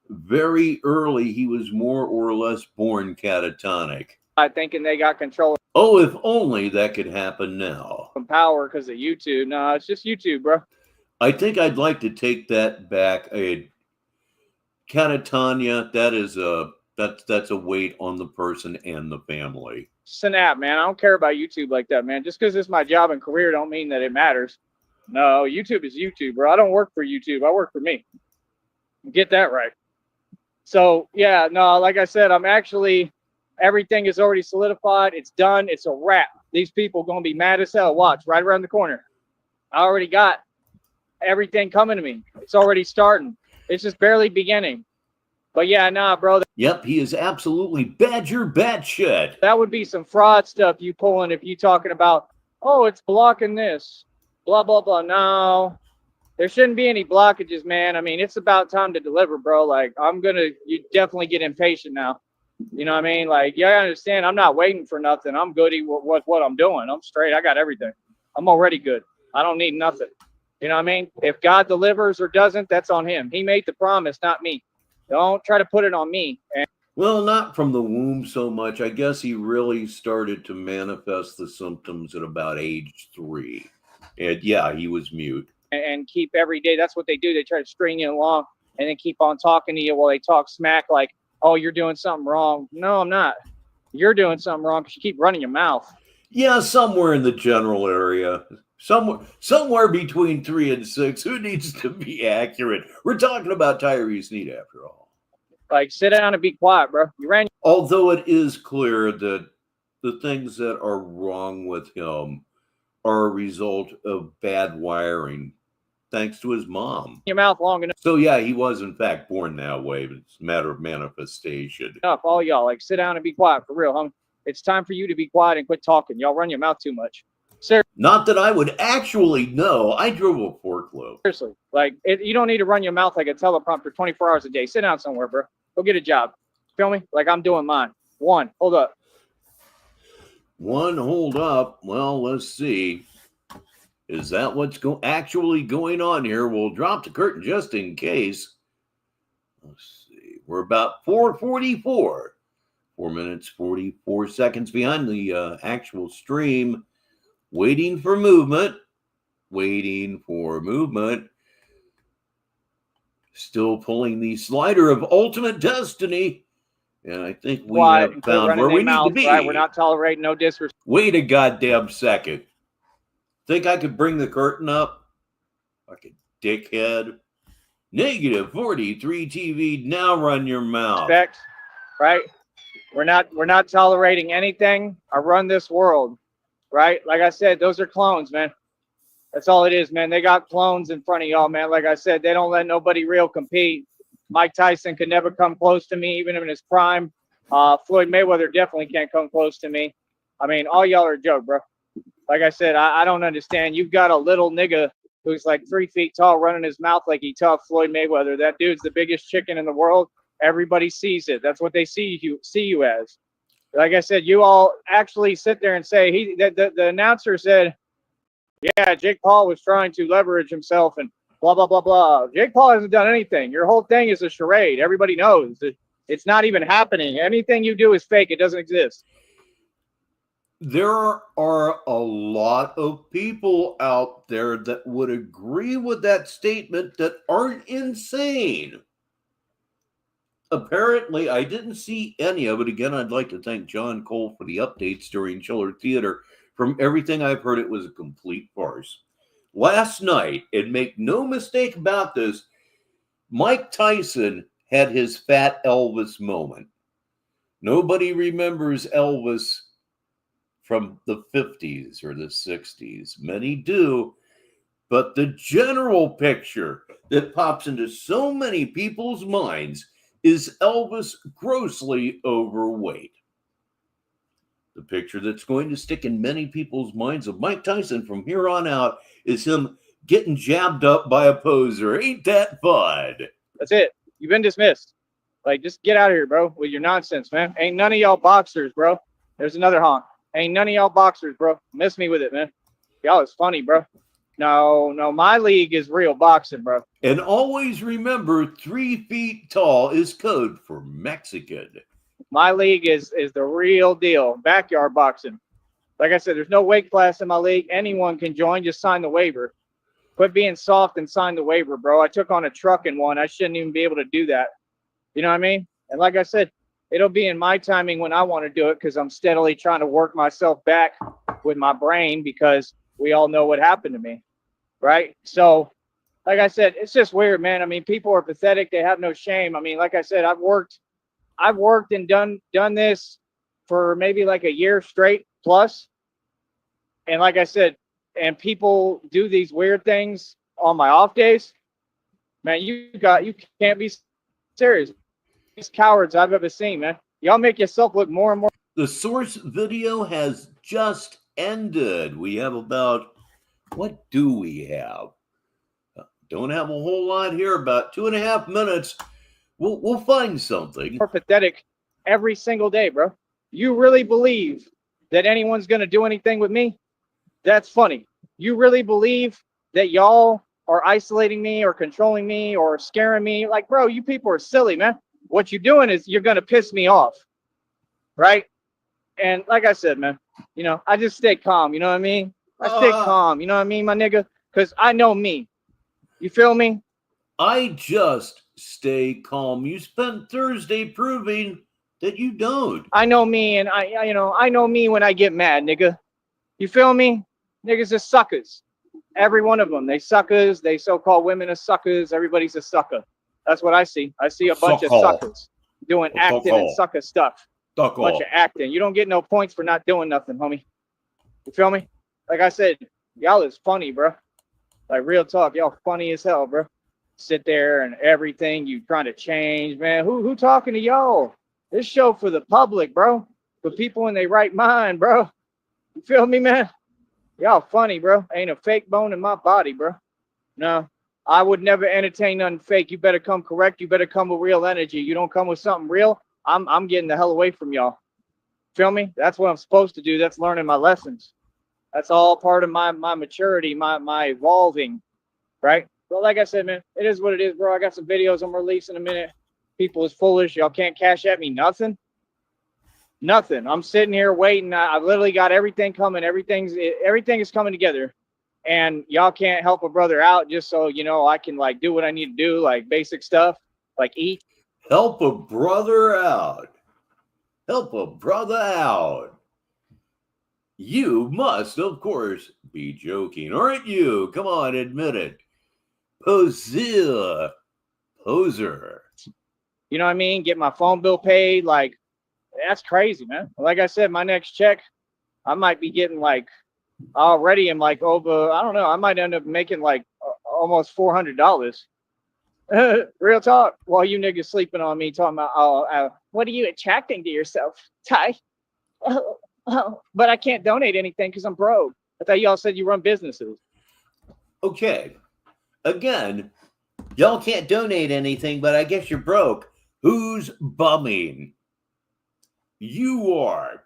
Very early, he was more or less born catatonic. Thinking they got control Oh, if only that could happen now. of power because of YouTube. No, it's just YouTube, bro. I think I'd like to take that back. Catatonia, that's a weight on the person and the family. Snap, man. I don't care about YouTube like that, man. Just because it's my job and career don't mean that it matters. No, YouTube is YouTube, bro. I don't work for YouTube. I work for me. Get that right. So, yeah, no, like I said, everything is already solidified. It's done. It's a wrap. These people going to be mad as hell. Watch, right around the corner. I already got everything coming to me. It's already starting. It's just barely beginning. But yeah, nah, bro. Yep, he is absolutely badger batshit. That would be some fraud stuff you pulling if you talking about, oh, it's blocking this, blah, blah, blah. No, there shouldn't be any blockages, man. I mean, it's about time to deliver, bro. Like, you definitely get impatient now. You know what I mean? Like, yeah, I understand. I'm not waiting for nothing. I'm goody with what I'm doing. I'm straight. I got everything. I'm already good. I don't need nothing. You know what I mean? If God delivers or doesn't, that's on him. He made the promise, not me. Don't try to put it on me. And Well, not from the womb so much. I guess he really started to manifest the symptoms at about age 3. And yeah, he was mute. And keep every day. That's what they do. They try to string you along and then keep on talking to you while they talk smack like, oh, you're doing something wrong. No, I'm not. You're doing something wrong because you keep running your mouth. Yeah, somewhere in the general area. Somewhere between 3 and 6. Who needs to be accurate? We're talking about Tyree Sneed after all. Like, sit down and be quiet, bro. You ran. Although it is clear that the things that are wrong with him are a result of bad wiring, thanks to his mom. Your mouth long enough. So yeah, he was in fact born that way, but it's a matter of manifestation. All y'all, like, sit down and be quiet for real, homie. It's time for you to be quiet and quit talking. Y'all run your mouth too much. Not that I would actually know. I drove a forklift. Seriously, like, you don't need to run your mouth like a teleprompter 24 hours a day. Sit down somewhere, bro. Go get a job. Feel me? Like I'm doing mine. One, hold up. One, hold up. Well, let's see. Is that what's actually going on here? We'll drop the curtain just in case. Let's see. We're about 4:44. 4 minutes, 44 seconds behind the actual stream. Waiting for movement. Waiting for movement. Still pulling the slider of ultimate destiny. And I think we have found where we need to be. Right? We're not tolerating no disrespect. Wait a goddamn second. Think I could bring the curtain up? Like a dickhead. Negative 43 TV. Now run your mouth. Respect, right? We're not tolerating anything. I run this world, right? Like I said, those are clones, man. That's all it is, man. They got clones in front of y'all, man. Like I said, they don't let nobody real compete. Mike Tyson could never come close to me, even in his prime. Floyd Mayweather definitely can't come close to me. I mean, all y'all are a joke, bro. Like I said, I don't understand. You've got a little nigga who's like 3 feet tall running his mouth like he tough Floyd Mayweather. That dude's the biggest chicken in the world. Everybody sees it. That's what they see you as. Like I said, you all actually sit there and say the announcer said, yeah, Jake Paul was trying to leverage himself and blah, blah, blah, blah. Jake Paul hasn't done anything. Your whole thing is a charade. Everybody knows it's not even happening. Anything you do is fake. It doesn't exist. There are a lot of people out there that would agree with that statement that aren't insane. Apparently, I didn't see any of it. Again, I'd like to thank John Cole for the updates during Chiller Theater. From everything I've heard, it was a complete farce. Last night, and make no mistake about this, Mike Tyson had his fat Elvis moment. Nobody remembers Elvis from the 50s or the 60s. Many do, but the general picture that pops into so many people's minds is Elvis grossly overweight. The picture that's going to stick in many people's minds of Mike Tyson from here on out is him getting jabbed up by a poser. Ain't that fun? That's it. You've been dismissed. Like, just get out of here, bro, with your nonsense, man. Ain't none of y'all boxers, bro. There's another honk. Ain't none of y'all boxers, bro. Miss me with it, man. Y'all is funny, bro. No, my league is real boxing, bro. And always remember, 3 feet tall is code for Mexican. My league is the real deal. Backyard boxing. Like I said, there's no weight class in my league. Anyone can join. Just sign the waiver. Quit being soft and sign the waiver, bro. I took on a truck in one. I shouldn't even be able to do that. You know what I mean? And like I said, it'll be in my timing when I want to do it because I'm steadily trying to work myself back with my brain because we all know what happened to me, right? So, like I said, it's just weird, man. I mean, people are pathetic. They have no shame. I mean, like I said, I've worked and done this for maybe like a year straight plus. And like I said, and people do these weird things on my off days. Man, you can't be serious. These cowards I've ever seen, man. Y'all make yourself look more and more. The source video has just ended. We have about, what do we have? Don't have a whole lot here. About 2.5 minutes. We'll find something. More pathetic every single day, bro. You really believe that anyone's gonna do anything with me? That's funny. You really believe that y'all are isolating me or controlling me or scaring me? Like, bro, you people are silly, man. what you're doing is you're gonna piss me off, right? And like I said, man, you know, I just stay calm. You know what I mean? I stay calm. You know what I mean, my nigga? Because I know me. You feel me? I just stay calm. You spent Thursday proving that you don't. I know me, and I know me when I get mad, nigga. You feel me? Niggas are suckers. Every one of them. They suckers. They so-called women are suckers. Everybody's a sucker. That's what I see. I see a bunch of suckers doing acting and sucker stuff. Bunch of acting. You don't get no points for not doing nothing, homie. You feel me? Like I said, y'all is funny, bro. Like real talk, y'all funny as hell, bro. Sit there and everything you trying to change, man. Who talking to y'all? This show for the public, bro. For people in their right mind, bro. You feel me, man? Y'all funny, bro. Ain't a fake bone in my body, bro. No, I would never entertain nothing fake. You better come correct. You better come with real energy. You don't come with something real, I'm getting the hell away from y'all. Feel me? That's what I'm supposed to do. That's learning my lessons. That's all part of my maturity, my evolving, right? But like I said, man, it is what it is, bro. I got some videos I'm releasing in a minute. People is foolish. Y'all can't cash at me nothing. Nothing. I'm sitting here waiting. I literally got everything coming. Everything is coming together. And y'all can't help a brother out just so, you know, I can like do what I need to do, like basic stuff, like eat. Help a brother out. Help a brother out. You must, of course, be joking. Aren't you? Come on, admit it. Poser. You know what I mean? Get my phone bill paid. Like, that's crazy, man. Like I said, my next check, I might be getting like already in like over, I don't know, I might end up making like almost $400. Real talk. While you niggas sleeping on me talking about, what are you attracting to yourself, Ty? But I can't donate anything because I'm broke. I thought y'all said you run businesses. Okay. Again, y'all can't donate anything, but I guess you're broke. Who's bumming? You are.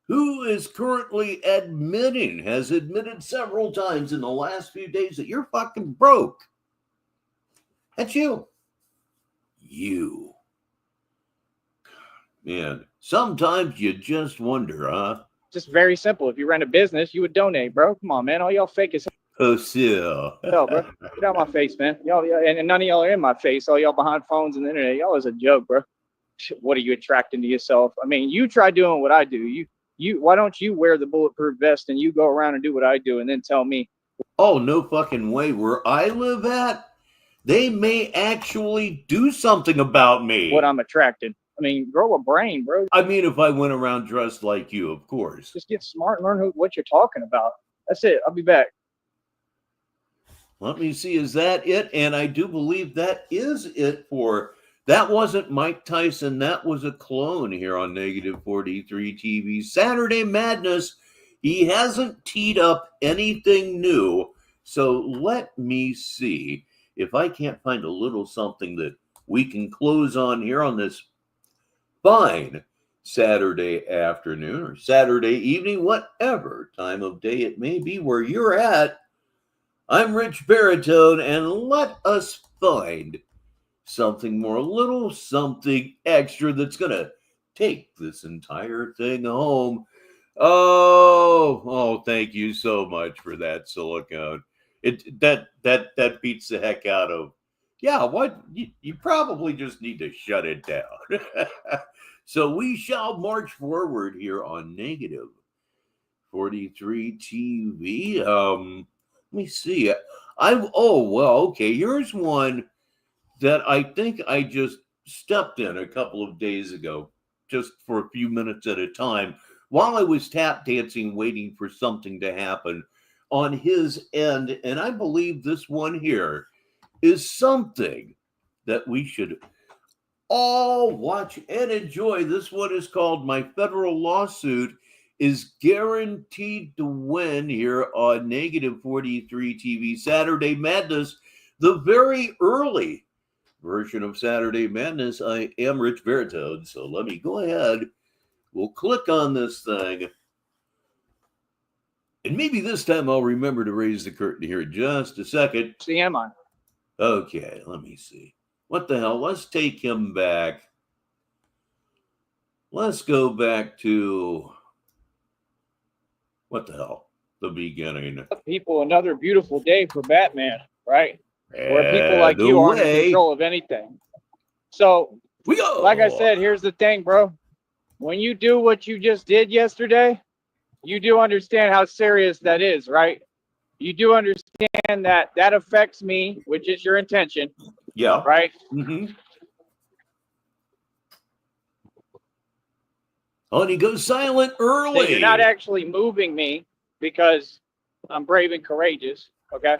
Who is currently has admitted several times in the last few days that you're fucking broke? That's you. You. Man, sometimes you just wonder, huh? Just very simple. If you ran a business, you would donate, bro. Come on, man. All y'all fake as hell, bro. Get out my face, man. Y'all, and none of y'all are in my face. All y'all behind phones and the internet. Y'all is a joke, bro. What are you attracting to yourself? I mean, you try doing what I do. Why don't you wear the bulletproof vest and you go around and do what I do and then tell me? Oh, no fucking way. Where I live at, they may actually do something about me. What I'm attracted. I mean, grow a brain, bro. I mean, if I went around dressed like you, of course. Just get smart and learn what you're talking about. That's it. I'll be back. Let me see. Is that it? And I do believe that is it for. That wasn't Mike Tyson. That was a clone here on Negative 43 TV. Saturday Madness. He hasn't teed up anything new. So let me see if I can't find a little something that we can close on here on this fine Saturday afternoon or Saturday evening, whatever time of day it may be where you're at. I'm Richbartone, and let us find something more, a little something extra that's going to take this entire thing home. Oh, thank you so much for that, silicone. That beats the heck out of. Yeah, what you probably just need to shut it down. So we shall march forward here on Negative 43 TV. Let me see. Okay. Here's one that I think I just stepped in a couple of days ago, just for a few minutes at a time, while I was tap dancing, waiting for something to happen on his end. And I believe this one here is something that we should all watch and enjoy. This one is called My Federal Lawsuit is Guaranteed to Win here on Negative 43 TV. Saturday Madness, the very early version of Saturday Madness. I am Richbartone, so let me go ahead. We'll click on this thing. And maybe this time I'll remember to raise the curtain here in just a second. See, am I? Okay, let me see. What the hell? Let's take him back. Let's go back to what the hell? The beginning. People, another beautiful day for Batman, right? Where people like And you aren't in away control of anything. So, we go. like I said, here's the thing, bro. When you do what you just did yesterday, you do understand how serious that is, right? You do understand that that affects me, which is your intention, Yeah. right? Mm-hmm. Oh, and he goes silent early. That you're not actually moving me because I'm brave and courageous, okay?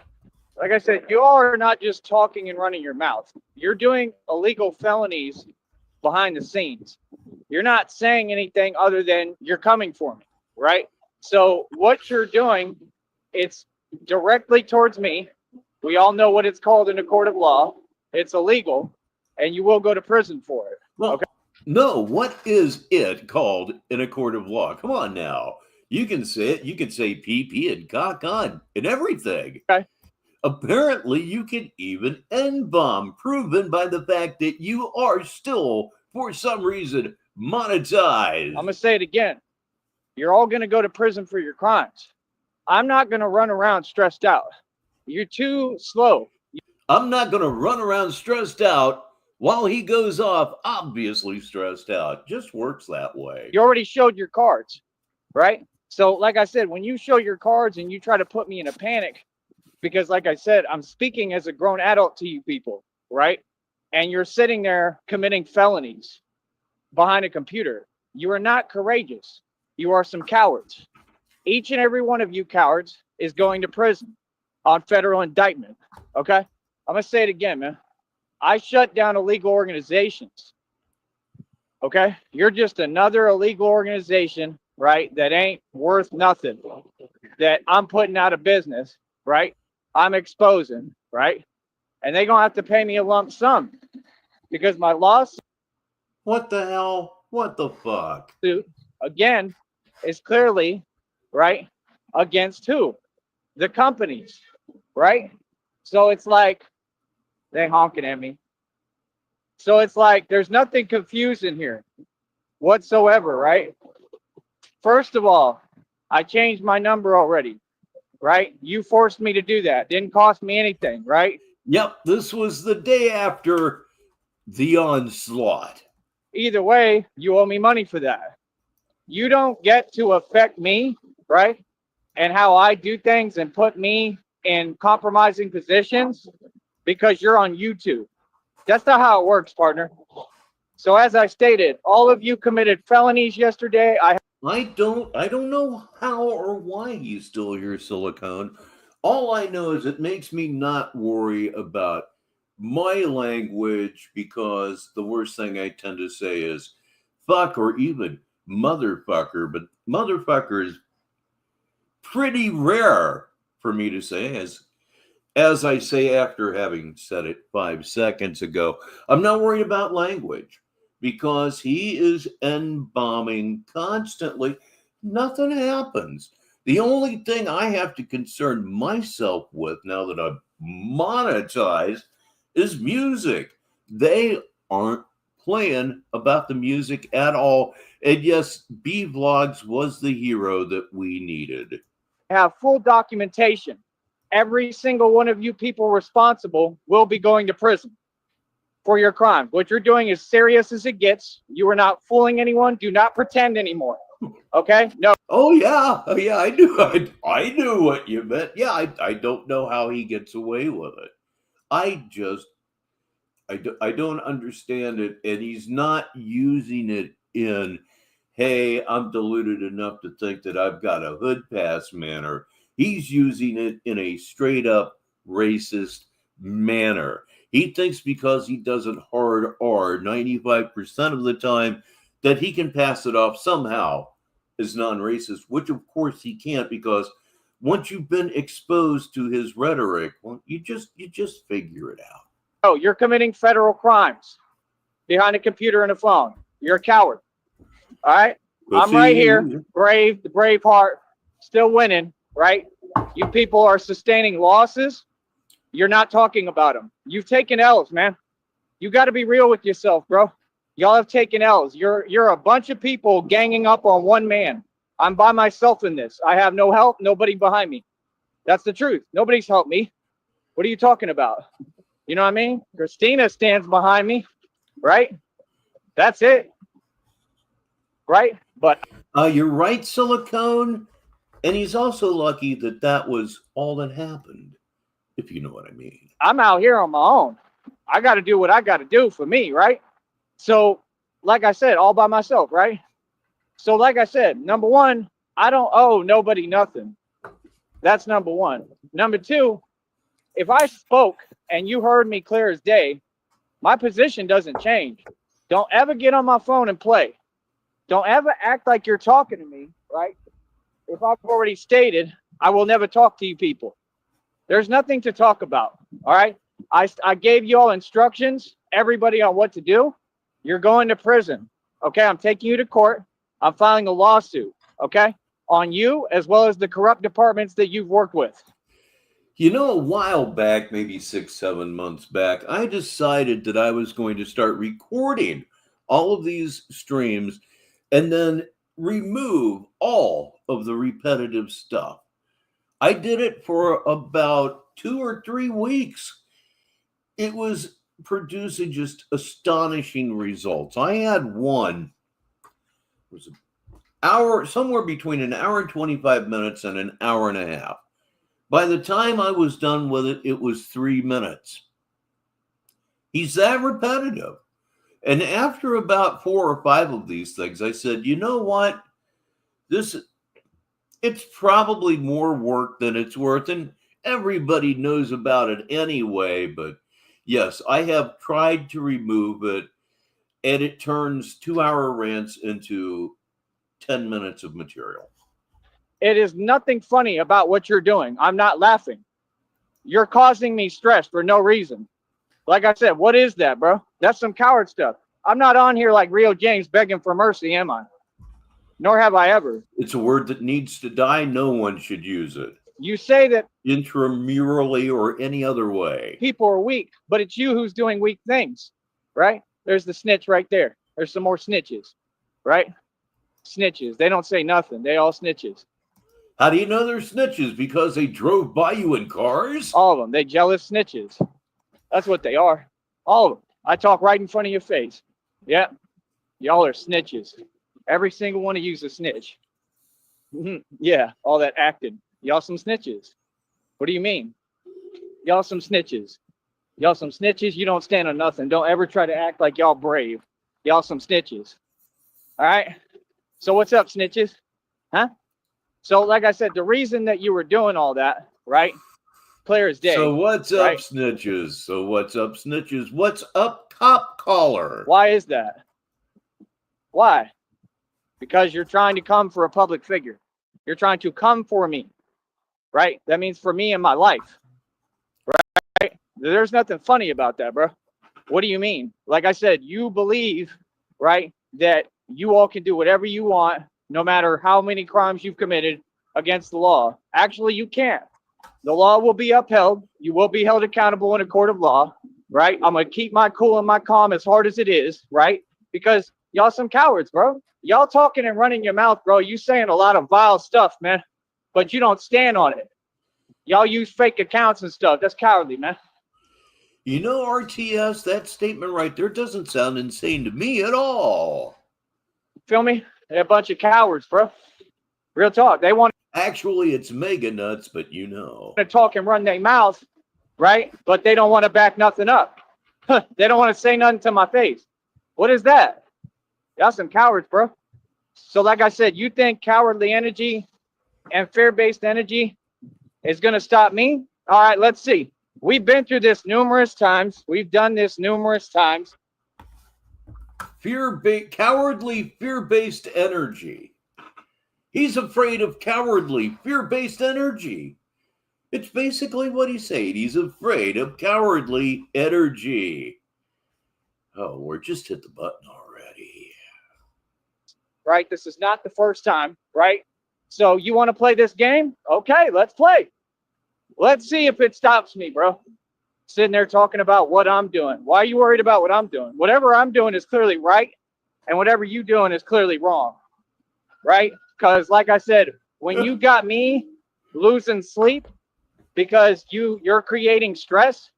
Like I said, you all are not just talking and running your mouth. You're doing illegal felonies behind the scenes. You're not saying anything other than you're coming for me, right? So what you're doing, it's directly towards me. We all know what it's called in a court of law. It's illegal, and you will go to prison for it. Well, okay? no, what is it called in a court of law? Come on now. You can say it. You can say PP and cock on and everything. Okay. Apparently, you can even N-bomb, proven by the fact that you are still, for some reason, monetized. I'm going to say it again. You're all going to go to prison for your crimes. I'm not going to run around stressed out. You're too slow. I'm not going to run around stressed out while he goes off, obviously stressed out. Just works that way. You already showed your cards, right? So, like I said, when you show your cards and you try to put me in a panic, because like I said, I'm speaking as a grown adult to you people, right? And you're sitting there committing felonies behind a computer. You are not courageous. You are some cowards. Each and every one of you cowards is going to prison on federal indictment, okay? I'm going to say it again, man. I shut down illegal organizations, okay? You're just another illegal organization, right, that ain't worth nothing, that I'm putting out of business, right? I'm exposing, right? And they're going to have to pay me a lump sum because my lawsuit, What the hell? What the fuck? again, is clearly, right, against who? The companies, right? So it's like they honking at me. So it's like there's nothing confusing here whatsoever, right? First of all, I changed my number already, right? You forced me to do that. Didn't cost me anything, right? Yep, this was the day after the onslaught. Either way, you owe me money for that. You don't get to affect me, right? And how I do things and put me in compromising positions because you're on YouTube. That's not how it works, partner. So as I stated, all of you committed felonies yesterday. I don't know how or why he's still here, Silicone. All I know is it makes me not worry about my language because the worst thing I tend to say is fuck or even motherfucker, but motherfucker is pretty rare for me to say as I say after having said it 5 seconds ago. I'm not worried about language because he is N-bombing constantly. Nothing happens. The only thing I have to concern myself with now that I'm monetized is music. They aren't playing about the music at all. And yes, B Vlogs was the hero that we needed. Have full documentation. Every single one of you people responsible will be going to prison for your crime. What you're doing is serious as it gets. You are not fooling anyone. Do not pretend anymore. Okay? No. Oh yeah, I knew, I knew what you meant. Yeah, I don't know how he gets away with it. I don't understand it, and he's not using it in, hey, I'm deluded enough to think that I've got a hood pass manner. He's using it in a straight up racist manner. He thinks because he does it hard R 95% of the time that he can pass it off somehow as non-racist, which of course he can't because once you've been exposed to his rhetoric, well, you just figure it out. Oh, you're committing federal crimes behind a computer and a phone. You're a coward. All right? But I'm right here, brave, the brave heart, still winning, right? You people are sustaining losses. You're not talking about them. You've taken L's, man. You got to be real with yourself, bro. Y'all have taken L's. You're a bunch of people ganging up on one man. I'm by myself in this. I have no help, nobody behind me. That's the truth. Nobody's helped me. What are you talking about? You know what I mean? Christina stands behind me, right? That's it. Right? But You're right, Silicone. And he's also lucky that that was all that happened, if you know what I mean. I'm out here on my own. I got to do what I got to do for me, right? So, like I said, all by myself, right? So, like I said, number one, I don't owe nobody nothing. That's number one. Number two, if I spoke and you heard me clear as day, my position doesn't change. Don't ever get on my phone and play. Don't ever act like you're talking to me, right? If I've already stated, I will never talk to you people. There's nothing to talk about, all right? I gave you all instructions, everybody, on what to do. You're going to prison, okay? I'm taking you to court. I'm filing a lawsuit, okay, on you as well as the corrupt departments that you've worked with. You know, a while back, maybe 6, 7 months back, I decided that I was going to start recording all of these streams and then remove all of the repetitive stuff. I did it for about 2 or 3 weeks. It was producing just astonishing results. I had one, it was an hour, somewhere between an hour and 25 minutes and an hour and a half. By the time I was done with it, it was 3 minutes. He's that repetitive. And after about 4 or 5 of these things, I said, you know what? It's probably more work than it's worth, and everybody knows about it anyway. But yes, I have tried to remove it, and it turns 2-hour rants into 10 minutes of material. It is nothing funny about what you're doing. I'm not laughing. You're causing me stress for no reason. Like I said, what is that, bro? That's some coward stuff. I'm not on here like Rio James begging for mercy, am I? Nor have I ever. It's a word that needs to die. No one should use it. You say that Intramurally or any other way. People are weak, but it's you who's doing weak things, right? There's the snitch right there. There's some more snitches, right? Snitches. They don't say nothing. They all snitches. How do you know they're snitches? Because they drove by you in cars? All of them. They jealous snitches. That's what they are. All of them. I talk right in front of your face. Yeah. Y'all are snitches. Every single one of you's a snitch. Yeah. All that acting. Y'all some snitches. What do you mean? Y'all some snitches. Y'all some snitches. You don't stand on nothing. Don't ever try to act like y'all brave. Y'all some snitches. All right? So what's up, snitches? Huh? So like I said, the reason that you were doing all that, right? Clear as day. So what's up, right? snitches? So what's up, snitches? What's up, cop caller? Why is that? Why? Because you're trying to come for a public figure. You're trying to come for me, right? That means for me in my life, right? There's nothing funny about that, bro. What do you mean? Like I said, you believe, right, that you all can do whatever you want, no matter how many crimes you've committed against the law. Actually, you can't. The law will be upheld. You will be held accountable in a court of law, right? I'm going to keep my cool and my calm as hard as it is, right? Because y'all some cowards, bro. Y'all talking and running your mouth, bro. You saying a lot of vile stuff, man, but you don't stand on it. Y'all use fake accounts and stuff. That's cowardly, man. You know, RTS, that statement right there doesn't sound insane to me at all. Feel me? They're a bunch of cowards, bro. Real talk. They want Actually, it's mega nuts, but you know. to talk and run their mouth, right? But they don't want to back nothing up. They don't want to say nothing to my face. What is that? Y'all some cowards, bro. So like I said, you think cowardly energy and fear-based energy is going to stop me? All right, let's see. We've been through this numerous times. We've done this numerous times. Cowardly, fear-based energy. He's afraid of cowardly, fear-based energy. It's basically what he's saying. He's afraid of cowardly energy. Oh, we're just hit the button already. Right? This is not the first time, right? So you want to play this game? Okay, let's play. Let's see if it stops me, bro. sitting there talking about what I'm doing. Why are you worried about what I'm doing? Whatever I'm doing is clearly right, and whatever you doing is clearly wrong, right? Because like I said, when you got me losing sleep because you're creating stress,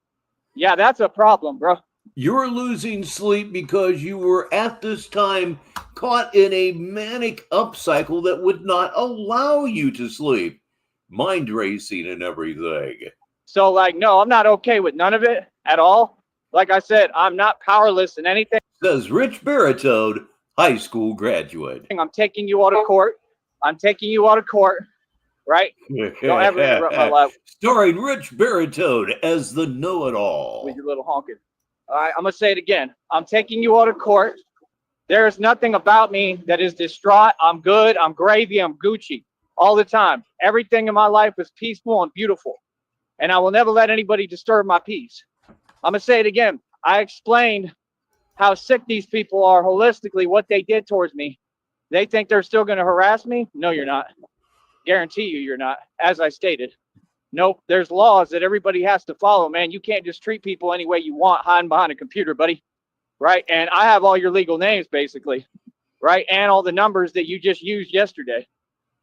yeah, that's a problem, bro. You're losing sleep because you were at this time caught in a manic upcycle that would not allow you to sleep. Mind racing and everything. So like, no, I'm not okay with none of it at all. Like I said, I'm not powerless in anything. Says Richbartone, high school graduate. I'm taking you out of court. I'm taking you out of court, right? Don't ever interrupt my life Starring Richbartone as the know-it-all. with your little honking. All right, I'm gonna say it again. I'm taking you out of court. There is nothing about me that is distraught. I'm good. I'm gravy. I'm Gucci all the time. Everything in my life is peaceful and beautiful, and I will never let anybody disturb my peace. I'm gonna say it again. I explained how sick these people are holistically, what they did towards me. They think they're still going to harass me? No, you're not. Guarantee you, you're not. As I stated, nope. There's laws that everybody has to follow, man. You can't just treat people any way you want, hiding behind a computer, buddy. Right? And I have all your legal names, basically. Right? And all the numbers that you just used yesterday.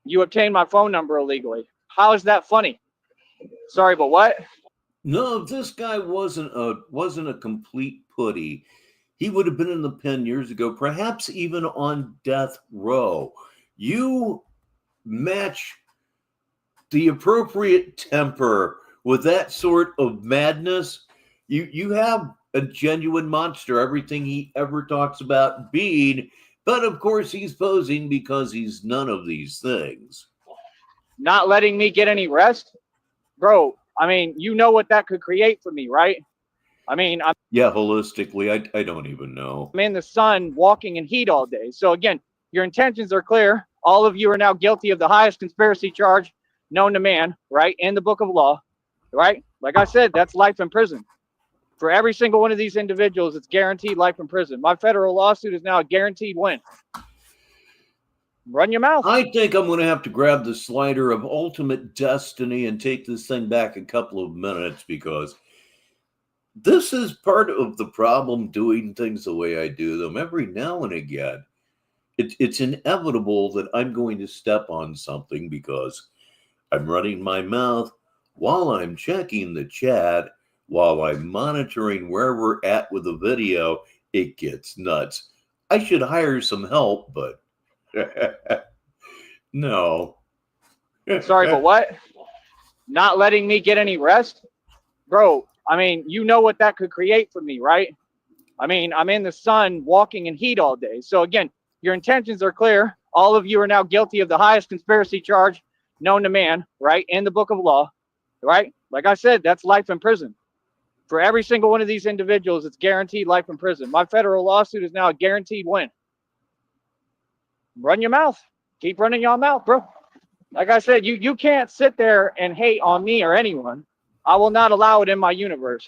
You obtained my phone number illegally. How is that funny? Sorry, but what? No, if this guy wasn't a complete putty, he would have been in the pen years ago, perhaps even on death row. You match the appropriate temper with that sort of madness. You have a genuine monster, everything he ever talks about being, but of course he's posing because he's none of these things. Not letting me get any rest? Bro, I mean, you know what that could create for me, right? I mean, Yeah, holistically, I don't even know. I'm in the sun walking in heat all day. So again, your intentions are clear. All of you are now guilty of the highest conspiracy charge known to man, right? In the book of law, right? Like I said, that's life in prison. For every single one of these individuals, it's guaranteed life in prison. My federal lawsuit is now a guaranteed win. Run your mouth. I think I'm going to have to grab the slider of ultimate destiny and take this thing back a couple of minutes because this is part of the problem doing things the way I do them. Every now and again, it's inevitable that I'm going to step on something because I'm running my mouth while I'm checking the chat, while I'm monitoring where we're at with the video. It gets nuts. I should hire some help, but no. Sorry, but what? Not letting me get any rest? Bro, I mean, you know what that could create for me, right? I mean, I'm in the sun walking in heat all day. So again, your intentions are clear. All of you are now guilty of the highest conspiracy charge known to man, right? In the book of law, right? Like I said, that's life in prison. For every single one of these individuals, it's guaranteed life in prison. My federal lawsuit is now a guaranteed win. Run your mouth. Keep running your mouth, bro. Like I said, you can't sit there and hate on me or anyone. I will not allow it in my universe.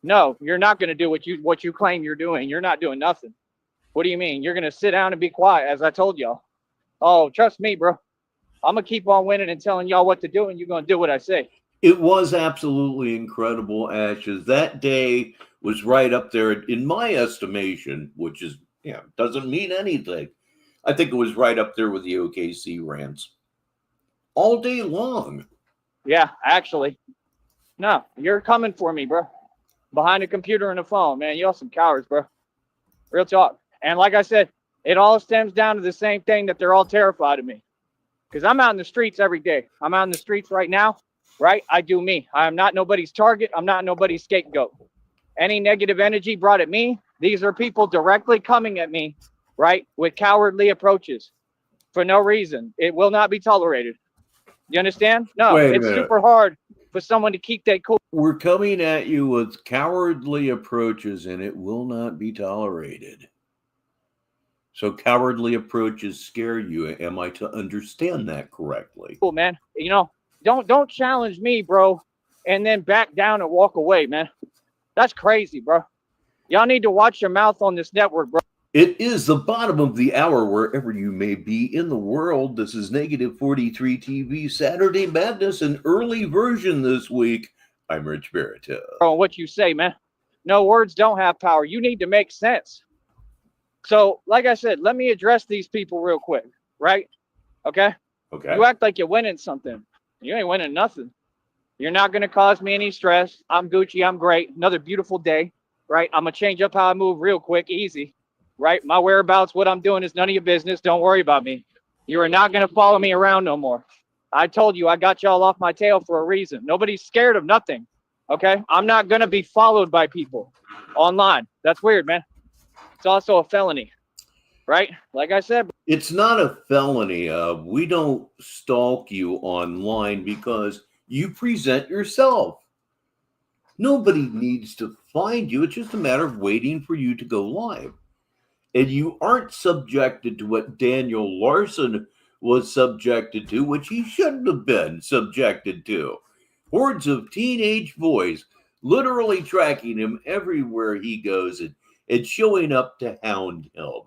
No, you're not going to do what you claim you're doing. You're not doing nothing. What do you mean? You're going to sit down and be quiet, as I told y'all. Oh, trust me, bro. I'm going to keep on winning and telling y'all what to do, and you're going to do what I say. It was absolutely incredible, Ashes. That day was right up there in my estimation, which is, doesn't mean anything. I think it was right up there with the OKC rants all day long. Yeah, actually. No, you're coming for me, bro. Behind a computer and a phone, man. Y'all some cowards, bro. Real talk. And like I said, it all stems down to the same thing, that they're all terrified of me. Because I'm out in the streets every day. I'm out in the streets right now, right? I do me. I am not nobody's target. I'm not nobody's scapegoat. Any negative energy brought at me, these are people directly coming at me, right, with cowardly approaches for no reason. It will not be tolerated. You understand? No, it's super hard for someone to keep that cool. We're coming at you with cowardly approaches, and it will not be tolerated. So cowardly approaches scare you. Am I to understand that correctly? Cool, man. You know, don't challenge me, bro, and then back down and walk away, man. That's crazy, bro. Y'all need to watch your mouth on this network, bro. It is the bottom of the hour wherever you may be in the world. This is Negative 43 TV Saturday Madness, an early version this week. I'm Rich Barrett. On what you say, man. No, words don't have power. You need to make sense. So, like I said, let me address these people real quick, right? Okay? Okay. You act like you're winning something. You ain't winning nothing. You're not going to cause me any stress. I'm Gucci. I'm great. Another beautiful day, right? I'm going to change up how I move real quick, easy, right? My whereabouts, what I'm doing is none of your business. Don't worry about me. You are not going to follow me around no more. I told you I got y'all off my tail for a reason. Nobody's scared of nothing, okay? I'm not going to be followed by people online. That's weird, man. It's also a felony, right? Like I said, it's not a felony. We don't stalk you online because you present yourself. Nobody needs to find you. It's just a matter of waiting for you to go live. And you aren't subjected to what Daniel Larson was subjected to, which he shouldn't have been subjected to. Hordes of teenage boys literally tracking him everywhere he goes and showing up to hound him.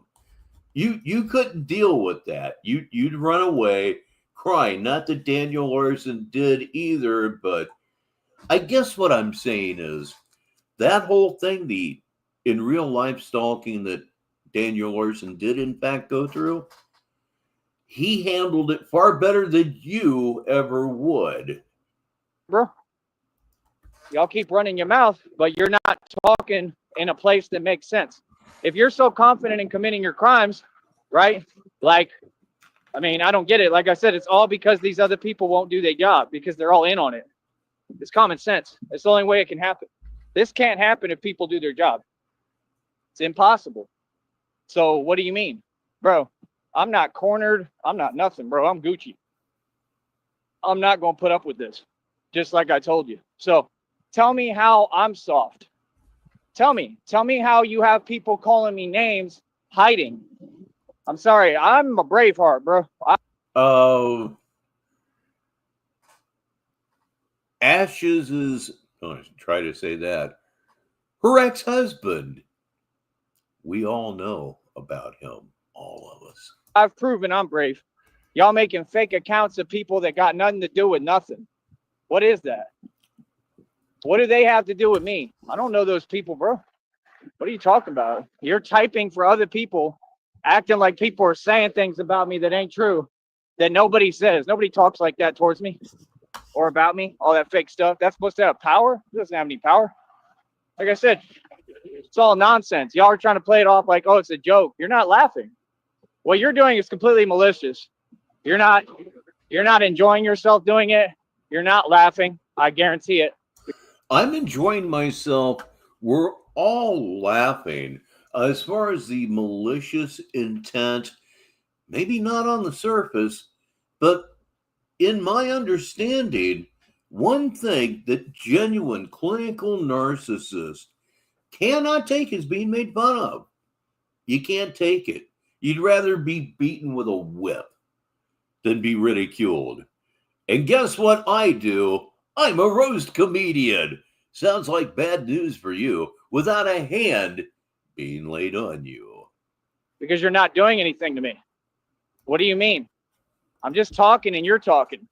You couldn't deal with that. You'd run away crying. Not that Daniel Larson did either, but I guess what I'm saying is that whole thing, the in real life stalking that Daniel Larson did in fact go through, he handled it far better than you ever would. bro, y'all keep running your mouth, but you're not talking in a place that makes sense. If you're so confident in committing your crimes, right? Like, I mean, I don't get it. Like I said, it's all because these other people won't do their job because they're all in on it. It's common sense. It's the only way it can happen. This can't happen if people do their job. It's impossible. So what do you mean? Bro, I'm not cornered. I'm not nothing, bro. I'm Gucci. I'm not going to put up with this, just like I told you. So tell me how I'm soft. Tell me how you have people calling me names hiding. I'm sorry. I'm a Braveheart, bro. Ashes is, oh, try to say that, her ex-husband. We all know about him, all of us. I've proven I'm brave. Y'all making fake accounts of people that got nothing to do with nothing. What is that? What do they have to do with me? I don't know those people, bro. What are you talking about? You're typing for other people, acting like people are saying things about me that ain't true, that nobody says. Nobody talks like that towards me or about me, all that fake stuff. That's supposed to have power? It doesn't have any power. Like I said, it's all nonsense. Y'all are trying to play it off like, oh, it's a joke. You're not laughing. What you're doing is completely malicious. You're not enjoying yourself doing it. You're not laughing. I guarantee it. I'm enjoying myself. We're all laughing. As far as the malicious intent, maybe not on the surface, but in my understanding, one thing that genuine clinical narcissists cannot take is being made fun of. You can't take it. You'd rather be beaten with a whip than be ridiculed. And guess what I do? I'm a roast comedian. Sounds like bad news for you without a hand being laid on you. Because you're not doing anything to me. What do you mean? I'm just talking and you're talking.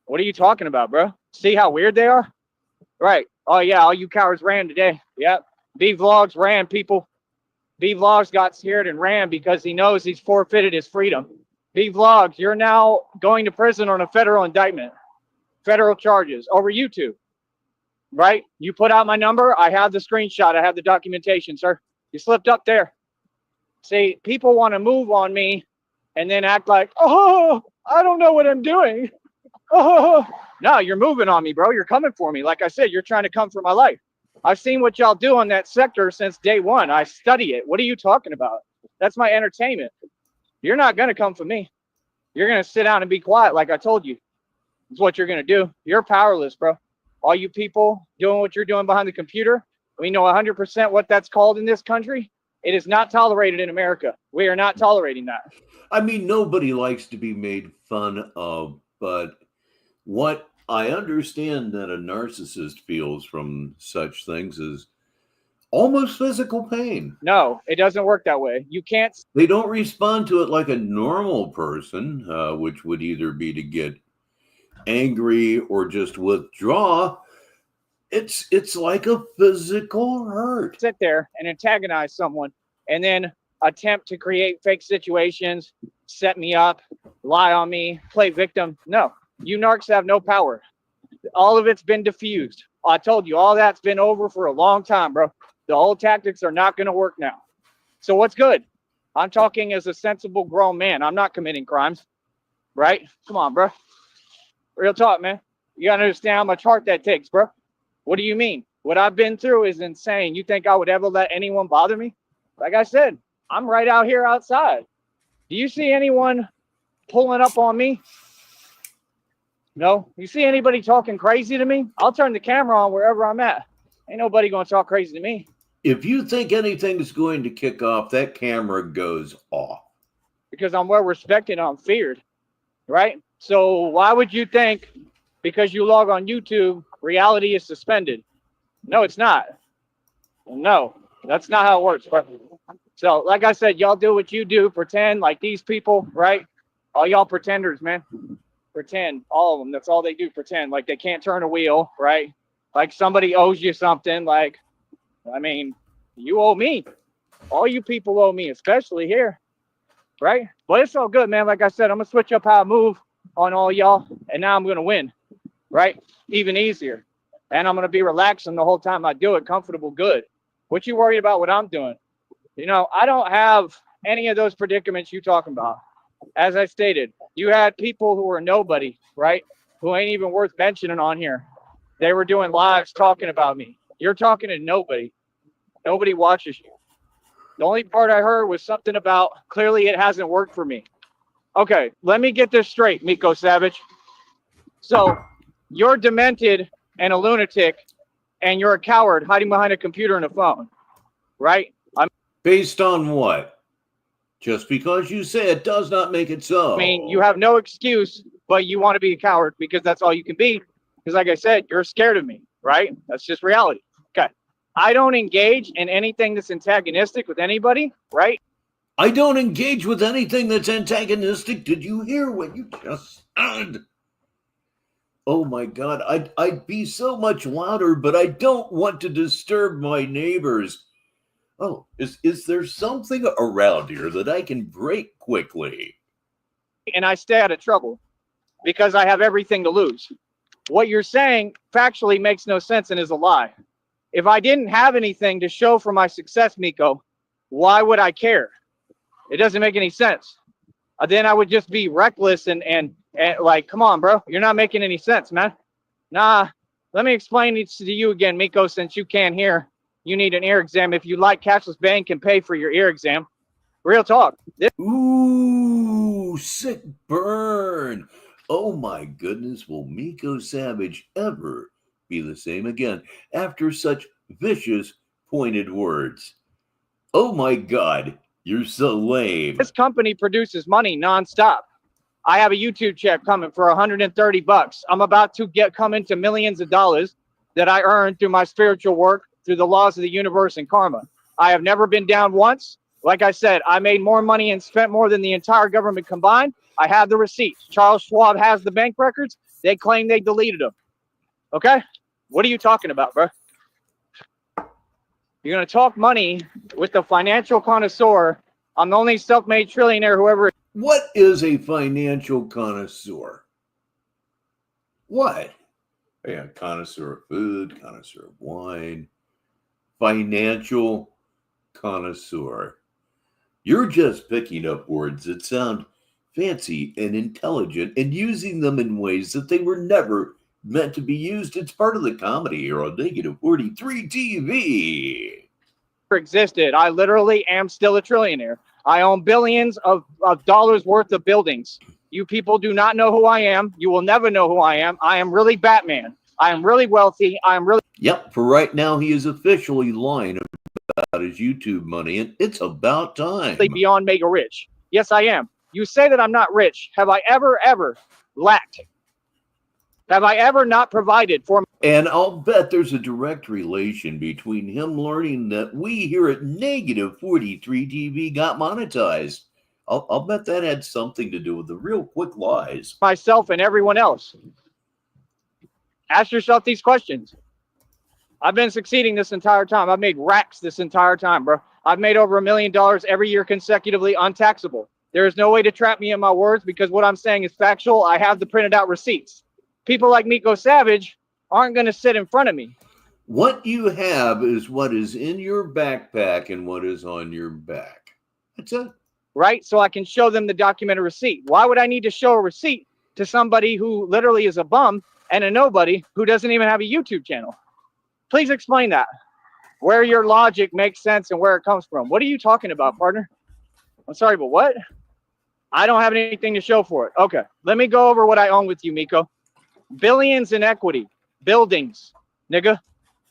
What are you talking about, bro? See how weird they are? Right. Oh, yeah, all you cowards ran today. Yep. B-Vlogs ran, people. B-Vlogs got scared and ran because he knows he's forfeited his freedom. B-Vlogs, you're now going to prison on a federal indictment. Federal charges over YouTube. Right? You put out my number. I have the screenshot. I have the documentation, sir. You slipped up there. See, people want to move on me and then act like, oh, I don't know what I'm doing. Oh, no, you're moving on me, bro. You're coming for me. Like I said, you're trying to come for my life. I've seen what y'all do on that sector since day one. I study it. What are you talking about? That's my entertainment. You're not going to come for me. You're going to sit down and be quiet like I told you. That's what you're going to do. You're powerless, bro. All you people doing what you're doing behind the computer, we know 100% what that's called in this country. It is not tolerated in America. We are not tolerating that. I mean, nobody likes to be made fun of, but what I understand that a narcissist feels from such things is almost physical pain. No, it doesn't work that way. You can't. They don't respond to it like a normal person, which would either be to get angry or just withdraw. It's like a physical hurt. Sit there and antagonize someone and then attempt to create fake situations, set me up, lie on me, play victim. No, you narcs have no power. All of it's been diffused. I told you, all that's been over for a long time, bro. The old tactics are not going to work now. So what's good? I'm talking as a sensible grown man. I'm not committing crimes, right? Come on, bro. Real talk, man. You got to understand how much heart that takes, bro. What do you mean? What I've been through is insane. You think I would ever let anyone bother me? Like I said, I'm right out here outside. Do you see anyone pulling up on me? No. You see anybody talking crazy to me? I'll turn the camera on wherever I'm at. Ain't nobody going to talk crazy to me. If you think anything's going to kick off, that camera goes off. Because I'm well respected, I'm feared, right? So why would you think because you log on YouTube, reality is suspended? No, it's not. No, that's not how it works, bro. So like I said, y'all do what you do, pretend like these people, right? All y'all pretenders, man. Pretend, all of them. That's all they do, pretend like they can't turn a wheel, right? Like somebody owes you something. Like, I mean, you owe me. All you people owe me, especially here, right? But it's all good, man. Like I said, I'm going to switch up how I move on all y'all, and now I'm going to win, right? Even easier. And I'm going to be relaxing the whole time I do it, comfortable, good. What you worried about what I'm doing? You know, I don't have any of those predicaments you talking about. As I stated, you had people who were nobody, right? Who ain't even worth mentioning on here. They were doing lives talking about me. You're talking to nobody. Nobody watches you. The only part I heard was something about clearly it hasn't worked for me. Okay, let me get this straight, Miko Savage. So you're demented and a lunatic, and you're a coward hiding behind a computer and a phone, right? Based on what? Just because you say it does not make it so. I mean, you have no excuse, but you want to be a coward because that's all you can be. Because like I said, you're scared of me, right? That's just reality. Okay. I don't engage in anything that's antagonistic with anybody, right? I don't engage with anything that's antagonistic. Did you hear what you just said? Oh my God, I'd be so much louder, but I don't want to disturb my neighbors. Oh, is there something around here that I can break quickly? And I stay out of trouble because I have everything to lose. What you're saying factually makes no sense and is a lie. If I didn't have anything to show for my success, Miko, why would I care? It doesn't make any sense. Then I would just be reckless and like, come on, bro. You're not making any sense, man. Nah, let me explain it to you again, Miko, since you can't hear. You need an ear exam. If you like, cashless bank can pay for your ear exam. Real talk. Ooh, sick burn. Oh my goodness, will Miko Savage ever be the same again after such vicious, pointed words? Oh my God, you're so lame. This company produces money nonstop. I have a YouTube check coming for $130. I'm about to come into millions of dollars that I earned through my spiritual work, through the laws of the universe and karma. I have never been down once. Like I said, I made more money and spent more than the entire government combined. I have the receipts. Charles Schwab has the bank records. They claim they deleted them. Okay? What are you talking about, bro? You're going to talk money with the financial connoisseur. I'm the only self-made trillionaire whoever. What is a financial connoisseur? What? Yeah, connoisseur of food, connoisseur of wine, financial connoisseur. You're just picking up words that sound fancy and intelligent and using them in ways that they were never meant to be used. It's part of the comedy here on Negative 43 TV. Existed. I literally am still a trillionaire. I own billions of dollars worth of buildings. You people do not know who I am. You will never know who I am. I am really Batman. I am really wealthy. I am really. Yep, for right now, he is officially lying about his YouTube money, and it's about time. Beyond mega rich. Yes, I am. You say that I'm not rich. Have I ever lacked? Have I ever not provided for? And I'll bet there's a direct relation between him learning that we here at Negative 43 TV got monetized. I'll bet that had something to do with the real quick lies. Myself and everyone else. Ask yourself these questions. I've been succeeding this entire time. I've made racks this entire time, bro. I've made over $1 million every year consecutively untaxable. There is no way to trap me in my words because what I'm saying is factual. I have the printed out receipts. People like Miko Savage aren't going to sit in front of me. What you have is what is in your backpack and what is on your back. That's it. Right? So I can show them the documented receipt. Why would I need to show a receipt to somebody who literally is a bum and a nobody who doesn't even have a YouTube channel? Please explain that. Where your logic makes sense and where it comes from. What are you talking about, partner? I'm sorry, but what? I don't have anything to show for it. Okay, let me go over what I own with you, Miko. Billions in equity, buildings, nigga,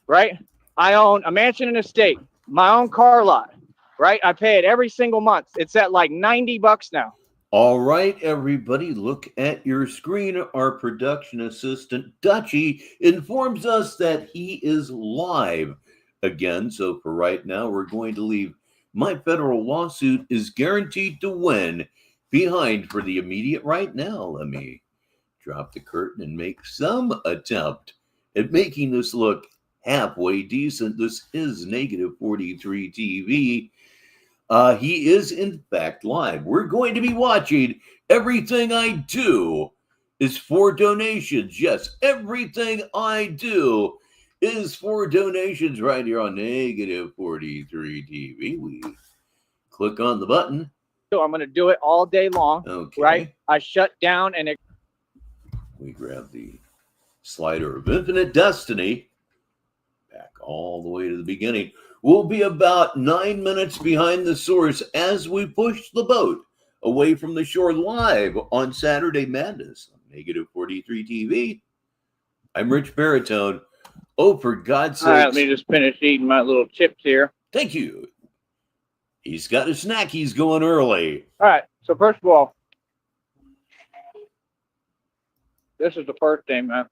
right? I own a mansion and estate, my own car lot, right? I pay it every single month. It's at like $90 now. All right, everybody, look at your screen. Our production assistant, Dutchie, informs us that he is live again. So for right now, we're going to leave my federal lawsuit is guaranteed to win behind for the immediate right now. Let me drop the curtain and make some attempt at making this look halfway decent. This is Negative 43 TV. He is in fact live. We're going to be watching Everything I Do is for donations. Yes, everything I do is for donations right here on Negative 43 TV. We click on the button. So I'm going to do it all day long. Okay. Right? I shut down and we grab the slider of infinite destiny. Back all the way to the beginning. We'll be about 9 minutes behind the source as we push the boat away from the shore live on Saturday Madness on Negative 43 TV. I'm Richbartone. Oh, for God's sake. All right, let me just finish eating my little chips here. Thank you. He's got a snack. He's going early. All right, so first of all, this is the first thing, man.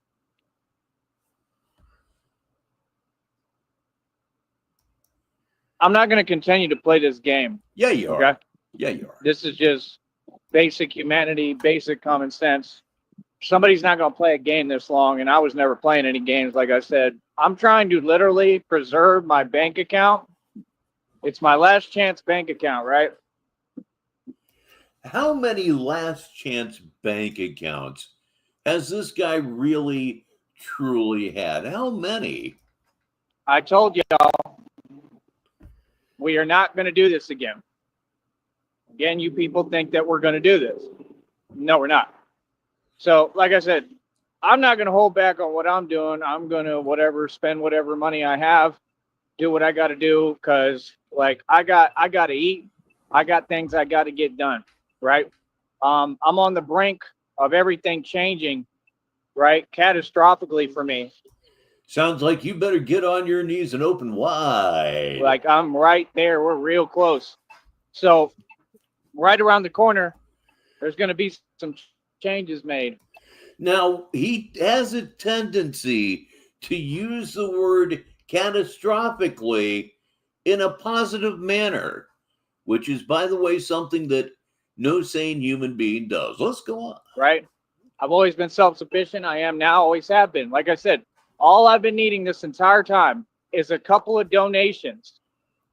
I'm not going to continue to play this game. Yeah, you are. Okay? Yeah, you are. This is just basic humanity, basic common sense. Somebody's not going to play a game this long, and I was never playing any games, like I said. I'm trying to literally preserve my bank account. It's my last chance bank account, right? How many last chance bank accounts has this guy really, truly had? How many? I told y'all, we are not going to do this again. Again, you people think that we're going to do this. No, we're not. So, like I said, I'm not going to hold back on what I'm doing. I'm going to spend whatever money I have, do what I got to do, because like I got to eat. I got things I got to get done, right? I'm on the brink of everything changing, right? Catastrophically for me. Sounds like you better get on your knees and open wide. Like I'm right there. We're real close. So right around the corner, there's going to be some changes made. Now, he has a tendency to use the word catastrophically in a positive manner, which is, by the way, something that no sane human being does. Let's go on. Right? I've always been self-sufficient. I am now, always have been. Like I said, all I've been needing this entire time is a couple of donations,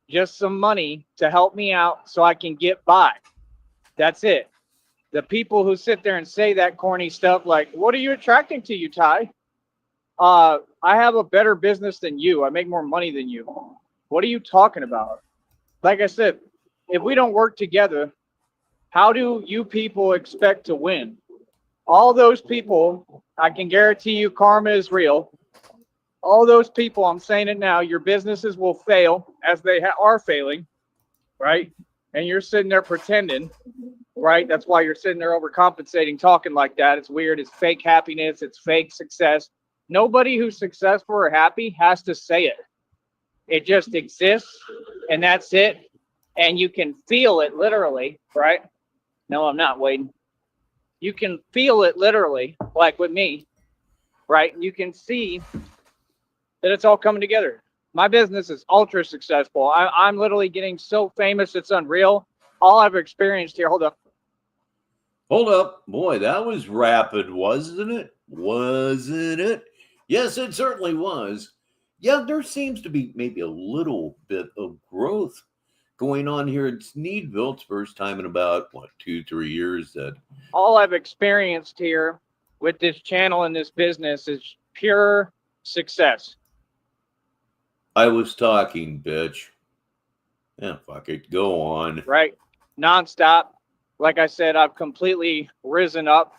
just some money to help me out so I can get by. That's it. The people who sit there and say that corny stuff like, what are you attracting to you, Ty? I have a better business than you. I make more money than you. What are you talking about? Like I said, if we don't work together, how do you people expect to win? All those people, I can guarantee you karma is real. All those people, I'm saying it now, your businesses will fail as they are failing, right? And you're sitting there pretending, right? That's why you're sitting there overcompensating, talking like that. It's weird. It's fake happiness. It's fake success. Nobody who's successful or happy has to say it. It just exists, and that's it. And you can feel it literally, right? No, I'm not waiting. You can feel it literally, like with me, right? You can see that it's all coming together. My business is ultra successful. I'm literally getting so famous, it's unreal. All I've experienced here, hold up. Hold up. Boy, that was rapid, wasn't it? Wasn't it? Yes, it certainly was. Yeah, there seems to be maybe a little bit of growth going on here in Sneedville. It's first time in about, what, 2, 3 years that All I've experienced here with this channel and this business is pure success. I was talking, bitch. Yeah, fuck it. Go on. Right? Nonstop. Like I said, I've completely risen up,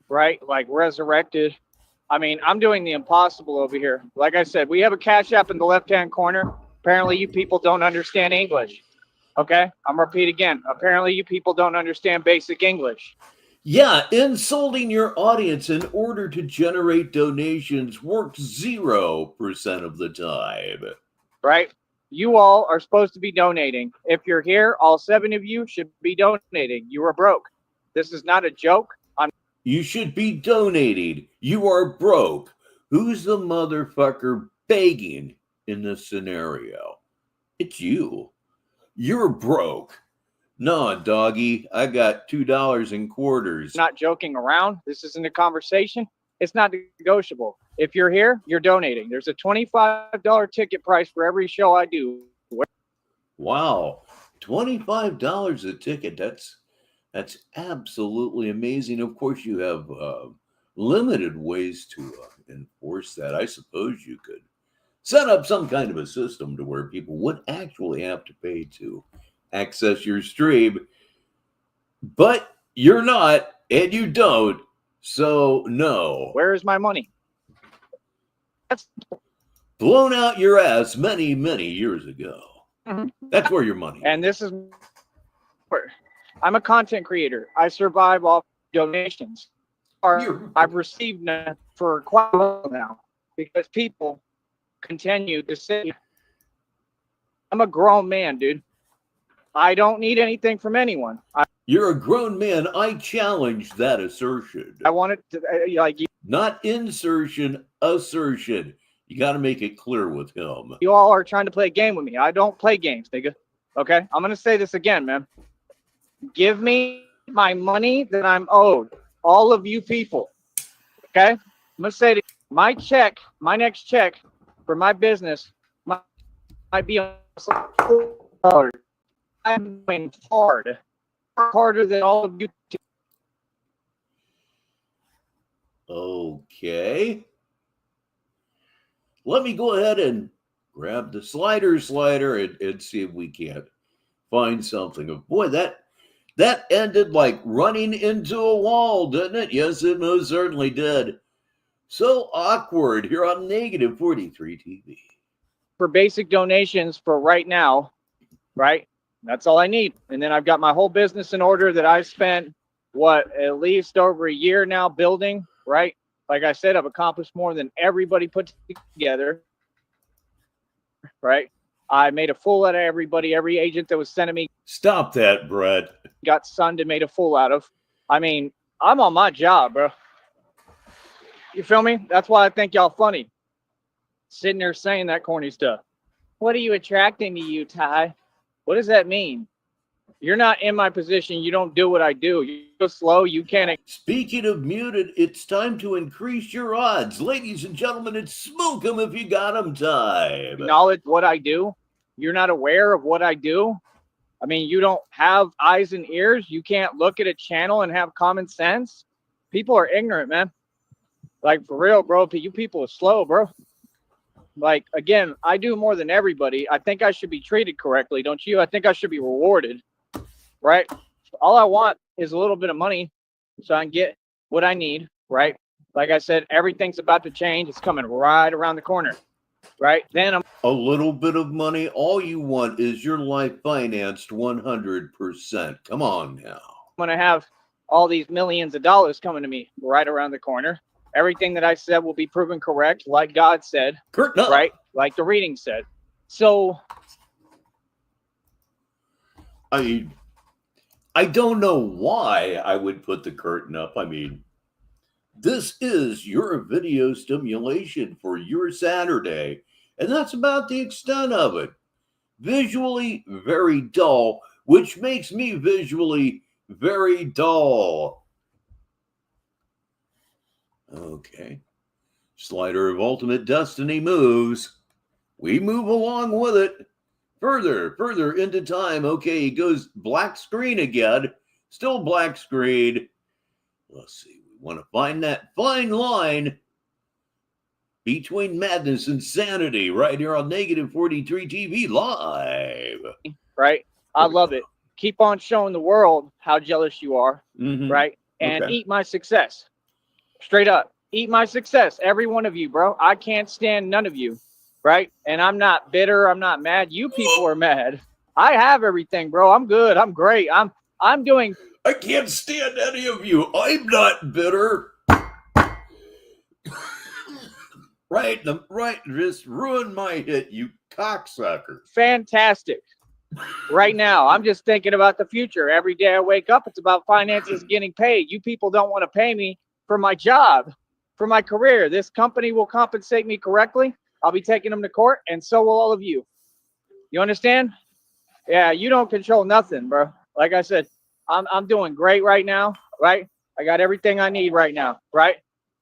right? Like resurrected. I mean, I'm doing the impossible over here. Like I said, we have a cash app in the left-hand corner. Apparently, you people don't understand English. Okay? I'm repeat again. Apparently, you people don't understand basic English. Yeah, insulting your audience in order to generate donations works 0% of the time. Right? You all are supposed to be donating. If you're here, all 7 of you should be donating. You are broke. This is not a joke. You should be donating. You are broke. Who's the motherfucker begging in this scenario? It's you. You're broke. No, doggy, I got $2 in quarters. Not joking around. This isn't a conversation. It's not negotiable. If you're here, you're donating. There's a $25 ticket price for every show I do. Wow, $25 a ticket. That's absolutely amazing. Of course, you have limited ways to enforce that. I suppose you could set up some kind of a system to where people would actually have to pay to access your stream, but you're not, and you don't. So no. Where is my money? That's Blown out your ass many, many years ago. That's where your money. And this is where I'm a content creator. I survive off donations. I've received none for quite a while now because people continue to say, I'm a grown man, dude. I don't need anything from anyone. You're a grown man. I challenge that assertion. I want it to, like, not insertion, assertion. You got to make it clear with him. You all are trying to play a game with me. I don't play games, nigga. Okay? I'm going to say this again, man. Give me my money that I'm owed. All of you people. Okay? I'm going to say that my check, my next check for my business might be $1. I'm going hard. Harder than all of you. Okay. Let me go ahead and grab the slider and see if we can't find something. Oh, boy, that ended like running into a wall, didn't it? Yes, it most certainly did. So awkward here on Negative 43 TV. For basic donations for right now, right? That's all I need. And then I've got my whole business in order that I've spent, at least over a year now building, right? Like I said, I've accomplished more than everybody put together, right? I made a fool out of everybody. Every agent that was sending me. Stop that, Brett. Got sunned and made a fool out of. I mean, I'm on my job, bro. You feel me? That's why I think y'all funny. Sitting there saying that corny stuff. What are you attracting to you, Ty? What does that mean? You're not in my position. You don't do what I do. You're slow. You can't. Speaking of muted, it's time to increase your odds. Ladies and gentlemen, it's smoke 'em if you got 'em time. Acknowledge what I do. You're not aware of what I do. I mean, you don't have eyes and ears. You can't look at a channel and have common sense. People are ignorant, man. Like, for real, bro. You people are slow, bro. Like, again, I do more than everybody. I think I should be treated correctly, don't you? I think I should be rewarded, right? All I want is a little bit of money so I can get what I need, right? Like I said, everything's about to change. It's coming right around the corner, right? Then a little bit of money. All you want is your life financed 100%. Come on now. I'm going to have all these millions of dollars coming to me right around the corner. Everything that I said will be proven correct, like God said, right? Like the reading said. So, I don't know why I would put the curtain up. I mean, this is your video stimulation for your Saturday, and that's about the extent of it. Visually very dull, which makes me visually very dull. Okay. Slider of Ultimate Destiny moves. We move along with it. Further into time. Okay, he goes black screen again. Still black screen. Let's see. We want to find that fine line between madness and sanity right here on Negative 43 TV Live. Right? I love it. Keep on showing the world how jealous you are, right? And eat my success. Straight up. Eat my success. Every one of you, bro. I can't stand none of you, right? And I'm not bitter. I'm not mad. You people are mad. I have everything, bro. I'm good. I'm great. I'm doing. I can't stand any of you. I'm not bitter. Right, just ruin my hit, you cocksucker. Fantastic. Right now, I'm just thinking about the future. Every day I wake up, it's about finances, getting paid. You people don't want to pay me for my job, for my career. This company will compensate me correctly. I'll be taking them to court, and so will all of you. You understand? Yeah, you don't control nothing, bro. Like I said, I'm doing great right now, right? I got everything I need right now, right?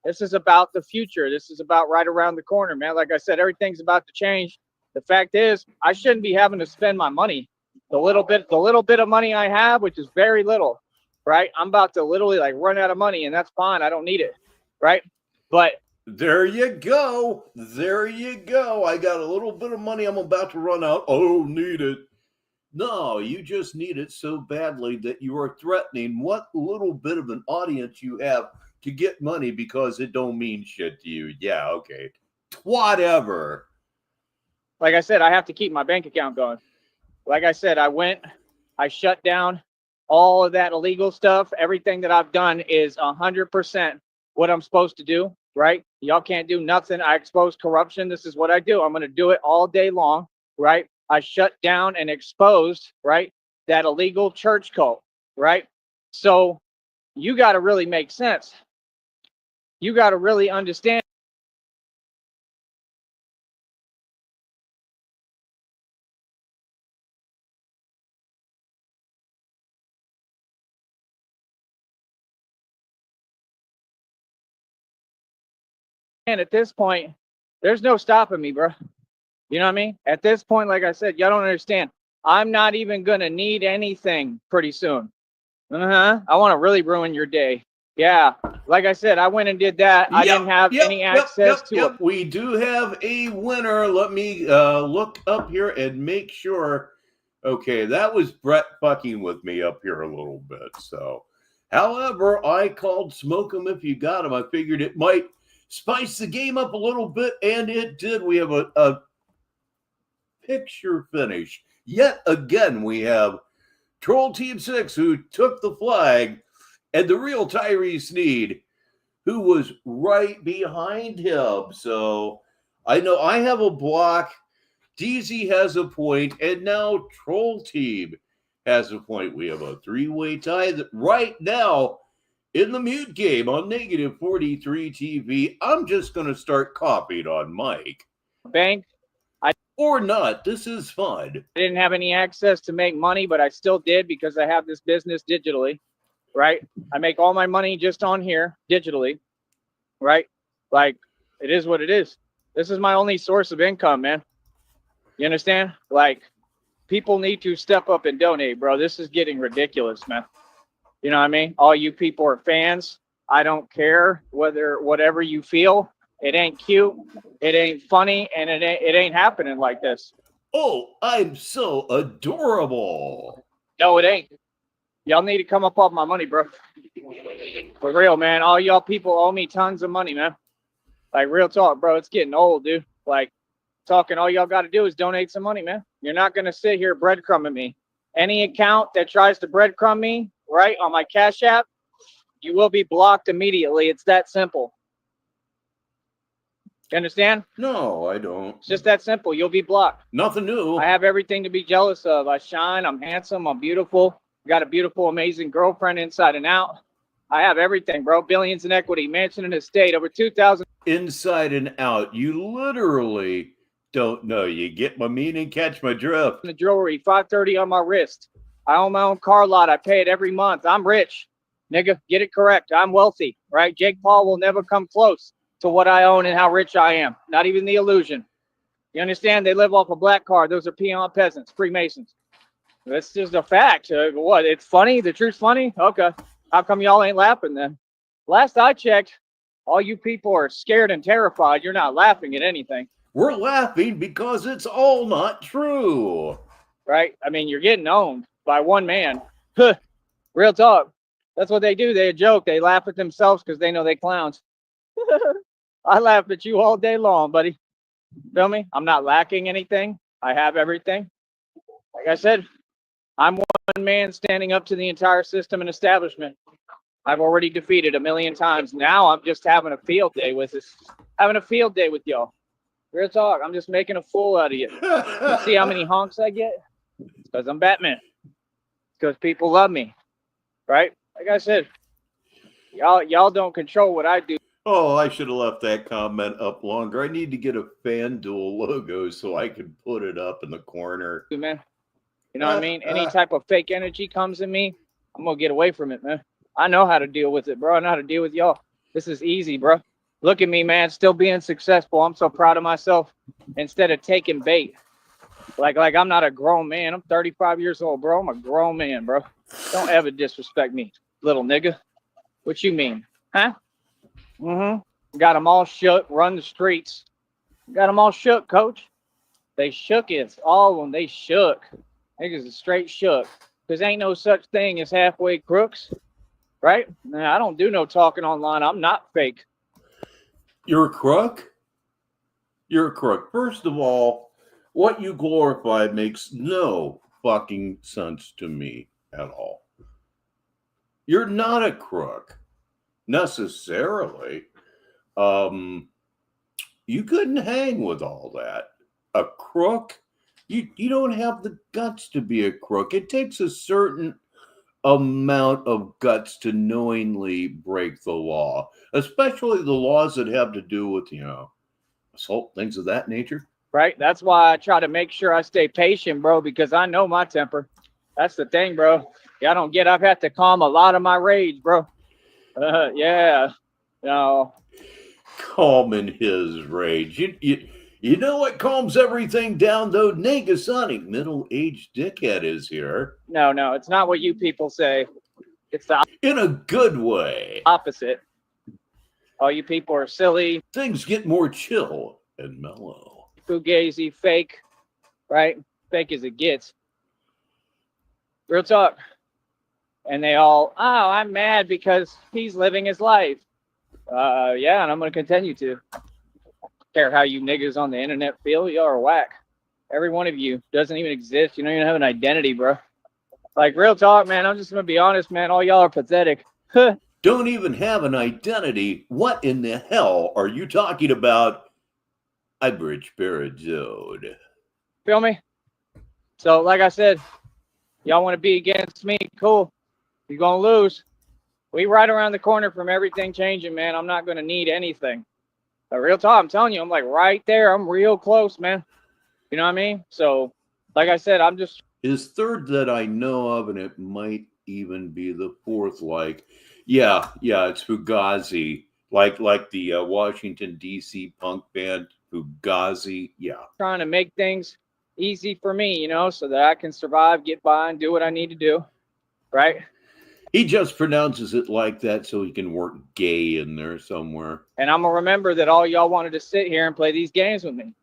This is about the future. This is about right around the corner, man. Like I said, everything's about to change. The fact is, I shouldn't be having to spend my money. The little bit of money I have, which is very little, right? I'm about to literally like run out of money, and that's fine. I don't need it, right? But there you go. There you go. I got a little bit of money I'm about to run out. I don't need it. No, you just need it so badly that you are threatening what little bit of an audience you have to get money because it don't mean shit to you. Yeah, okay. Whatever. Like I said, I have to keep my bank account going. Like I said, I shut down all of that illegal stuff. Everything that I've done is 100% what I'm supposed to do, right? Y'all can't do nothing. I expose corruption. This is what I do. I'm going to do it all day long, right? I shut down and exposed, right, that illegal church cult, right? So you got to really make sense. You got to really understand. And at this point, there's no stopping me, bro. You know what I mean? At this point, like I said, y'all don't understand. I'm not even going to need anything pretty soon. I want to really ruin your day. Yeah. Like I said, I went and did that. I didn't have any access to it. We do have a winner. Let me look up here and make sure. Okay, that was Brett fucking with me up here a little bit. So, however, I called Smoke 'em if you got 'em. I figured it might spice the game up a little bit, and it did. We have a picture finish. Yet again, we have Troll Team 6 who took the flag, and the real Tyree Sneed who was right behind him. So I know I have a block. DZ has a point, and now Troll Team has a point. We have a three-way tie that right now in the mute game on Negative 43 TV. I'm just going to start copying on Mike. Bank. Or not. This is fun. I didn't have any access to make money, but I still did because I have this business digitally, right? I make all my money just on here digitally, right? Like, it is what it is. This is my only source of income, man. You understand? Like, people need to step up and donate, bro. This is getting ridiculous, man. You know what I mean? All you people are fans. I don't care whatever you feel. It ain't cute. It ain't funny, and it ain't happening like this. Oh, I'm so adorable. No, it ain't. Y'all need to come up off my money, bro. For real, man. All y'all people owe me tons of money, man. Like, real talk, bro. It's getting old, dude. Like, talking, all y'all got to do is donate some money, man. You're not going to sit here breadcrumbing me. Any account that tries to breadcrumb me, right, on my Cash App, you will be blocked immediately. It's that simple. You understand? No, I don't. It's just that simple. You'll be blocked. Nothing new. I have everything to be jealous of. I shine. I'm handsome. I'm beautiful. Got a beautiful, amazing girlfriend inside and out. I have everything, bro. Billions in equity, mansion and estate, over 2,000. Inside and out. You literally don't know. You get my meaning, catch my drift. The jewelry, 530 on my wrist. I own my own car lot. I pay it every month. I'm rich. Nigga, get it correct. I'm wealthy, right? Jake Paul will never come close to what I own and how rich I am. Not even the illusion. You understand? They live off a black card. Those are peon peasants, Freemasons. That's just a fact. What? It's funny? The truth's funny? Okay. How come y'all ain't laughing then? Last I checked, all you people are scared and terrified. You're not laughing at anything. We're laughing because it's all not true. Right? I mean, you're getting owned by one man. Huh. Real talk. That's what they do. They joke. They laugh at themselves because they know they clowns. I laugh at you all day long, buddy. Feel me? I'm not lacking anything. I have everything. Like I said, I'm one man standing up to the entire system and establishment. I've already defeated a million times. Now I'm just having a field day with this. Having a field day with y'all. Real talk. I'm just making a fool out of you. You see how many honks I get? It's because I'm Batman. It's because people love me. Right? Like I said, y'all don't control what I do. Oh, I should have left that comment up longer. I need to get a FanDuel logo so I can put it up in the corner. Man, you know what I mean? Any type of fake energy comes in me, I'm going to get away from it, man. I know how to deal with it, bro. I know how to deal with y'all. This is easy, bro. Look at me, man, still being successful. I'm so proud of myself. Instead of taking bait. Like I'm not a grown man. I'm 35 years old, bro. I'm a grown man, bro. Don't ever disrespect me, little nigga. What you mean? Huh? Got them all shook, run the streets. Got them all shook, coach. They shook it. All of them, they shook. Niggas is straight shook. Because ain't no such thing as halfway crooks. Right? Nah, I don't do no talking online. I'm not fake. You're a crook? You're a crook. First of all, what you glorify makes no fucking sense to me at all. You're not a crook, necessarily. You couldn't hang with all that. A crook? You don't have the guts to be a crook. It takes a certain amount of guts to knowingly break the law, especially the laws that have to do with, assault, things of that nature. Right? That's why I try to make sure I stay patient, bro, because I know my temper. That's the thing, bro. Y'all don't get, I've had to calm a lot of my rage, bro. Yeah. No. Calming his rage. You know what calms everything down, though? Negasonic middle-aged dickhead is here. No, it's not what you people say. It's the in a good way. Opposite. All you people are silly. Things get more chill and mellow. Fugazi, fake, right? Fake as it gets. Real talk. And they all, oh, I'm mad because he's living his life. Yeah, and I'm going to continue to. Care how you niggas on the internet feel, y'all are whack. Every one of you doesn't even exist. You don't even have an identity, bro. Like, real talk, man, I'm just going to be honest, man. All y'all are pathetic. Don't even have an identity. What in the hell are you talking about? I'm Richbartone. Feel me? So, like I said, y'all want to be against me? Cool. You're going to lose. We right around the corner from everything changing, man. I'm not going to need anything. But real talk, I'm telling you, I'm like right there. I'm real close, man. You know what I mean? So, like I said, I'm just... His third that I know of, and it might even be the fourth, like, yeah, it's Fugazi. Like the Washington, D.C. punk band, Fugazi, yeah. Trying to make things easy for me, you know, so that I can survive, get by, and do what I need to do, right? He just pronounces it like that so he can work gay in there somewhere. And I'm going to remember that all y'all wanted to sit here and play these games with me.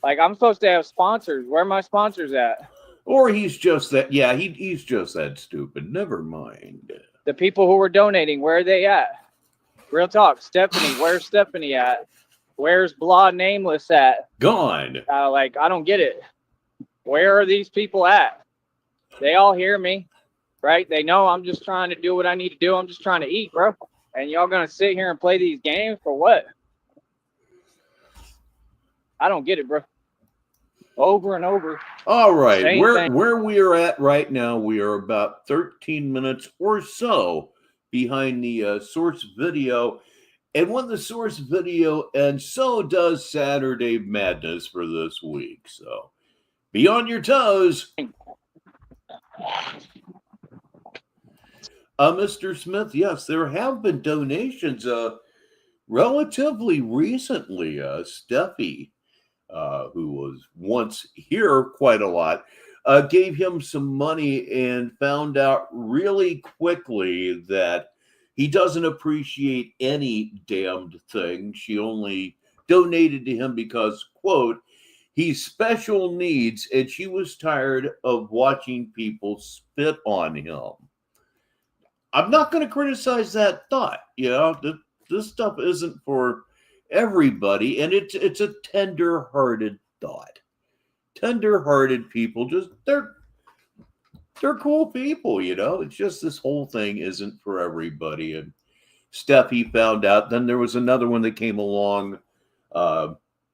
Like, I'm supposed to have sponsors. Where are my sponsors at? Or he's just that, yeah, he's just that stupid. Never mind. The people who were donating, where are they at? Real talk. Stephanie, where's Stephanie at? Where's Blah Nameless at? Gone. Like, I don't get it. Where are these people at? They all hear me. Right? They know I'm just trying to do what I need to do. I'm just trying to eat, bro. And y'all gonna sit here and play these games for what? I don't get it, bro. Over and over. All right. Where we are at right now, we are about 13 minutes or so behind the source video. And when the source video ends, so does Saturday Madness for this week. So be on your toes. Mr. Smith, yes, there have been donations relatively recently. Steffi, who was once here quite a lot, gave him some money and found out really quickly that he doesn't appreciate any damned thing. She only donated to him because, quote, he's special needs, and she was tired of watching people spit on him. I'm not going to criticize that thought. This stuff isn't for everybody, and it's a tender-hearted thought. Tender-hearted people, they're cool people. It's just this whole thing isn't for everybody. And Steffi found out. Then there was another one that came along,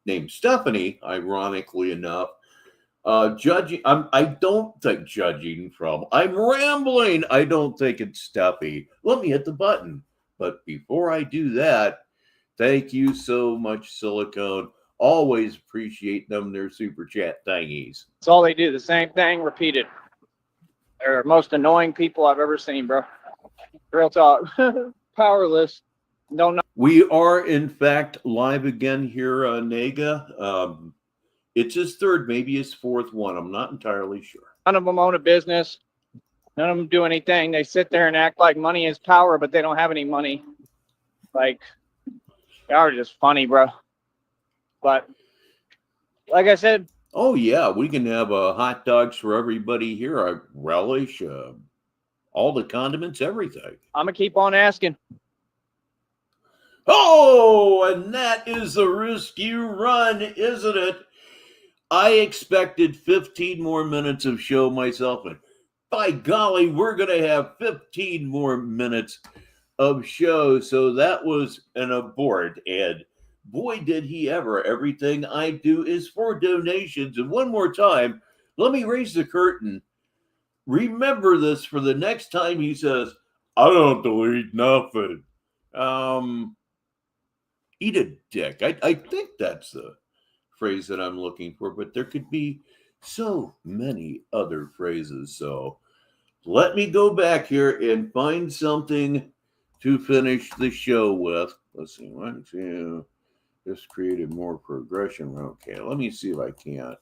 named Stephanie, ironically enough. Judging, I don't think judging from. I'm rambling. I don't think it's Steffi. Let me hit the button. But before I do that, thank you so much, Silicone. Always appreciate them, their super chat thingies. That's all they do. The same thing repeated. They're the most annoying people I've ever seen, bro. Real talk. Powerless. No. We are, in fact, live again here, Nega. It's his third, maybe his fourth one. I'm not entirely sure. None of them own a business. None of them do anything. They sit there and act like money is power, but they don't have any money. Like, they are just funny, bro. But, like I said. Oh, yeah, we can have hot dogs for everybody here. I relish all the condiments, everything. I'm going to keep on asking. Oh, and that is the risk you run, isn't it? I expected 15 more minutes of show myself, and by golly, we're going to have 15 more minutes of show. So that was an abort, and boy, did he ever. Everything I do is for donations. And one more time, let me raise the curtain. Remember this for the next time he says, I don't delete nothing. Eat a dick. I think that's the phrase that I'm looking for, but there could be so many other phrases. So let me go back here and find something to finish the show with. Let's see. 1, 2. Just created more progression. Okay, let me see if I can't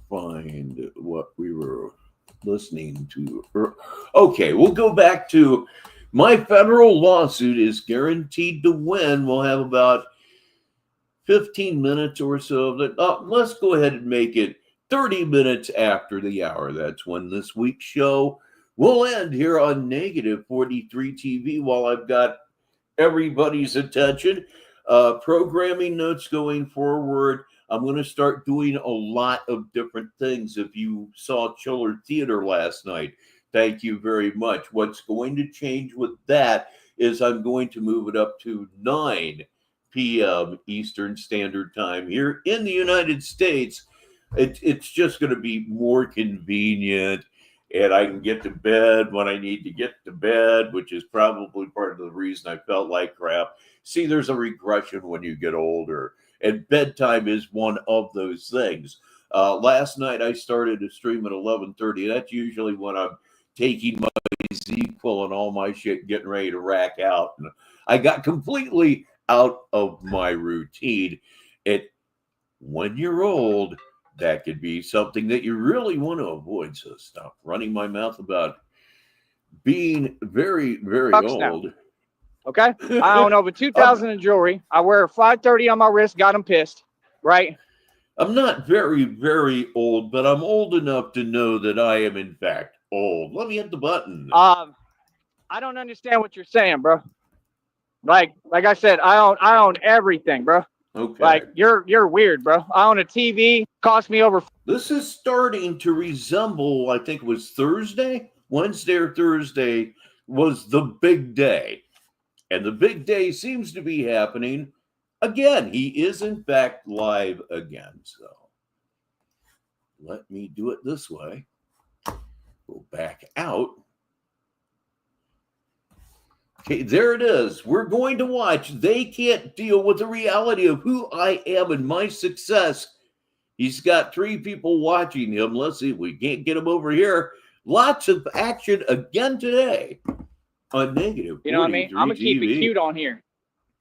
find what we were listening to. Okay, we'll go back to my federal lawsuit is guaranteed to win. We'll have about 15 minutes or so of it. Let's go ahead and make it 30 minutes after the hour. That's when this week's show will end here on Negative 43 TV while I've got everybody's attention. Programming notes going forward. I'm going to start doing a lot of different things. If you saw Chiller Theater last night, thank you very much. What's going to change with that is I'm going to move it up to 9 p.m. Eastern Standard Time here in the United States. It's just going to be more convenient, and I can get to bed when I need to get to bed, which is probably part of the reason I felt like crap. See, there's a regression when you get older, and bedtime is one of those things. Last night I started a stream at 11:30. That's usually when I'm taking my Z-Quil and all my shit, getting ready to rack out. And I got completely out of my routine. When you're old, that could be something that you really want to avoid. So stop running my mouth about being very, very old. Now. Okay? I own over 2,000 in jewelry. I wear a 530 on my wrist. Got them pissed. Right? I'm not very, very old, but I'm old enough to know that I am, in fact, old. Let me hit the button. I don't understand what you're saying, bro. Like I said, I own everything, bro. Okay. Like you're weird, bro. I own a TV. Cost me over. This is starting to resemble. I think it was Thursday, Wednesday or Thursday was the big day, and the big day seems to be happening again. He is in fact live again. So let me do it this way. Go back out. Okay, there it is. We're going to watch. They can't deal with the reality of who I am and my success. He's got 3 people watching him. Let's see if we can't get him over here. Lots of action again today on Negative 43 You know what I mean? I'm going to keep it cute on here.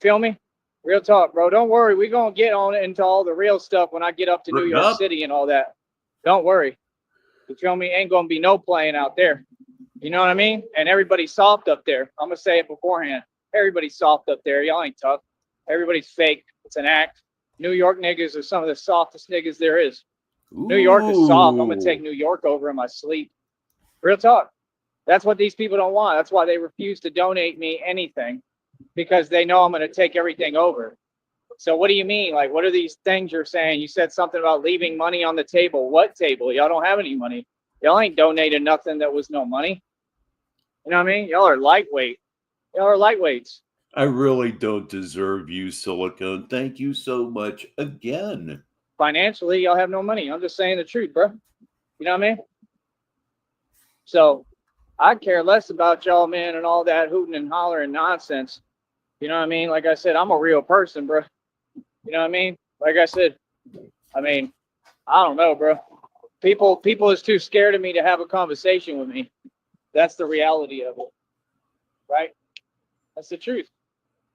Feel me? Real talk, bro. Don't worry. We're going to get on it into all the real stuff when I get up to New York City and all that. Don't worry. You feel me? Ain't going to be no playing out there. You know what I mean? And everybody's soft up there. I'm going to say it beforehand. Everybody's soft up there. Y'all ain't tough. Everybody's fake. It's an act. New York niggas are some of the softest niggas there is. Ooh. New York is soft. I'm going to take New York over in my sleep. Real talk. That's what these people don't want. That's why they refuse to donate me anything, because they know I'm going to take everything over. So what do you mean? Like, what are these things you're saying? You said something about leaving money on the table. What table? Y'all don't have any money. Y'all ain't donated nothing that was no money. You know what I mean? Y'all are lightweight. Y'all are lightweights. I really don't deserve you, Silicone. Thank you so much again. Financially, y'all have no money. I'm just saying the truth, bro. You know what I mean? So I care less about y'all, man, and all that hooting and hollering nonsense. You know what I mean? Like I said, I'm a real person, bro. You know what I mean? Like I said, I don't know, bro. People is too scared of me to have a conversation with me. That's the reality of it, right? That's the truth.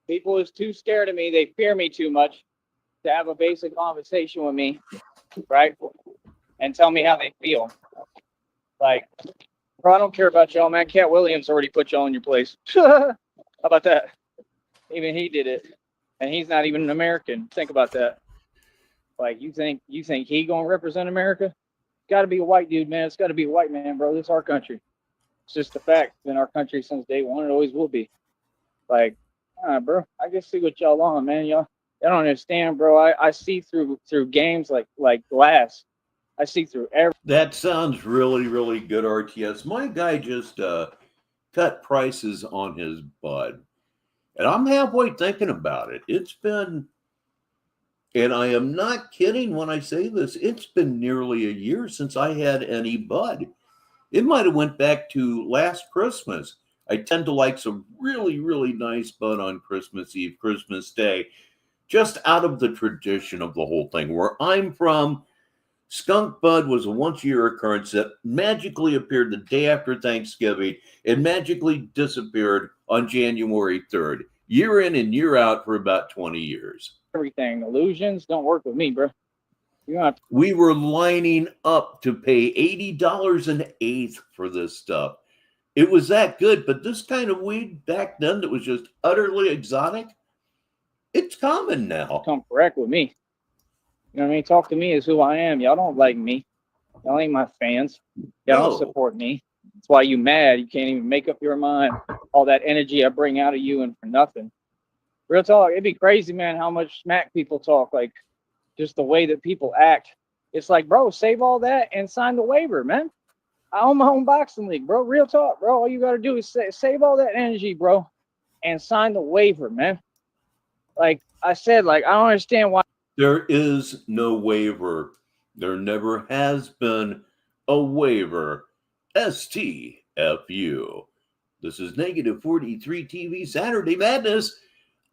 People is too scared of me. They fear me too much to have a basic conversation with me, right? And tell me how they feel. Like, bro, I don't care about y'all, man. Cat Williams already put y'all in your place. How about that? Even he did it, and he's not even an American. Think about that. Like, you think he gonna represent America? It's got to be a white dude, man. It's got to be a white man, bro. This is our country. It's just a fact. It's been our country since day one. It always will be. Like, bro, I just see what y'all on, man. Y'all don't understand, bro. I see through games like glass. I see through every. That sounds really, really good, RTS. My guy just cut prices on his bud. And I'm halfway thinking about it. It's been, and I am not kidding when I say this, it's been nearly a year since I had any bud. It might have went back to last Christmas. I tend to like some really, really nice bud on Christmas Eve, Christmas Day, just out of the tradition of the whole thing. Where I'm from, skunk bud was a once-a-year occurrence that magically appeared the day after Thanksgiving and magically disappeared on January 3rd, year in and year out for about 20 years. Everything. Illusions don't work with me, bro. We were lining up to pay $80 an eighth for this stuff. It was that good, but this kind of weed back then that was just utterly exotic, it's common now. Come correct with me. You know what I mean? Talk to me as who I am. Y'all don't like me. Y'all ain't my fans. Y'all don't support me. That's why you mad. You can't even make up your mind. All that energy I bring out of you and for nothing. Real talk. It'd be crazy, man, how much smack people talk. Like, just the way that people act. It's like, bro, save all that and sign the waiver, man. I own my own boxing league, bro. Real talk, bro. All you got to do is save all that energy, bro, and sign the waiver, man. Like I said, like, I don't understand why. There is no waiver. There never has been a waiver. STFU. This is Negative 43 TV Saturday Madness.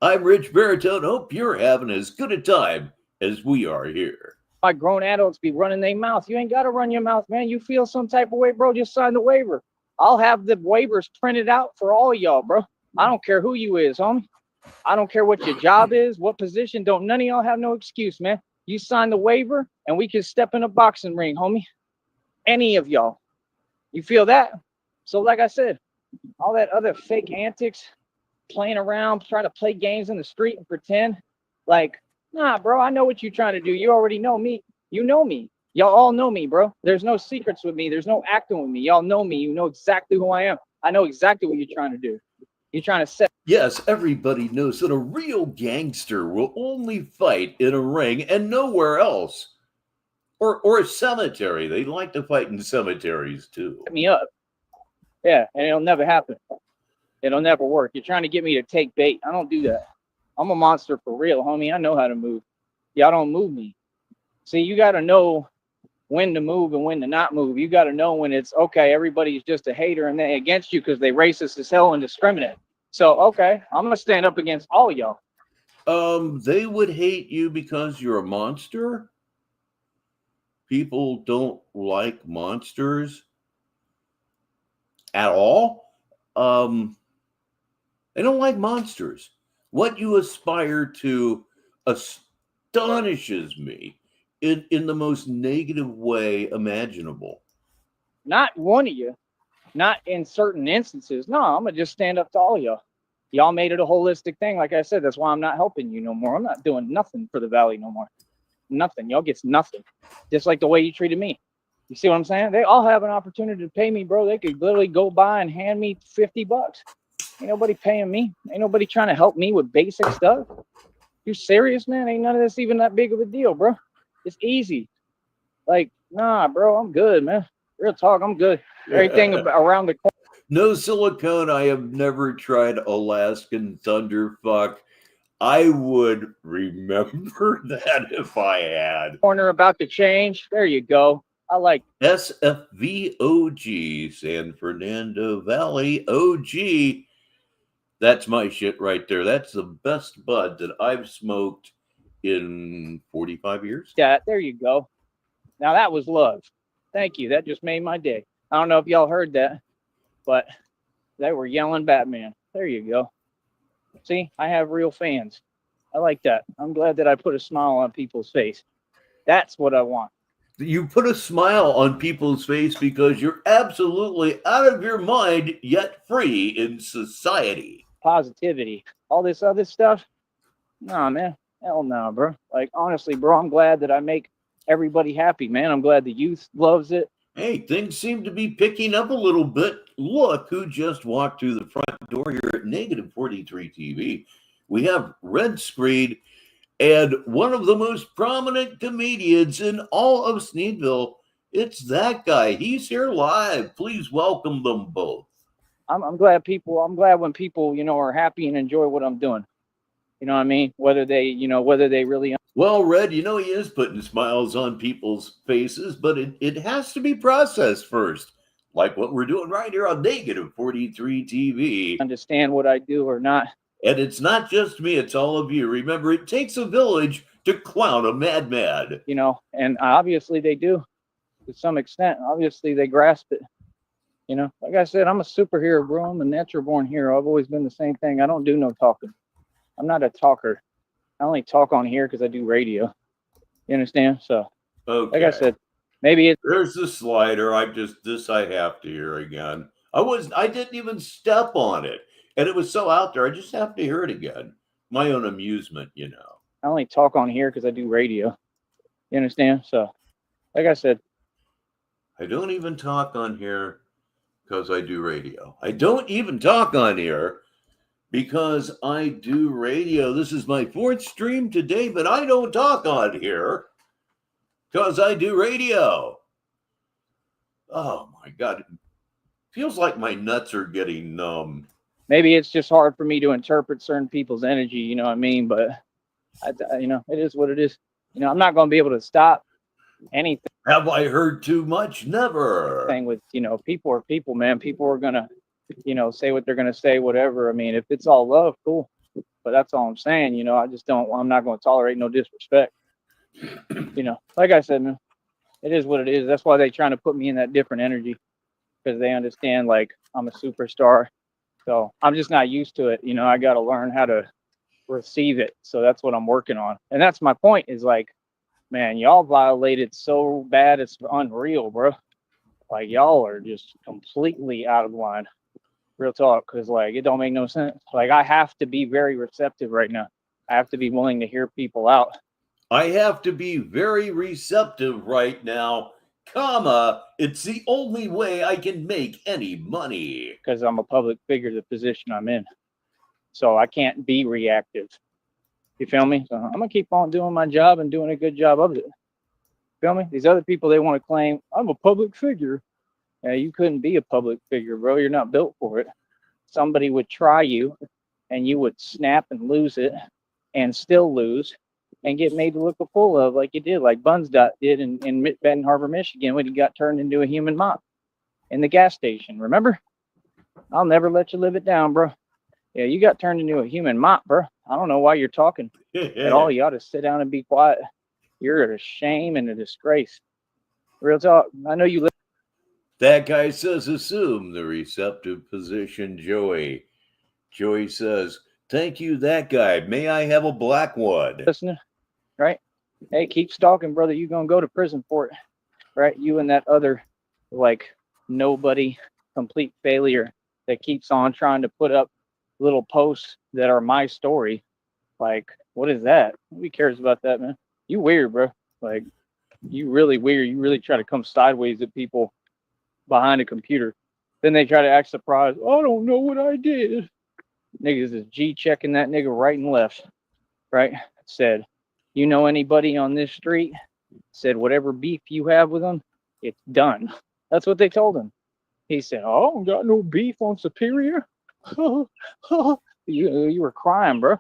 I'm Rich Baritone. Hope you're having as good a time as we are here. Why grown adults be running their mouth? You ain't got to run your mouth, man. You feel some type of way, bro, just sign the waiver. I'll have the waivers printed out for all y'all, bro. I don't care who you is, homie. I don't care what your job is, what position. Don't none of y'all have no excuse, man. You sign the waiver and we can step in a boxing ring, homie. Any of y'all. You feel that? So like I said, all that other fake antics, playing around, trying to play games in the street and pretend like, nah, bro, I know what you're trying to do. You already know me. You know me. Y'all all know me, bro. There's no secrets with me. There's no acting with me. Y'all know me. You know exactly who I am. I know exactly what you're trying to do. You're trying to set. Yes, everybody knows that a real gangster will only fight in a ring and nowhere else. Or a cemetery. They like to fight in cemeteries too. Me up. Yeah, and it'll never happen. It'll never work. You're trying to get me to take bait. I don't do that. I'm a monster for real, homie. I know how to move. Y'all don't move me. See, you got to know when to move and when to not move. You got to know when it's okay. Everybody's just a hater and they against you because they racist as hell and discriminate. So, okay, I'm going to stand up against all y'all. They would hate you because you're a monster? People don't like monsters at all. They don't like monsters. What you aspire to astonishes me in the most negative way imaginable. Not one of you, not in certain instances. No, I'm gonna just stand up to all y'all. Y'all made it a holistic thing. Like I said, that's why I'm not helping you no more. I'm not doing nothing for the valley no more. Nothing. Y'all gets nothing. Just like the way you treated me. You see what I'm saying? They all have an opportunity to pay me, bro. They could literally go by and hand me $50. Ain't nobody paying me. Ain't nobody trying to help me with basic stuff. You serious, man? Ain't none of this even that big of a deal, bro. It's easy. Like, nah, bro, I'm good, man. Real talk, I'm good. Everything around the corner. No silicone. I have never tried Alaskan Thunderfuck. I would remember that if I had. Corner about to change. There you go. I like SFVOG, San Fernando Valley OG. That's my shit right there. That's the best bud that I've smoked in 45 years. that. There you go. Now that was love. Thank you. That just made my day. I don't know if y'all heard that, but they were yelling Batman. There you go. See, I have real fans. I like that. I'm glad that I put a smile on people's face. That's what I want. You put a smile on people's face because you're absolutely out of your mind yet free in society. Positivity. All this other stuff. Nah, man. Hell no, bro. Like, honestly, bro, I'm glad that I make everybody happy, man. I'm glad the youth loves it. Hey, things seem to be picking up a little bit. Look who just walked through the front door here at Negative 43 TV. We have Red Screed and one of the most prominent comedians in all of Sneedville. It's that guy. He's here live. Please welcome them both. I'm glad I'm glad when people, are happy and enjoy what I'm doing. You know what I mean? Whether they really. Well, Red, he is putting smiles on people's faces, but it has to be processed first, like what we're doing right here on Negative 43 TV. Understand what I do or not. And it's not just me, it's all of you. Remember, it takes a village to clown a madman. And obviously they do to some extent. Obviously they grasp it. Like I said, I'm a superhero, bro. I'm a natural born hero. I've always been the same thing. I don't do no talking. I'm not a talker. I only talk on here because I do radio. You understand? So, Okay. like I said, maybe there's the slider. I have to hear again. I didn't even step on it. And it was so out there, I just have to hear it again. My own amusement. I only talk on here because I do radio. You understand? So, like I said, I don't even talk on here because I do radio. I don't even talk on here because I do radio. This is my fourth stream today, but I don't talk on here because I do radio. Oh my God. It feels like my nuts are getting numb. Maybe it's just hard for me to interpret certain people's energy, you know what I mean? But, it is what it is. I'm not going to be able to stop anything. Have I heard too much? Never. Thing with, people are people, man. People are going to, say what they're going to say, whatever. I mean, if it's all love, cool. But that's all I'm saying. I'm not going to tolerate no disrespect. Like I said, man, it is what it is. That's why they're trying to put me in that different energy because they understand like I'm a superstar. So I'm just not used to it. I got to learn how to receive it. So that's what I'm working on. And that's my point is like, man, y'all violated so bad. It's unreal, bro. Like y'all are just completely out of line. Real talk. Cause like, it don't make no sense. Like I have to be very receptive right now. I have to be willing to hear people out. I have to be very receptive right now, comma, it's the only way I can make any money. Because I'm a public figure, the position I'm in. So I can't be reactive. You feel me? So I'm going to keep on doing my job and doing a good job of it. Feel me? These other people, they want to claim, I'm a public figure. Yeah, you couldn't be a public figure, bro. You're not built for it. Somebody would try you and you would snap and lose it and still lose and get made to look a fool of like you did, like Buns did in Benton Harbor, Michigan, when he got turned into a human mop in the gas station. Remember? I'll never let you live it down, bro. Yeah, you got turned into a human mop, bro. I don't know why you're talking at all. You ought to sit down and be quiet. You're a shame and a disgrace. Real talk. I know you live. That guy says, assume the receptive position, Joey. Joey says, Thank you, that guy. May I have a black one? Listening, right? Hey, keep stalking, brother. You're gonna go to prison for it, right? You and that other, like, nobody, complete failure that keeps on trying to put up little posts that are my story. Like, what is that? Nobody cares about that, man. You weird, bro. Like, you really weird. You really try to come sideways at people behind a computer. Then they try to act surprised. I don't know what I did. Niggas is G checking that nigga right and left, right? Said, you know anybody on this street? Said, whatever beef you have with them, it's done. That's what they told him. He said, oh, I don't got no beef on Superior. you were crying, bro.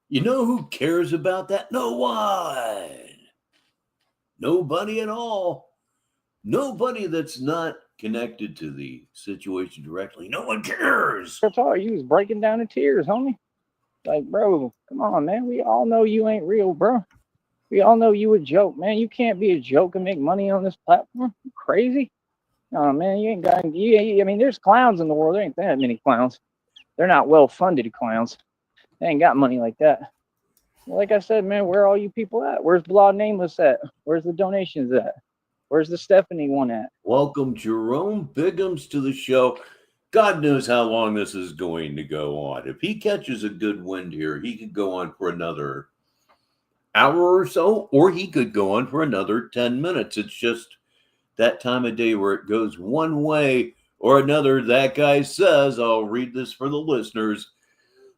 You know who cares about that? No one. Nobody at all. Nobody that's not connected to the situation directly. No one cares. That's all. You was breaking down in tears, homie. Like, bro, come on, man. We all know you ain't real, bro. We all know you a joke, man. You can't be a joke and make money on this platform. You crazy? Oh, man, you ain't got. I mean, there's clowns in the world. There ain't that many clowns. They're not well-funded clowns. They ain't got money like that. Like I said, man, where are all you people at? Where's Blah Nameless at? Where's the donations at? Where's the Stephanie one at? Welcome Jerome Biggums to the show. God knows how long this is going to go on. If he catches a good wind here, he could go on for another hour or so, or he could go on for another 10 minutes. It's just that time of day where it goes one way or another. That guy says, I'll read this for the listeners.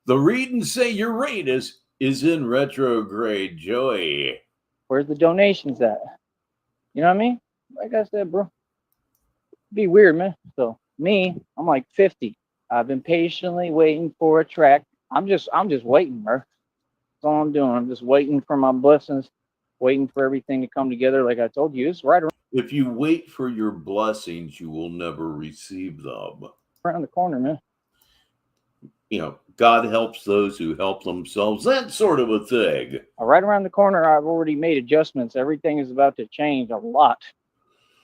The read and say Uranus is in retrograde. Joey. Where's the donations at? You know what I mean? Like I said, bro. Be weird, man. So me, I'm like 50. I've been patiently waiting for a track. I'm just waiting, bro. That's all I'm doing. I'm just waiting for my blessings, waiting for everything to come together. Like I told you, it's right If you wait for your blessings, you will never receive them. around the corner, man. You know, God helps those who help themselves, that sort of a thing. Right around the corner, I've already made adjustments. Everything is about to change a lot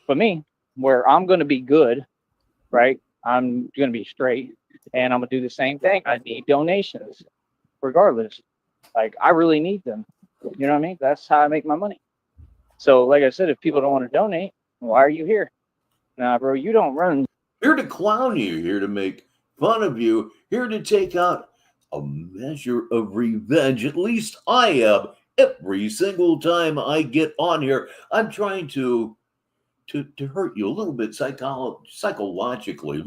for me, where I'm going to be good, right? I'm going to be straight, and I'm going to do the same thing. I need donations, regardless. Like, I really need them. You know what I mean? That's how I make my money. So, like I said, if people don't want to donate, why are you here? Nah, bro, you don't run. Here to clown you, here to make fun of you, here to take out a measure of revenge. At least I am. Every single time I get on here, I'm trying to hurt you a little bit psychologically.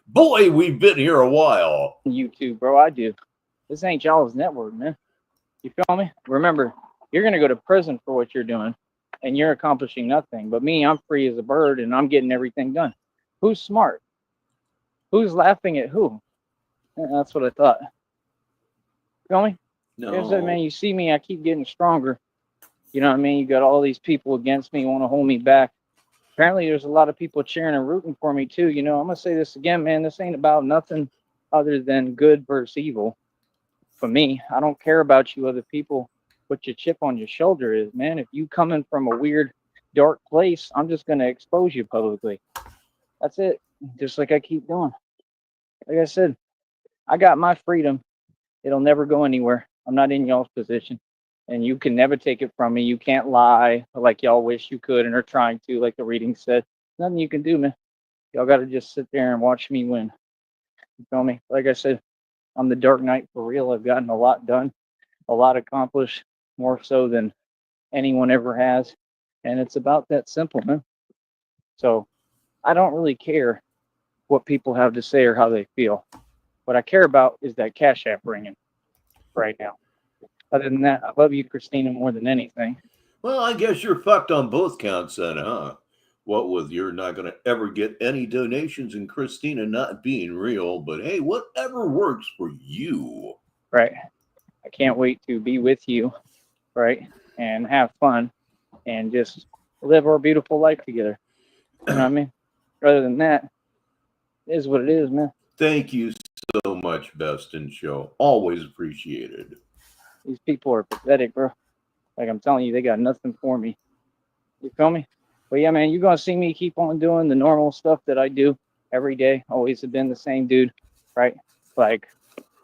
Boy, we've been here a while. You too, bro. I do. This ain't y'all's network, man. You feel me? Remember, you're going to go to prison for what you're doing, and you're accomplishing nothing. But me, I'm free as a bird, and I'm getting everything done. Who's smart? Who's laughing at who? That's what I thought. Feel me? No. Like I said, man, you see me, I keep getting stronger. You know what I mean? You got all these people against me, want to hold me back. Apparently, there's a lot of people cheering and rooting for me, too. You know, I'm going to say this again, man. This ain't about nothing other than good versus evil. For me, I don't care about you other people. What your chip on your shoulder is, man. If you coming from a weird, dark place, I'm just going to expose you publicly. That's it. Just like I keep doing. Like I said, I got my freedom. It'll never go anywhere. I'm not in y'all's position. And you can never take it from me. You can't lie like y'all wish you could and are trying to, like the reading said. Nothing you can do, man. Y'all got to just sit there and watch me win. You feel me? Like I said, I'm the Dark Knight for real. I've gotten a lot done, a lot accomplished, more so than anyone ever has. And it's about that simple, man. So I don't really care what people have to say or how they feel. What I care about is that Cash App ringing right now. Other than that, I love you, Christina, more than anything. Well, I guess you're fucked on both counts then, huh? What with you're not going to ever get any donations and Christina not being real, but hey, whatever works for you. Right. I can't wait to be with you, right, and have fun and just live our beautiful life together. You know what I mean? Other than that, it is what it is, man. Thank you so much, Best in Show. Always appreciated. These people are pathetic, bro. Like I'm telling you, they got nothing for me. You feel me? But yeah, man, you're going to see me keep on doing the normal stuff that I do every day. Always have been the same dude, right? Like,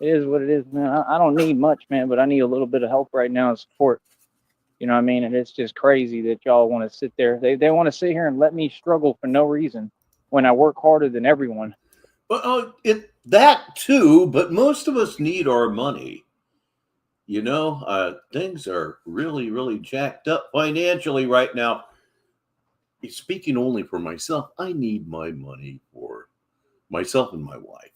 It is what it is, man. I don't need much, man, but I need a little bit of help right now and support. You know what I mean? And it's just crazy that y'all want to sit there. They want to sit here and let me struggle for no reason when I work harder than everyone. Well, that too, but most of us need our money. Things are really, really jacked up financially right now. Speaking only for myself, I need my money for myself and my wife.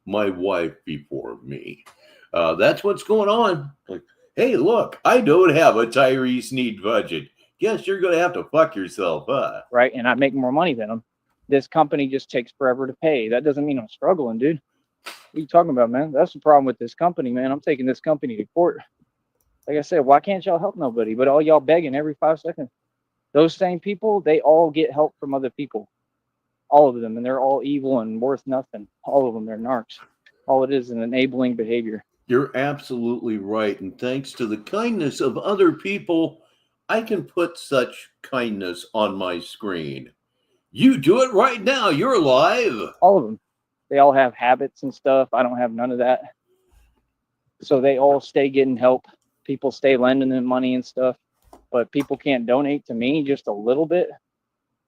My wife before me. That's what's going on. Like, hey, look, I don't have a Tyree Sneed budget. Guess you're going to have to fuck yourself, huh? Right? And I make more money than them. This company just takes forever to pay. That doesn't mean I'm struggling, dude. What are you talking about, man? That's the problem with this company, man. I'm taking this company to court. Like I said, why can't y'all help nobody? But all y'all begging every 5 seconds. Those same people, they all get help from other people. All of them. And they're all evil and worth nothing. All of them, they're narcs. All it is an enabling behavior. You're absolutely right. And thanks to the kindness of other people, I can put such kindness on my screen. You do it right now. You're live. All of them. They all have habits and stuff. I don't have none of that. So they all stay getting help. People stay lending them money and stuff. But people can't donate to me just a little bit.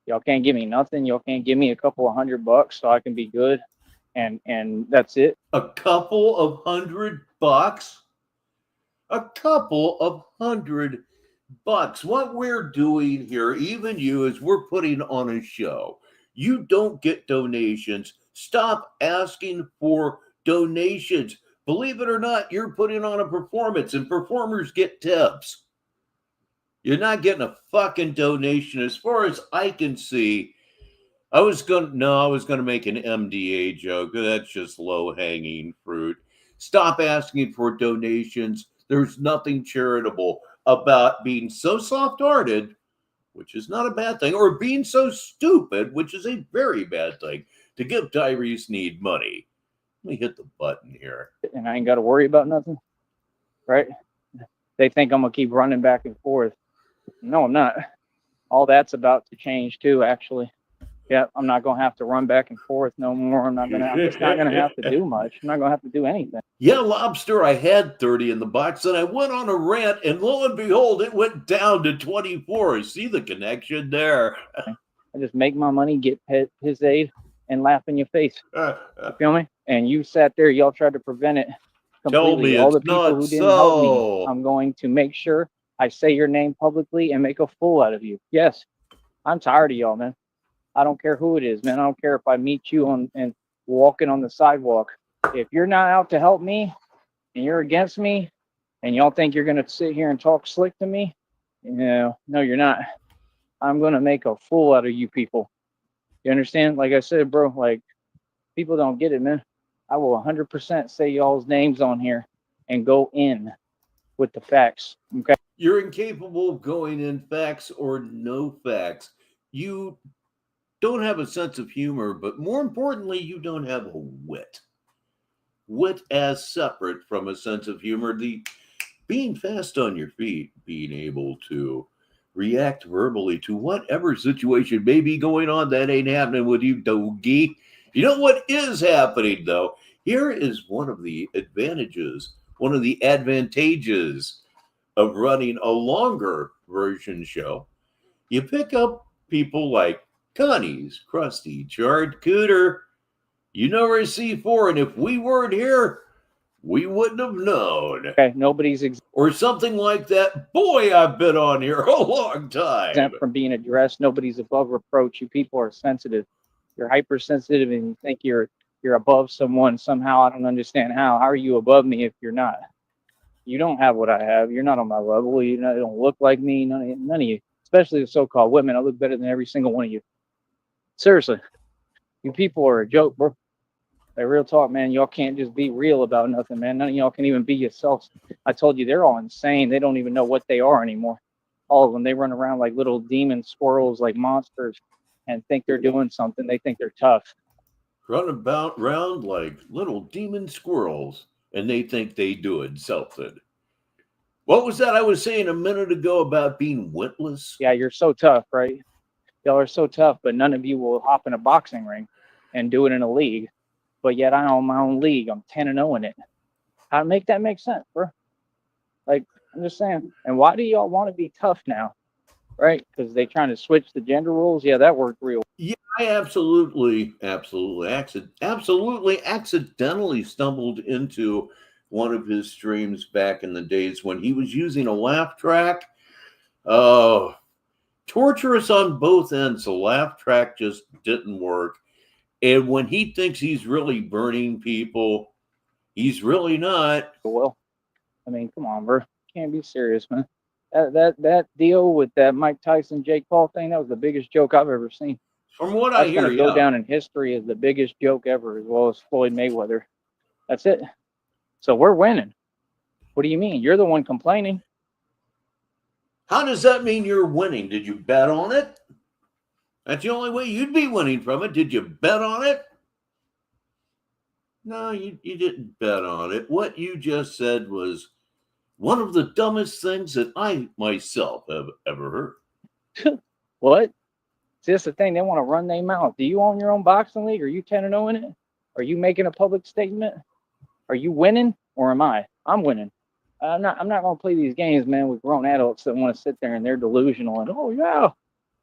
Y'all can't give me nothing. Y'all can't give me a couple of $100 so I can be good. And that's it. A couple of $100? A couple of $100. What we're doing here, even you, is we're putting on a show. You don't get donations. Stop asking for donations. Believe it or not, you're putting on a performance, and performers get tips. You're not getting a fucking donation as far as I can see. I was gonna make an MDA joke. That's just low hanging fruit. Stop asking for donations. There's nothing charitable about being so soft hearted, which is not a bad thing, or being so stupid, which is a very bad thing, to give Tyree Sneed money. Let me hit the button here. And I ain't got to worry about nothing. Right? They think I'm going to keep running back and forth. No, I'm not. All that's about to change too, actually. Yeah, I'm not going to have to run back and forth no more. I'm just not going to have to do much. I'm not going to have to do anything. Yeah, Lobster, I had 30 in the box, and I went on a rant, and lo and behold, it went down to 24. See the connection there? I just make my money, get his aid, and laugh in your face. You feel me? And you sat there, y'all tried to prevent it completely. Tell me all the it's people not who didn't so. help me, I'm going to make sure I say your name publicly and make a fool out of you. Yes, I'm tired of y'all, man. I don't care who it is, man. I don't care if I meet you and walking on the sidewalk. If you're not out to help me and you're against me and y'all think you're going to sit here and talk slick to me, no, you're not. I'm going to make a fool out of you people. You understand? Like I said, bro, like people don't get it, man. I will 100% say y'all's names on here and go in with the facts. Okay. You're incapable of going in facts or no facts. You don't have a sense of humor, but more importantly, you don't have a wit. Wit as separate from a sense of humor. The being fast on your feet, being able to react verbally to whatever situation may be going on, that ain't happening with you, doggy. You know what is happening, though? Here is one of the advantages, one of the advantages of running a longer version show. You pick up people like Connie's Krusty, Chard Cooter. You know her C4, and if we weren't here, we wouldn't have known. Okay, nobody's or something like that. Boy, I've been on here a long time. exempt from being addressed. Nobody's above reproach. You people are sensitive. You're hypersensitive, and you think you're above someone somehow. I don't understand how. How are you above me if you're not? You don't have what I have. You're not on my level. You don't look like me. None of you, especially the so-called women. I look better than every single one of you. Seriously, you people are a joke, bro. Like, real talk, man. Y'all can't just be real about nothing, man. None of y'all can even be yourselves. I told you, they're all insane. They don't even know what they are anymore. All of them. They run around like little demon squirrels, like monsters, and think they're doing something. They think they're tough. Run about around like little demon squirrels, and they think they doing something. What was that I was saying a minute ago about being witless? Yeah, you're so tough, right? Y'all are so tough, but none of you will hop in a boxing ring and do it in a league. but yet I own my own league. I'm 10-0 in it. How to make that make sense, bro? Like, I'm just saying. And why do y'all want to be tough now? Right? Because they trying to switch the gender rules. Yeah, that worked real. Yeah, I absolutely accidentally stumbled into one of his streams back in the days when he was using a laugh track. Oh, torturous on both ends. The laugh track just didn't work. And when he thinks he's really burning people, he's really not. Well, I mean, come on, bro. Can't be serious, man. That deal with that Mike Tyson Jake Paul thing, that was the biggest joke I've ever seen. From what I That's hear, gonna go yeah. down in history as the biggest joke ever, as well as Floyd Mayweather. That's it. So we're winning. What do you mean? You're the one complaining. How does that mean you're winning? Did you bet on it? That's the only way you'd be winning from it. Did you bet on it? No, you didn't bet on it. What you just said was one of the dumbest things that I myself have ever heard. What? See, that's the thing. They want to run their mouth. Do you own your own boxing league? Are you 10-0 in it? Are you making a public statement? Are you winning or am I? I'm winning. I'm not gonna play these games, man, with grown adults that want to sit there and they're delusional and oh yeah,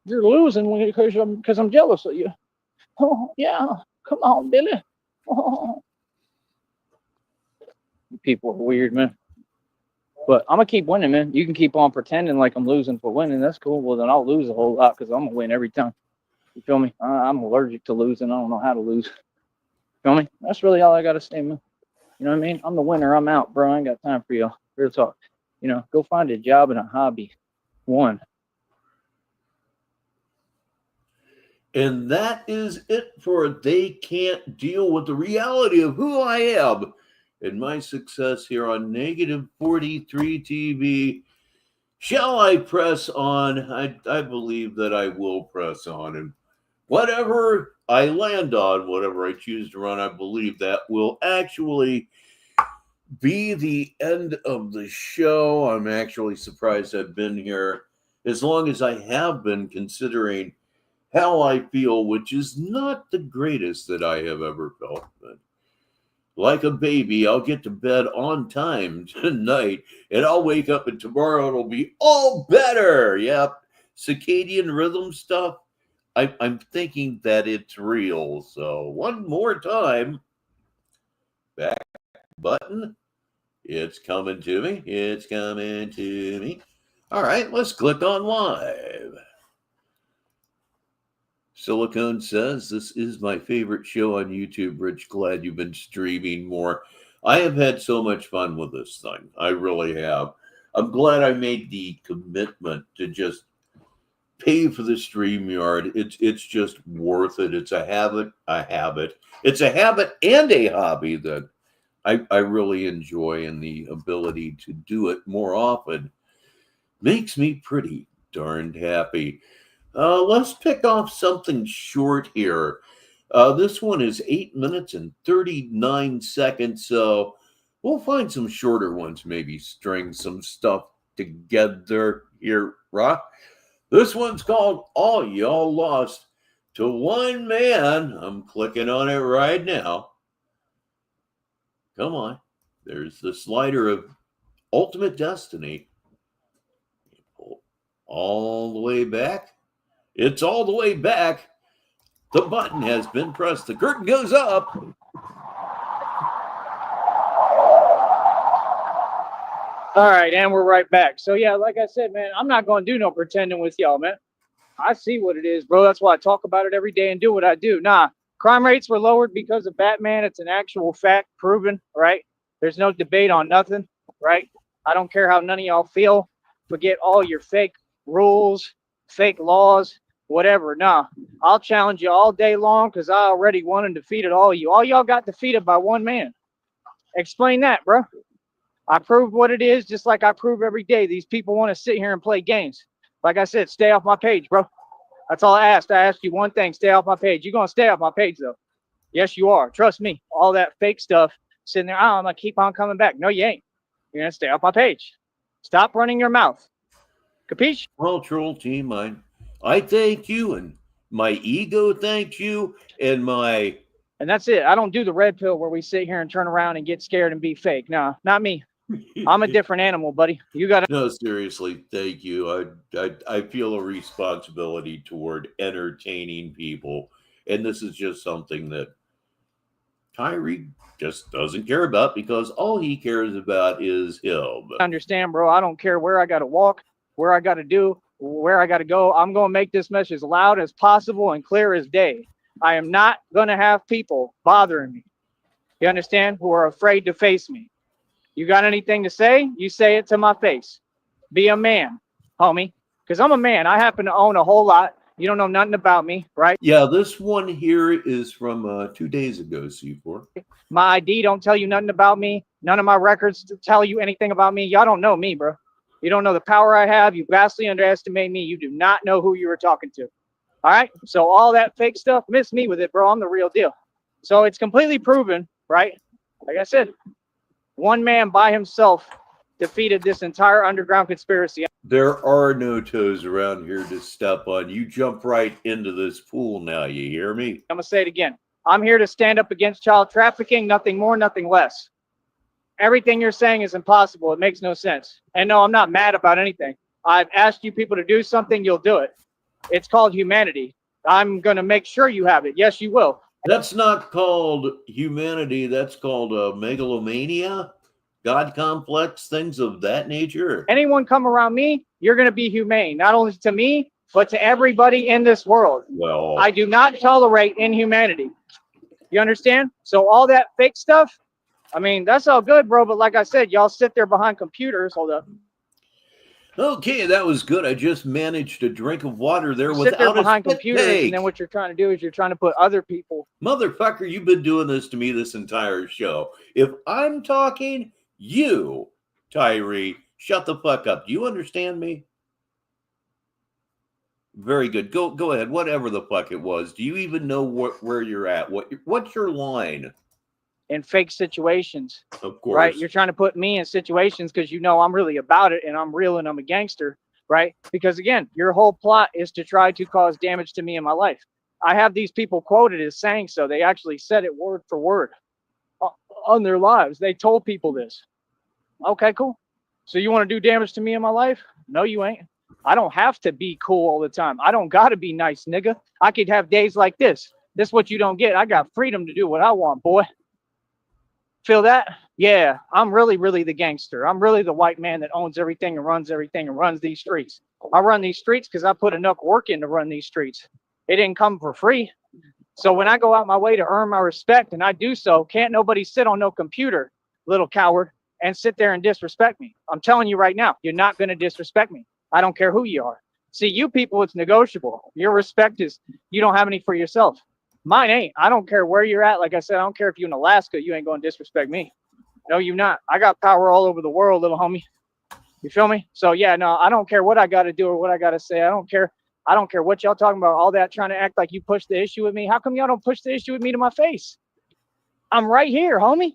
you're losing because I'm jealous of you. Oh yeah, come on, Billy. Oh. People are weird, man. But I'm gonna keep winning, man. You can keep on pretending like I'm losing for winning. That's cool. Well, then I'll lose a whole lot because I'm gonna win every time. You feel me? I'm allergic to losing. I don't know how to lose. Feel me? That's really all I gotta say, man. You know what I mean? I'm the winner. I'm out, bro. I ain't got time for y'all. Real talk. You know, go find a job and a hobby. One. And that is it for They Can't Deal with the Reality of Who I Am and my success here on Negative 43 TV. Shall I press on? I believe that I will press on. And whatever I land on, whatever I choose to run, I believe that will actually be the end of the show. I'm actually surprised I've been here as long as I have been, considering how I feel, which is not the greatest that I have ever felt. But like a baby, I'll get to bed on time tonight, and I'll wake up, and tomorrow it'll be all better. Yep, circadian rhythm stuff. I'm thinking that it's real. So one more time, back button. It's coming to me. It's coming to me. All right, let's click on live. Silicone says, this is my favorite show on YouTube. Rich, glad you've been streaming more. I have had so much fun with this thing. I really have. I'm glad I made the commitment to just pay for the StreamYard. It's just worth it. It's a habit. It's a habit and a hobby that I really enjoy, and the ability to do it more often makes me pretty darned happy. Let's pick off something short here. This one is 8 minutes and 39 seconds, so we'll find some shorter ones, maybe string some stuff together here, Rock. This one's called All Y'all Lost to One Man. I'm clicking on it right now. Come on. There's the slider of Ultimate Destiny. Pull all the way back. It's all the way back. The button has been pressed. The curtain goes up. All right, and we're right back. So yeah, like I said, man, I'm not gonna do no pretending with y'all, man. I see what it is, bro. That's why I talk about it every day and do what I do. Nah, crime rates were lowered because of Batman. It's an actual fact, proven, right? There's no debate on nothing, right? I don't care how none of y'all feel. Forget all your fake rules, fake laws, whatever. Nah, I'll challenge you all day long because I already won and defeated all of you. All y'all got defeated by one man. Explain that, bro. I proved what it is, just like I prove every day. These people want to sit here and play games. Like I said, stay off my page, bro. That's all I asked. I asked you one thing, stay off my page. You're going to stay off my page, though. Yes, you are. Trust me. All that fake stuff sitting there, I'm going to keep on coming back. No, you ain't. You're going to stay off my page. Stop running your mouth. Capiche? Well, Troll Team, I thank you, and my ego thanks you, and my And that's it. I don't do the red pill where we sit here and turn around and get scared and be fake. No, not me. I'm a different animal, buddy. You got to. No, seriously, thank you. I feel a responsibility toward entertaining people, and this is just something that Tyree just doesn't care about because all he cares about is him. Understand, bro. I don't care where I got to walk, where I got to do, where I got to go. I'm going to make this message as loud as possible and clear as day. I am not going to have people bothering me. You understand? Who are afraid to face me. You got anything to say? You say it to my face. Be a man, homie. Because I'm a man. I happen to own a whole lot. You don't know nothing about me, right? Yeah, this one here is from 2 days ago, C4. My ID don't tell you nothing about me. None of my records tell you anything about me. Y'all don't know me, bro. You don't know the power I have. You vastly underestimate me. You do not know who you were talking to. All right? So all that fake stuff, miss me with it, bro. I'm the real deal. So it's completely proven, right? Like I said, one man by himself defeated this entire underground conspiracy. There are no toes around here to step on. You jump right into this pool now, you hear me? I'm going to say it again. I'm here to stand up against child trafficking, nothing more, nothing less. Everything you're saying is impossible. It makes no sense. And no, I'm not mad about anything. I've asked you people to do something, you'll do it. It's called humanity. I'm going to make sure you have it. Yes, you will. That's not called humanity. That's called megalomania, God complex, things of that nature. Anyone come around me, you're going to be humane, not only to me, but to everybody in this world. Well, I do not tolerate inhumanity. You understand? So all that fake stuff, I mean, that's all good, bro. But like I said, y'all sit there behind computers. Hold up. Okay, that was good. I just managed a drink of water there Sit there without behind a spit computers, take. and then what you're trying to do is you're trying to put other people. Motherfucker, you've been doing this to me this entire show. If I'm talking, you, Tyree, shut the fuck up. Do you understand me? Very good. Go ahead. Whatever the fuck it was. Do you even know where you're at? What's your line? In fake situations, Of course. right? You're trying to put me in situations because you know I'm really about it and I'm real and I'm a gangster, right? Because again, your whole plot is to try to cause damage to me in my life. I have these people quoted as saying so. They actually said it word for word on their lives. They told people this. Okay, cool. So you want to do damage to me in my life? No, you ain't. I don't have to be cool all the time. I don't got to be nice, nigga. I could have days like this. This is what you don't get. I got freedom to do what I want, boy. Feel that? Yeah, I'm really, really the gangster. I'm really the white man that owns everything and runs these streets. I run these streets because I put enough work in to run these streets. It didn't come for free. So when I go out my way to earn my respect, and I do so, can't nobody sit on no computer, little coward, and sit there and disrespect me. I'm telling you right now, you're not going to disrespect me. I don't care who you are. See, you people, it's negotiable. Your respect is, you don't have any for yourself. Mine ain't. I don't care where you're at. Like I said, I don't care if you're in Alaska, you ain't going to disrespect me. No, you not. I got power all over the world, little homie. You feel me? So yeah, no, I don't care what I got to do or what I got to say. I don't care. I don't care what y'all talking about. All that trying to act like you push the issue with me. How come y'all don't push the issue with me to my face? I'm right here, homie.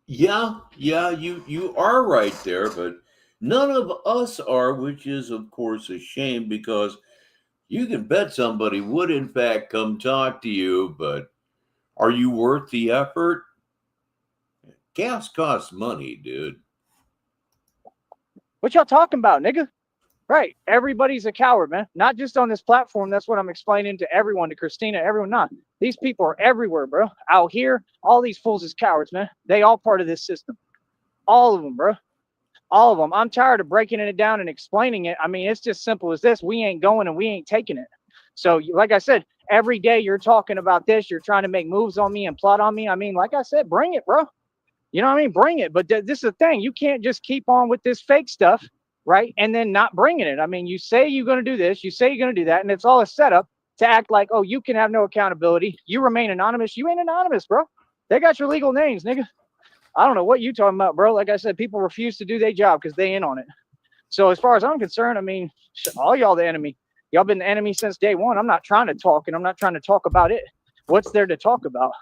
Yeah, you are right there, but none of us are, which is of course a shame because you can bet somebody would in fact come talk to you, but are you worth the effort? Gas costs money, dude. What y'all talking about, nigga? Right. Everybody's a coward, man. Not just on this platform. That's what I'm explaining to everyone, to Christina, everyone. Not. These people are everywhere, bro. Out here, all these fools is cowards, man. They all part of this system. All of them, bro. All of them. I'm tired of breaking it down and explaining it. I mean, it's just simple as this. We ain't going and we ain't taking it. So, like I said, every day you're talking about this. You're trying to make moves on me and plot on me. I mean, like I said, bring it, bro. You know what I mean? Bring it. But this is the thing. You can't just keep on with this fake stuff, right? And then not bringing it. I mean, you say you're going to do this. You say you're going to do that. And it's all a setup to act like, oh, you can have no accountability. You remain anonymous. You ain't anonymous, bro. They got your legal names, nigga. I don't know what you talking about, bro. Like I said, people refuse to do their job because they in on it. So as far as I'm concerned, I mean, all y'all the enemy. Y'all been the enemy since day one. I'm not trying to talk, and I'm not trying to talk about it. What's there to talk about?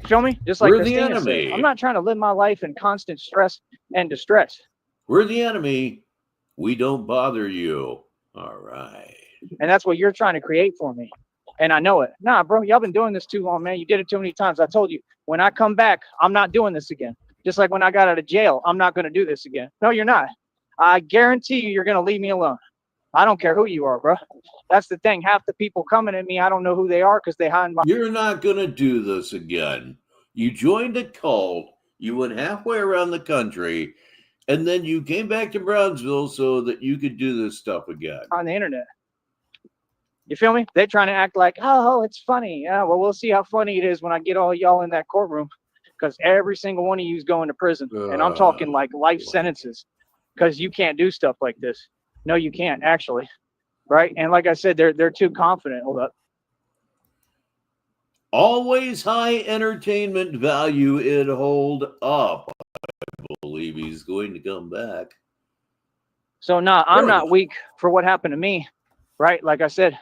Feel me? Just like We're the Christina enemy. said, I'm not trying to live my life in constant stress and distress. We're the enemy. We don't bother you. All right. And that's what you're trying to create for me. And I know it. Nah, bro, y'all been doing this too long, man. You did it too many times. I told you, when I come back, I'm not doing this again. Just like when I got out of jail, I'm not going to do this again. No, you're not. I guarantee you, you're going to leave me alone. I don't care who you are, bro. That's the thing. Half the people coming at me, I don't know who they are because they hide behind. You're not going to do this again. You joined a cult. You went halfway around the country, and then you came back to Brownsville so that you could do this stuff again. On the internet. You feel me? They're trying to act like, oh, it's funny. Yeah, well, we'll see how funny it is when I get all y'all in that courtroom, because every single one of you is going to prison. And I'm talking like life sentences, because you can't do stuff like this. No, you can't, actually. Right? And like I said, they're too confident. Hold up. Always high entertainment value. It hold up. I believe he's going to come back. So, nah, I'm not weak for what happened to me. Right? Like I said,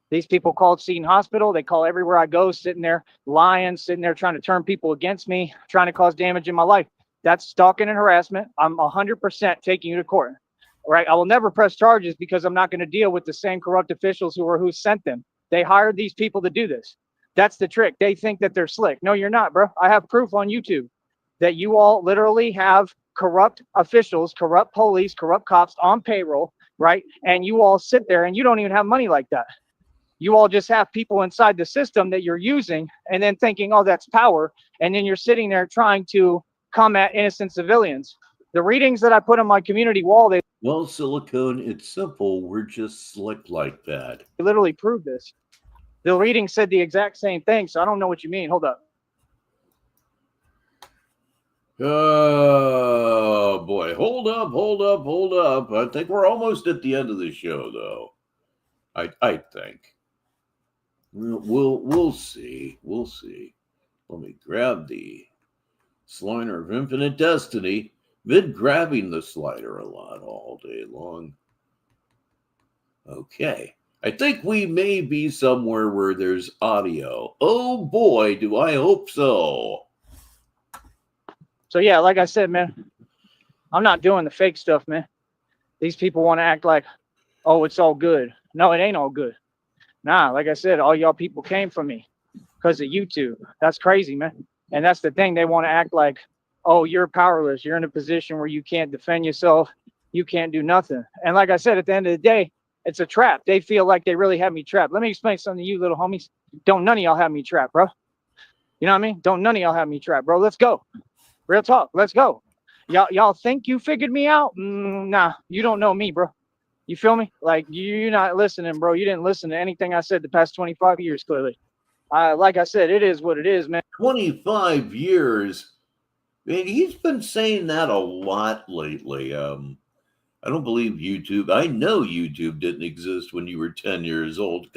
these people called Seton Hospital. They call everywhere I go, sitting there lying, sitting there trying to turn people against me, trying to cause damage in my life. That's stalking and harassment. I'm 100% taking you to court. Right? I will never press charges because I'm not going to deal with the same corrupt officials who sent them. They hired these people to do this. That's the trick. They think that they're slick. No, you're not, bro. I have proof on YouTube that you all literally have corrupt officials, corrupt police, corrupt cops on payroll, right? And you all sit there and you don't even have money like that. You all just have people inside the system that you're using and then thinking, oh, that's power. And then you're sitting there trying to combat innocent civilians. The readings that I put on my community wall, well, Silicone, it's simple. We're just slick like that. They literally prove this. The reading said the exact same thing, so I don't know what you mean. Hold up. Oh boy, hold up. I think we're almost at the end of the show, though. I think we'll see. We'll see. Let me grab the slider of infinite destiny. Been grabbing the slider a lot all day long. Okay. I think we may be somewhere where there's audio. Oh boy, do I hope so. So yeah, like I said, man, I'm not doing the fake stuff, man. These people want to act like, oh, it's all good. No, it ain't all good. Nah, like I said, all y'all people came from me because of YouTube. That's crazy, man. And that's the thing. They want to act like, oh, you're powerless. You're in a position where you can't defend yourself. You can't do nothing. And like I said, at the end of the day, it's a trap. They feel like they really have me trapped. Let me explain something to you, little homies. Don't none of y'all have me trapped, bro. You know what I mean? Don't none of y'all have me trapped, bro. Let's go. Real talk. Let's go. Y'all think you figured me out? Nah, you don't know me, bro. You feel me? Like, you're not listening, bro. You didn't listen to anything I said the past 25 years, clearly. Like I said, it is what it is, man. 25 years. Man, he's been saying that a lot lately. I don't believe YouTube. I know YouTube didn't exist when you were 10 years old,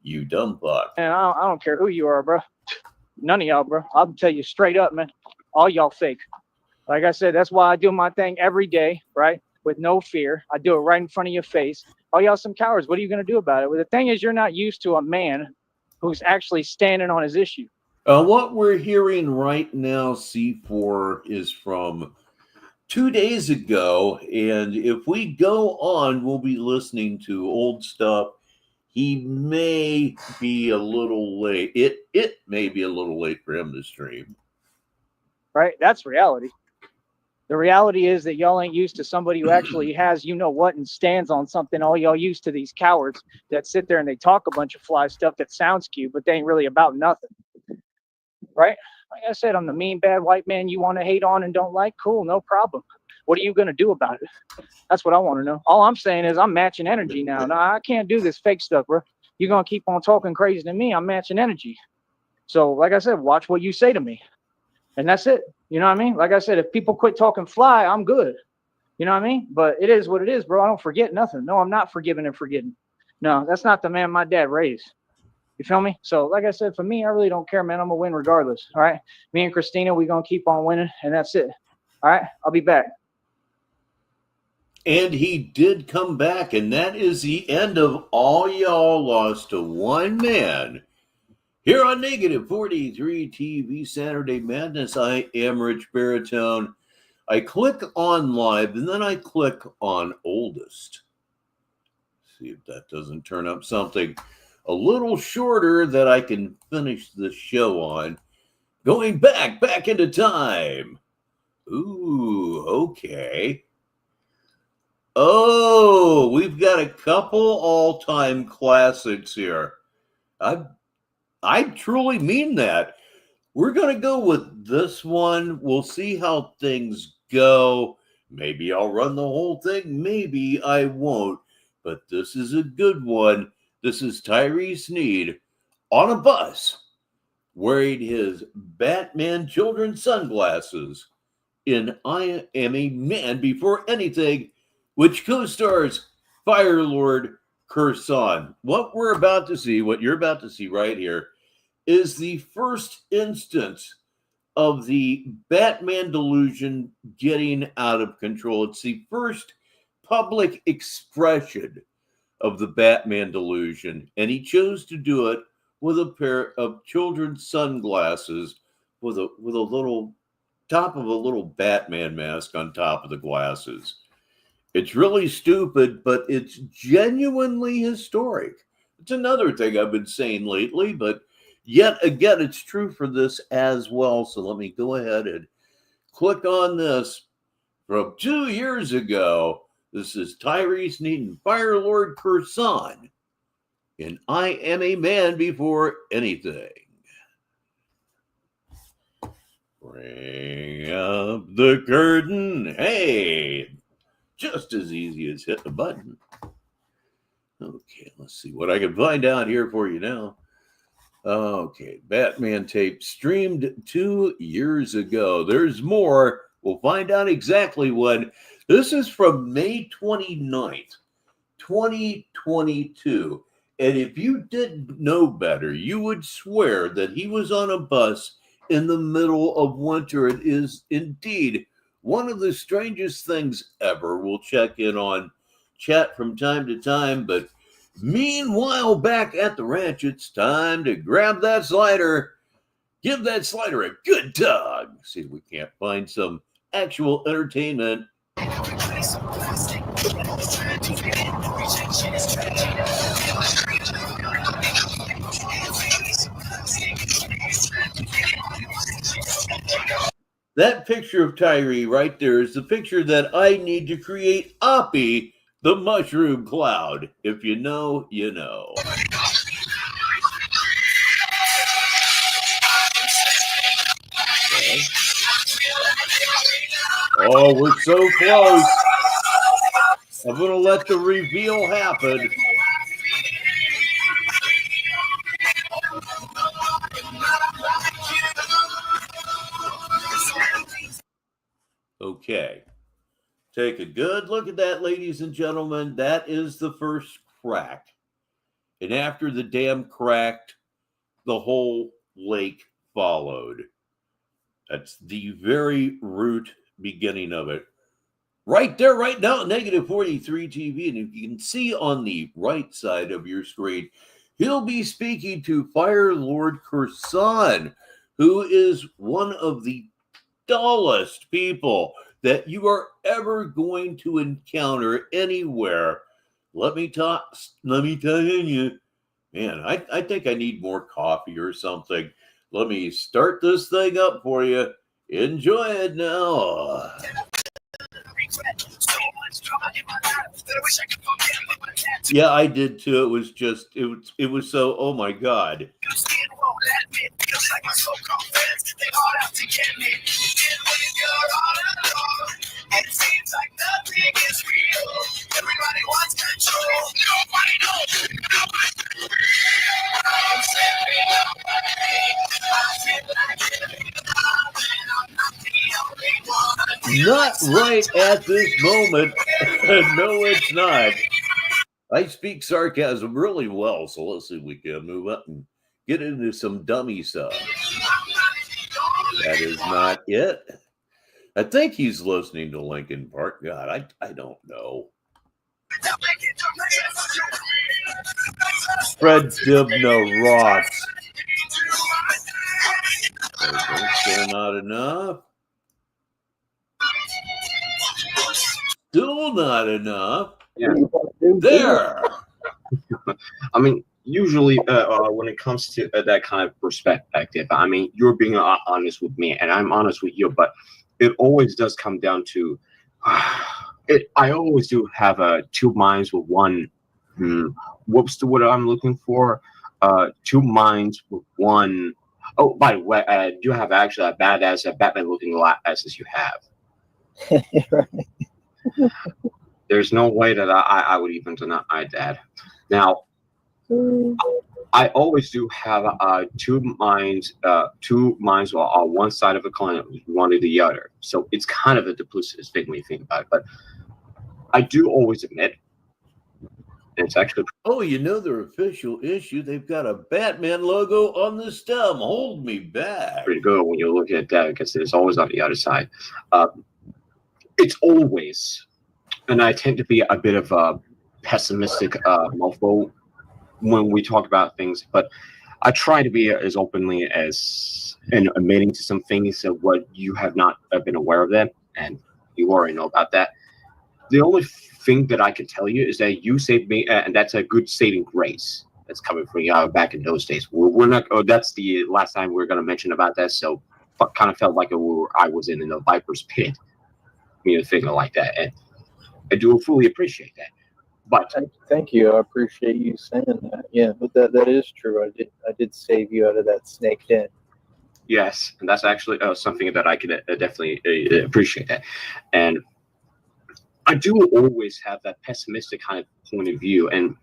you dumb fuck. Man, I don't care who you are, bro. None of y'all, bro. I'll tell you straight up, man. All y'all fake. Like I said, that's why I do my thing every day, right? With no fear. I do it right in front of your face. All y'all some cowards. What are you going to do about it? Well, the thing is, you're not used to a man who's actually standing on his issue. What we're hearing right now, C4, is from 2 days ago. And if we go on, we'll be listening to old stuff. He may be a little late. It may be a little late for him to stream. Right? That's reality. The reality is that y'all ain't used to somebody who actually has, you know what, and stands on something. All y'all used to these cowards that sit there and they talk a bunch of fly stuff that sounds cute, but they ain't really about nothing. Right? Like I said, I'm the mean, bad white man you want to hate on and don't like. Cool, no problem. What are you going to do about it? That's what I want to know. All I'm saying is I'm matching energy now. No, I can't do this fake stuff, bro. You're going to keep on talking crazy to me. I'm matching energy. So, like I said, watch what you say to me. And that's it. You know what I mean? Like I said, if people quit talking fly, I'm good. You know what I mean? But it is what it is, bro. I don't forget nothing. No, I'm not forgiving and forgetting. No, that's not the man my dad raised. You feel me? So, like I said, for me, I really don't care, man. I'm going to win regardless. All right? Me and Christina, we're going to keep on winning, and that's it. All right? I'll be back. And he did come back, and that is the end of all y'all lost to one man. Here on Negative 43 TV Saturday Madness, I am Richbartone. I click on live, and then I click on oldest. See if that doesn't turn up something. a little shorter that I can finish the show on. Going back into time. Ooh, okay. Oh, we've got a couple all-time classics here. I truly mean that. We're going to go with this one. We'll see how things go. Maybe I'll run the whole thing. Maybe I won't. But this is a good one. This is Tyree Sneed on a bus wearing his Batman children's sunglasses in I Am a Man Before Anything, which co-stars Fire Lord Curson. What we're about to see, what you're about to see right here, is the first instance of the Batman delusion getting out of control. It's the first public expression of the Batman delusion, and he chose to do it with a pair of children's sunglasses with a little top of a little Batman mask on top of the glasses. It's really stupid, but it's genuinely historic. It's another thing I've been saying lately, but yet again, it's true for this as well. So let me go ahead and click on this from 2 years ago. This is Tyree Sneed and Fire Lord Curson in I Am a Man Before Anything. Bring up the curtain. Hey, just as easy as hitting a button. Okay, let's see what I can find out here for you now. Okay, Batman tape streamed 2 years ago. There's more. We'll find out exactly when. This is from May 29th, 2022. And if you didn't know better, you would swear that he was on a bus in the middle of winter. It is indeed one of the strangest things ever. We'll check in on chat from time to time, but meanwhile, back at the ranch, it's time to grab that slider, give that slider a good tug. See if we can't find some actual entertainment. That picture of Tyree right there is the picture that I need to create Oppie, the mushroom cloud. If you know, you know. Okay. Oh, we're so close. I'm going to let the reveal happen. Okay. Take a good look at that, ladies and gentlemen. That is the first crack. And after the dam cracked, the whole lake followed. That's the very root beginning of it. Right there, right now, negative 43 TV. And if you can see on the right side of your screen, he'll be speaking to Fire Lord Curson, who is one of the dullest people that you are ever going to encounter anywhere. Let me tell you, man, I think I need more coffee or something. Let me start this thing up for you. Enjoy it now. Yeah, I did too. It was just, it was so, oh my God. It seems like nothing is real. Everybody wants control. Nobody knows. I'm stepping away. I feel like I'm not the only one. Not right at this moment. No, it's not. I speak sarcasm really well, so let's see if we can move up and get into some dummy stuff. That is not it. I think he's listening to Linkin Park. God, I don't know. Fred Dibna rocks. Okay, still not enough. Still not enough. Yeah. There. I mean, usually when it comes to that kind of perspective, I mean, you're being honest with me, and I'm honest with you, but it always does come down to I always do have two minds with one. What's the word I'm looking for? Two minds with one. Oh, by the way, you have actually a badass Batman looking glasses you have. Right. There's no way that I would even deny that. Now, I always do have two minds on one side of a coin, one or the other. So it's kind of a duplicitous thing when you think about it. But I do always admit, and it's actually Oh, you know their official issue? They've got a Batman logo on the stem. Hold me back. pretty good when you look at that because there's always on the other side. It's always, and I tend to be a bit of a pessimistic mofo when we talk about things, but I try to be as openly as and admitting to some things of what you have not been aware of them, and you already know about that. The only thing that I can tell you is that you saved me, and that's a good saving grace. That's coming from you back in those days. We're not. Oh, that's the last time we're going to mention about that. So, kind of felt like I was in the viper's pit. Thinking like that, and I do fully appreciate that. But Thank you. I appreciate you saying that. Yeah, but that is true. I did save you out of that snake den. yes, and that's actually something that I could definitely appreciate that, and I do always have that pessimistic kind of point of view. And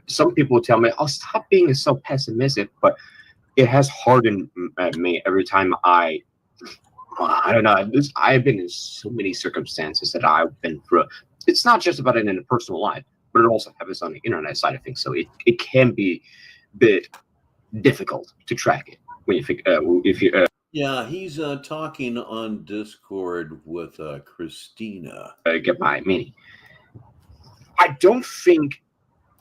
some people tell me, "Oh, stop being so pessimistic," but it has hardened me every time I don't know. I've been in so many circumstances that I've been through. It's not just about it in a personal life, but it also happens on the internet side of things. So it can be a bit difficult to track it when you think if you Yeah, he's talking on Discord with Christina. get my meaning. I don't think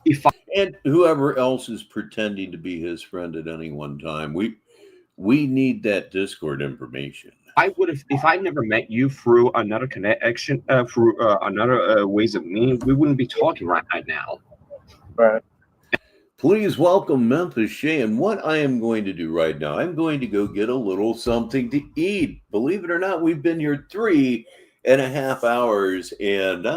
if And whoever else is pretending to be his friend at any one time. We need that Discord information. I would have if I never met you through another connection through another ways of me, we wouldn't be talking right now. Right. Please welcome Memphis Shea. And what I am going to do right now, I'm going to go get a little something to eat. Believe it or not, we've been here 3.5 hours and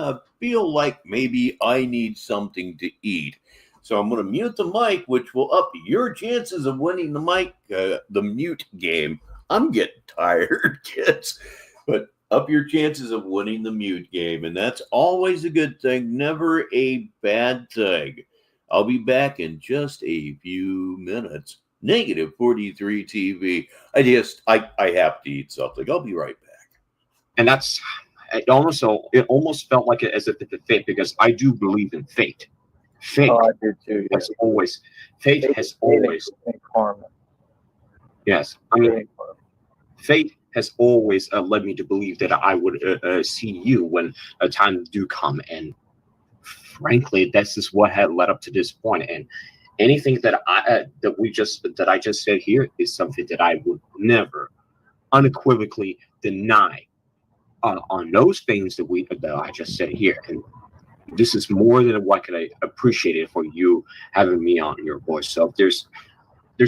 feel like maybe I need something to eat. So I'm going to mute the mic, which will up your chances of winning the mute game. I'm getting tired, kids, but up your chances of winning the mute game. And that's always a good thing, never a bad thing. I'll be back in just a few minutes. Negative 43 TV. I have to eat something. I'll be right back. And that's it almost felt like it as if it's a fate because I do believe in fate. Fate Oh, I do too. Yeah. has always fate has always and karma. yes. I mean fate has always led me to believe that I would see you when a time do come, and frankly, this is what had led up to this point. And anything that I just said here is something that I would never unequivocally deny on those things that I just said here. And this is more than what could I appreciate it for you having me on your voice. So there's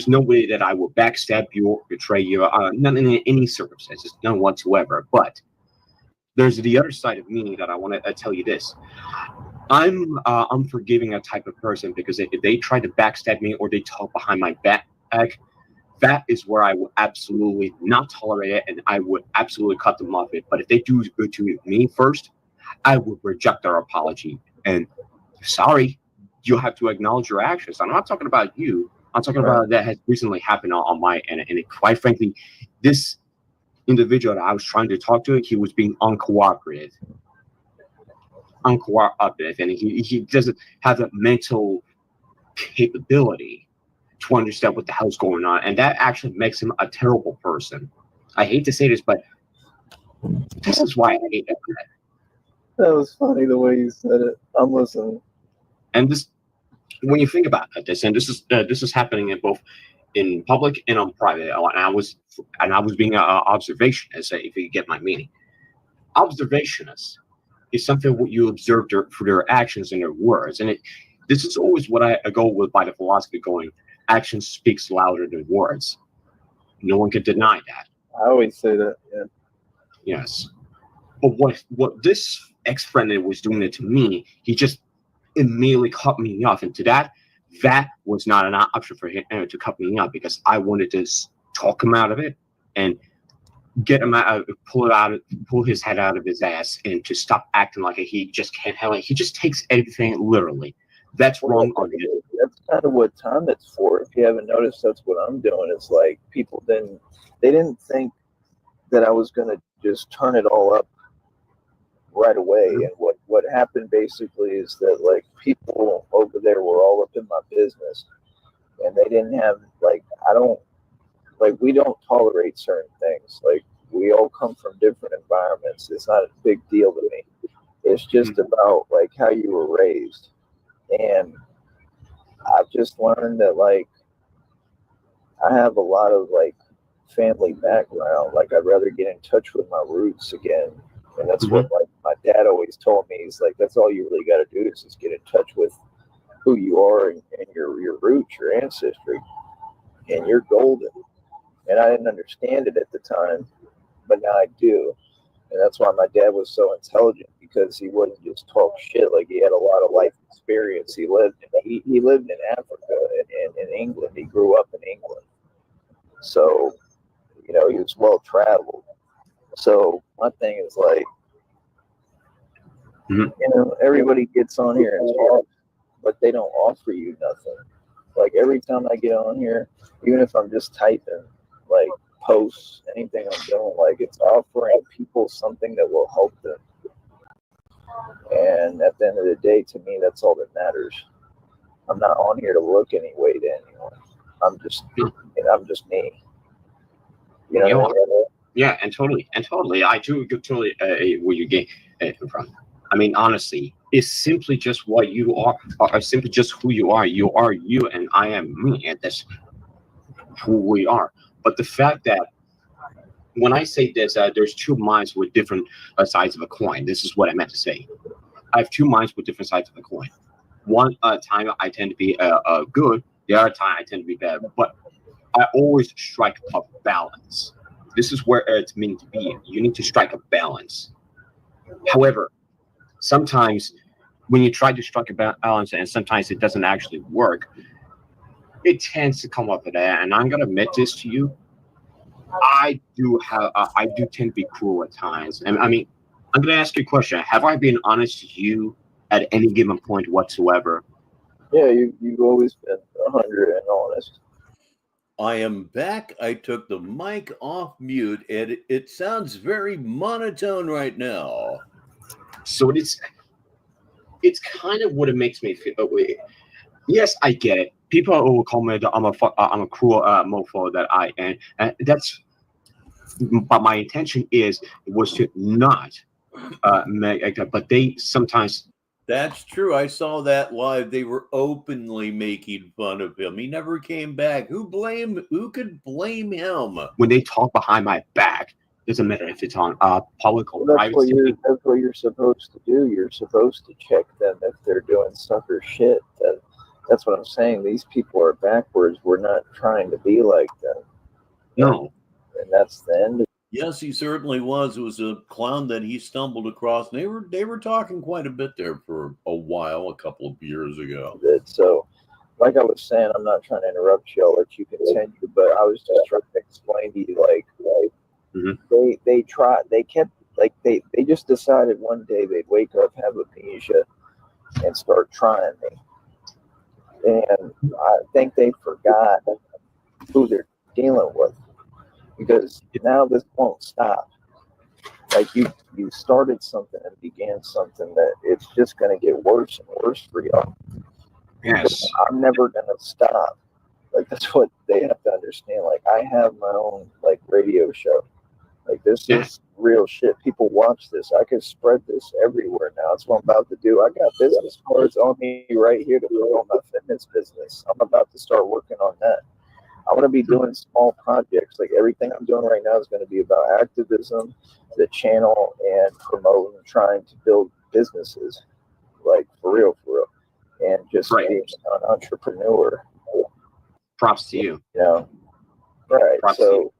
no way that I will backstab you or betray you, not in any circumstances, none whatsoever. But there's the other side of me that I want to tell you this. I'm unforgiving a type of person because if they try to backstab me or they talk behind my back, that is where I will absolutely not tolerate it, and I would absolutely cut them off it. But if they do it to me first, I would reject their apology. And sorry, you have to acknowledge your actions. I'm not talking about you. I'm talking about that has recently happened on my end. And quite frankly, this individual that I was trying to talk to, he was being uncooperative, and he doesn't have the mental capability to understand what the hell's going on, and that actually makes him a terrible person. I hate to say this, but this is why I hate him. That was funny the way you said it. I'm listening. And this, when you think about this, and this is happening in both in public and on private, and I was being an observationist, if you get my meaning. Observationist is something what you observe through their actions and their words, and This is always what I go with by the philosophy going, action speaks louder than words. No one can deny that. I always say that. Yeah. Yes. But what this ex-friend was doing it to me, he just immediately cut me off. And to that was not an option for him to cut me off, because I wanted to talk him out of it and get him out, pull his head out of his ass, and to stop acting like he just can't handle it. He just takes everything literally. That's wrong on him. That's kind of what time it's for. If you haven't noticed, that's what I'm doing. It's like people didn't think that I was going to just turn it all up right away. And what happened basically is that, like, people over there were all up in my business, and they didn't have, like, we don't tolerate certain things. Like, we all come from different environments. It's not a big deal to me. It's just about, like, how you were raised. And I've just learned that, like, I have a lot of, like, family background. Like, I'd rather get in touch with my roots again. And that's what, like, my dad always told me. He's like, that's all you really got to do is just get in touch with who you are and your roots, your ancestry, and you're golden. And I didn't understand it at the time, but now I do. And that's why my dad was so intelligent, because he wouldn't just talk shit. Like, he had a lot of life experience. He lived in Africa and in England. He grew up in England. So, you know, he was well traveled. So my thing is, like, you know, everybody gets on here and talks, but they don't offer you nothing. Like, every time I get on here, even if I'm just typing, like, posts, anything I'm doing, like, it's offering people something that will help them. And at the end of the day, to me, that's all that matters. I'm not on here to look any way to anyone. I'm just me. You know what I mean? Yeah, and totally, I do totally where you get from. I mean, honestly, it's simply just what you are simply just who you are. You are you, and I am me, and that's who we are. But the fact that when I say this, there's two minds with different sides of a coin. This is what I meant to say. I have two minds with different sides of a coin. One time I tend to be good. The other time I tend to be bad. But I always strike a balance. This is where it's meant to be. You need to strike a balance. However, sometimes when you try to strike a balance and sometimes it doesn't actually work, it tends to come up with that. And I'm going to admit this to you. I do tend to be cruel at times. And I mean, I'm going to ask you a question. Have I been honest to you at any given point whatsoever? Yeah, you've always been 100 and honest. I am back. I took the mic off mute, and it sounds very monotone right now. So it's kind of what it makes me feel. Yes, I get it. People will call me I'm a cruel mofo that I am, and that's. But my intention was to not make. But they sometimes. That's true. I saw that live. They were openly making fun of him. He never came back. Who could blame him? When they talk behind my back, doesn't matter if it's on public or private. That's what you're supposed to do. You're supposed to check them if they're doing sucker shit. That's what I'm saying. These people are backwards. We're not trying to be like them. No. And that's the end of. Yes, he certainly was. It was a clown that he stumbled across. And they were talking quite a bit there for a while, a couple of years ago. So, like I was saying, I'm not trying to interrupt you. I'll let you continue. But I was just trying to explain to you, they just decided one day they'd wake up, have amnesia, and start trying me. And I think they forgot who they're dealing with. Because now this won't stop. Like, you started something and began something that it's just going to get worse and worse for y'all. Yes. I'm never going to stop. Like, that's what they have to understand. Like, I have my own, like, radio show. Like, this is real shit. People watch this. I can spread this everywhere now. That's what I'm about to do. I got business cards on me right here to promote my fitness business. I'm about to start working on that. I want to be doing small projects. Like, everything I'm doing right now is going to be about activism, the channel, and promoting, trying to build businesses. Like, for real. and just Right. being an entrepreneur. Props to you. You know, right? Props to you.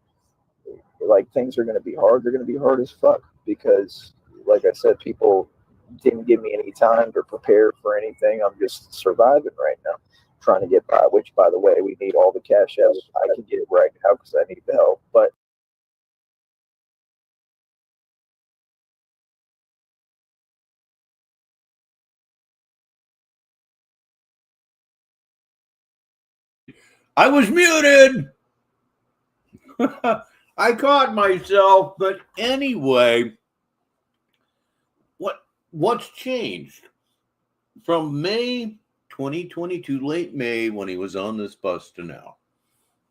So, like, things are going to be hard. They're going to be hard as fuck because, like I said, people didn't give me any time to prepare for anything. I'm just surviving right now, trying to get by. Which, by the way, we need all the cash out I can get right now because I need the help. But I was muted. I caught myself, but anyway, what's changed from May 2022, late May, when he was on this bus, to now?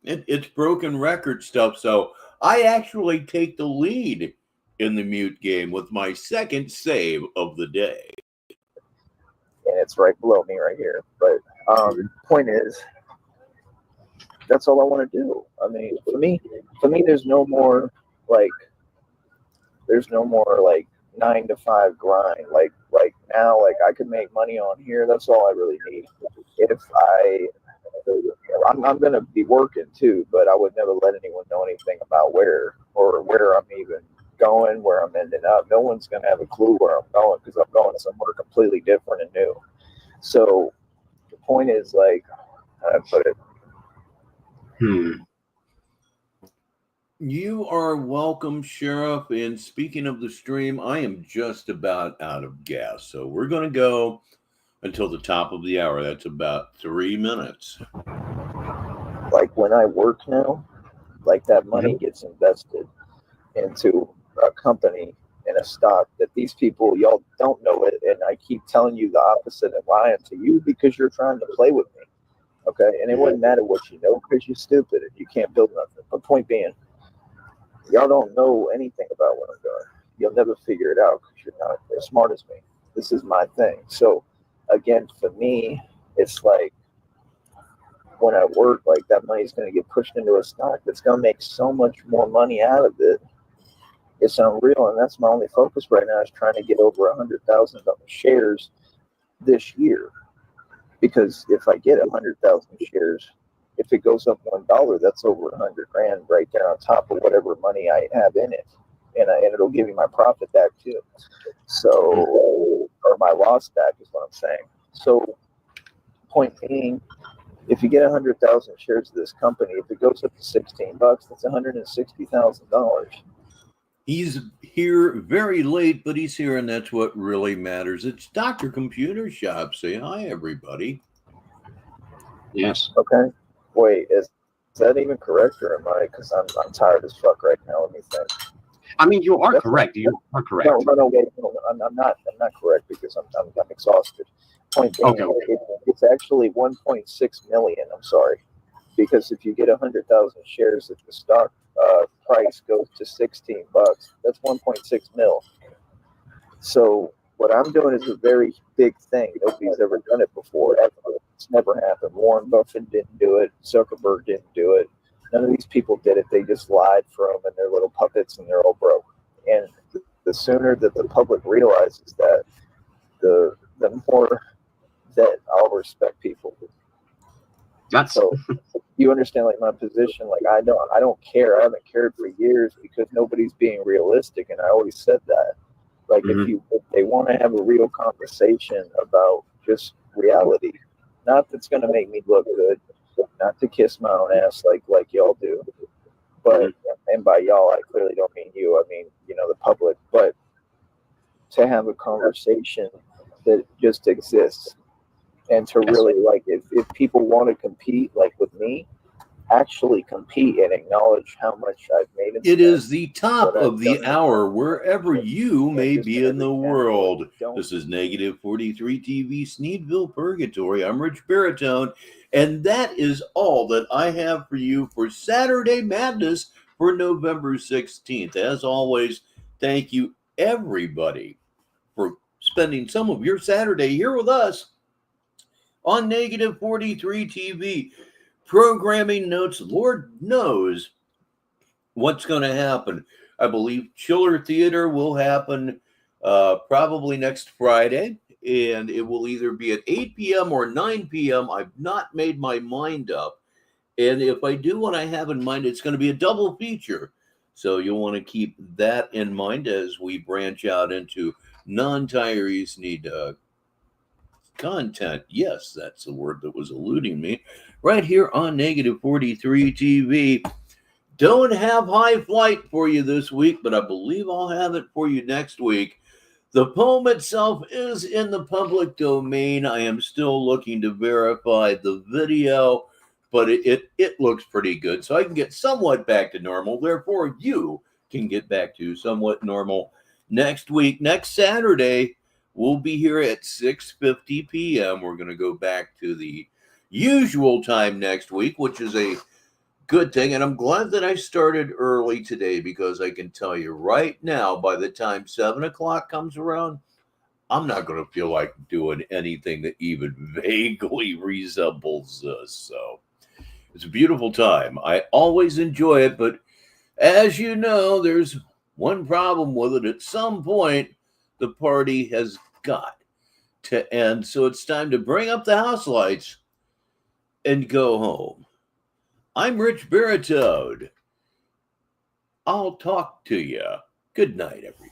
It's broken record stuff. So I actually take the lead in the mute game with my second save of the day. and it's right below me right here. But point is, that's all I want to do. I mean, for me, there's no more like 9 to 5 grind. Like now, like I could make money on here. That's all I really need. If I'm gonna be working too, but I would never let anyone know anything about where I'm even going, where I'm ending up. No one's gonna have a clue where I'm going because I'm going somewhere completely different and new. So the point is, like, how do I put it? You are welcome, Sheriff. And speaking of the stream, I am just about out of gas. So we're going to go until the top of the hour. That's about 3 minutes. Like when I work now, like that money gets invested into a company and a stock that these people, y'all don't know it. And I keep telling you the opposite and lying to you because you're trying to play with me. Okay. And it wouldn't matter what you know because you're stupid and you can't build nothing. But point being, y'all don't know anything about what I'm doing. You'll never figure it out because you're not as smart as me. This is my thing. So again, for me, it's like when I work, like that money's going to get pushed into a stock that's going to make so much more money out of it. It's unreal. And that's my only focus right now is trying to get over 100,000 shares this year. Because if I get 100,000 shares, if it goes up $1, that's over 100 grand right there on top of whatever money I have in it. And it'll give me my profit back too. So, or my loss back is what I'm saying. So, point being, if you get 100,000 shares of this company, if it goes up to $16, that's $160,000. He's here very late, but he's here, and that's what really matters. It's Dr. Computer Shop. Say hi, everybody. Yes. Okay. Wait, is that even correct, or am I? Because I'm tired as fuck right now. Let me think. I mean, you are correct. You are correct. No, wait. No, I'm not correct because I'm exhausted. Point being, Okay. It's actually 1.6 million. I'm sorry, because if you get 100,000 shares, if the stock price goes to $16, that's 1.6 mil. So what I'm doing is a very big thing. Nobody's ever done it before. Ever. It's never happened. Warren Buffett didn't do it. Zuckerberg didn't do it. None of these people did it. They just lied for them and they're little puppets and they're all broke. And the sooner that the public realizes that, the more that I'll respect people. That's so you understand, like, my position. Like, I don't care. I haven't cared for years because nobody's being realistic, and I always said that. Like, if they want to have a real conversation about just reality, not that's going to make me look good, not to kiss my own ass like y'all do, but and by y'all I clearly don't mean you. I mean, the public, but to have a conversation that just exists. And to really, like, if people want to compete, like with me, actually compete and acknowledge how much I've made. It is the top of the hour, wherever you may be in the world. This is Negative 43 TV, Sneedville Purgatory. I'm Richbartone, and that is all that I have for you for Saturday Madness for November 16th. As always, thank you, everybody, for spending some of your Saturday here with us on Negative 43 TV. Programming notes, Lord knows what's going to happen. I believe Chiller Theater will happen probably next Friday. and it will either be at 8 p.m. or 9 p.m. I've not made my mind up. And if I do what I have in mind, it's going to be a double feature. So you'll want to keep that in mind as we branch out into non-Tyree Sneed content. Yes, that's the word that was eluding me. Right here on Negative 43 TV. Don't have high flight for you this week, but I believe I'll have it for you next week. The poem itself is in the public domain. I am still looking to verify the video, but it looks pretty good. So I can get somewhat back to normal. Therefore, you can get back to somewhat normal next week. Next Saturday, we'll be here at 6:50 p.m. We're going to go back to the usual time next week, which is a good thing. And I'm glad that I started early today, because I can tell you right now, by the time 7 o'clock comes around, I'm not going to feel like doing anything that even vaguely resembles this. So it's a beautiful time. I always enjoy it, but as you know, there's one problem with it. At some point, the party has got to end. So it's time to bring up the house lights and go home. I'm Richbartone. I'll talk to you. Good night, everybody.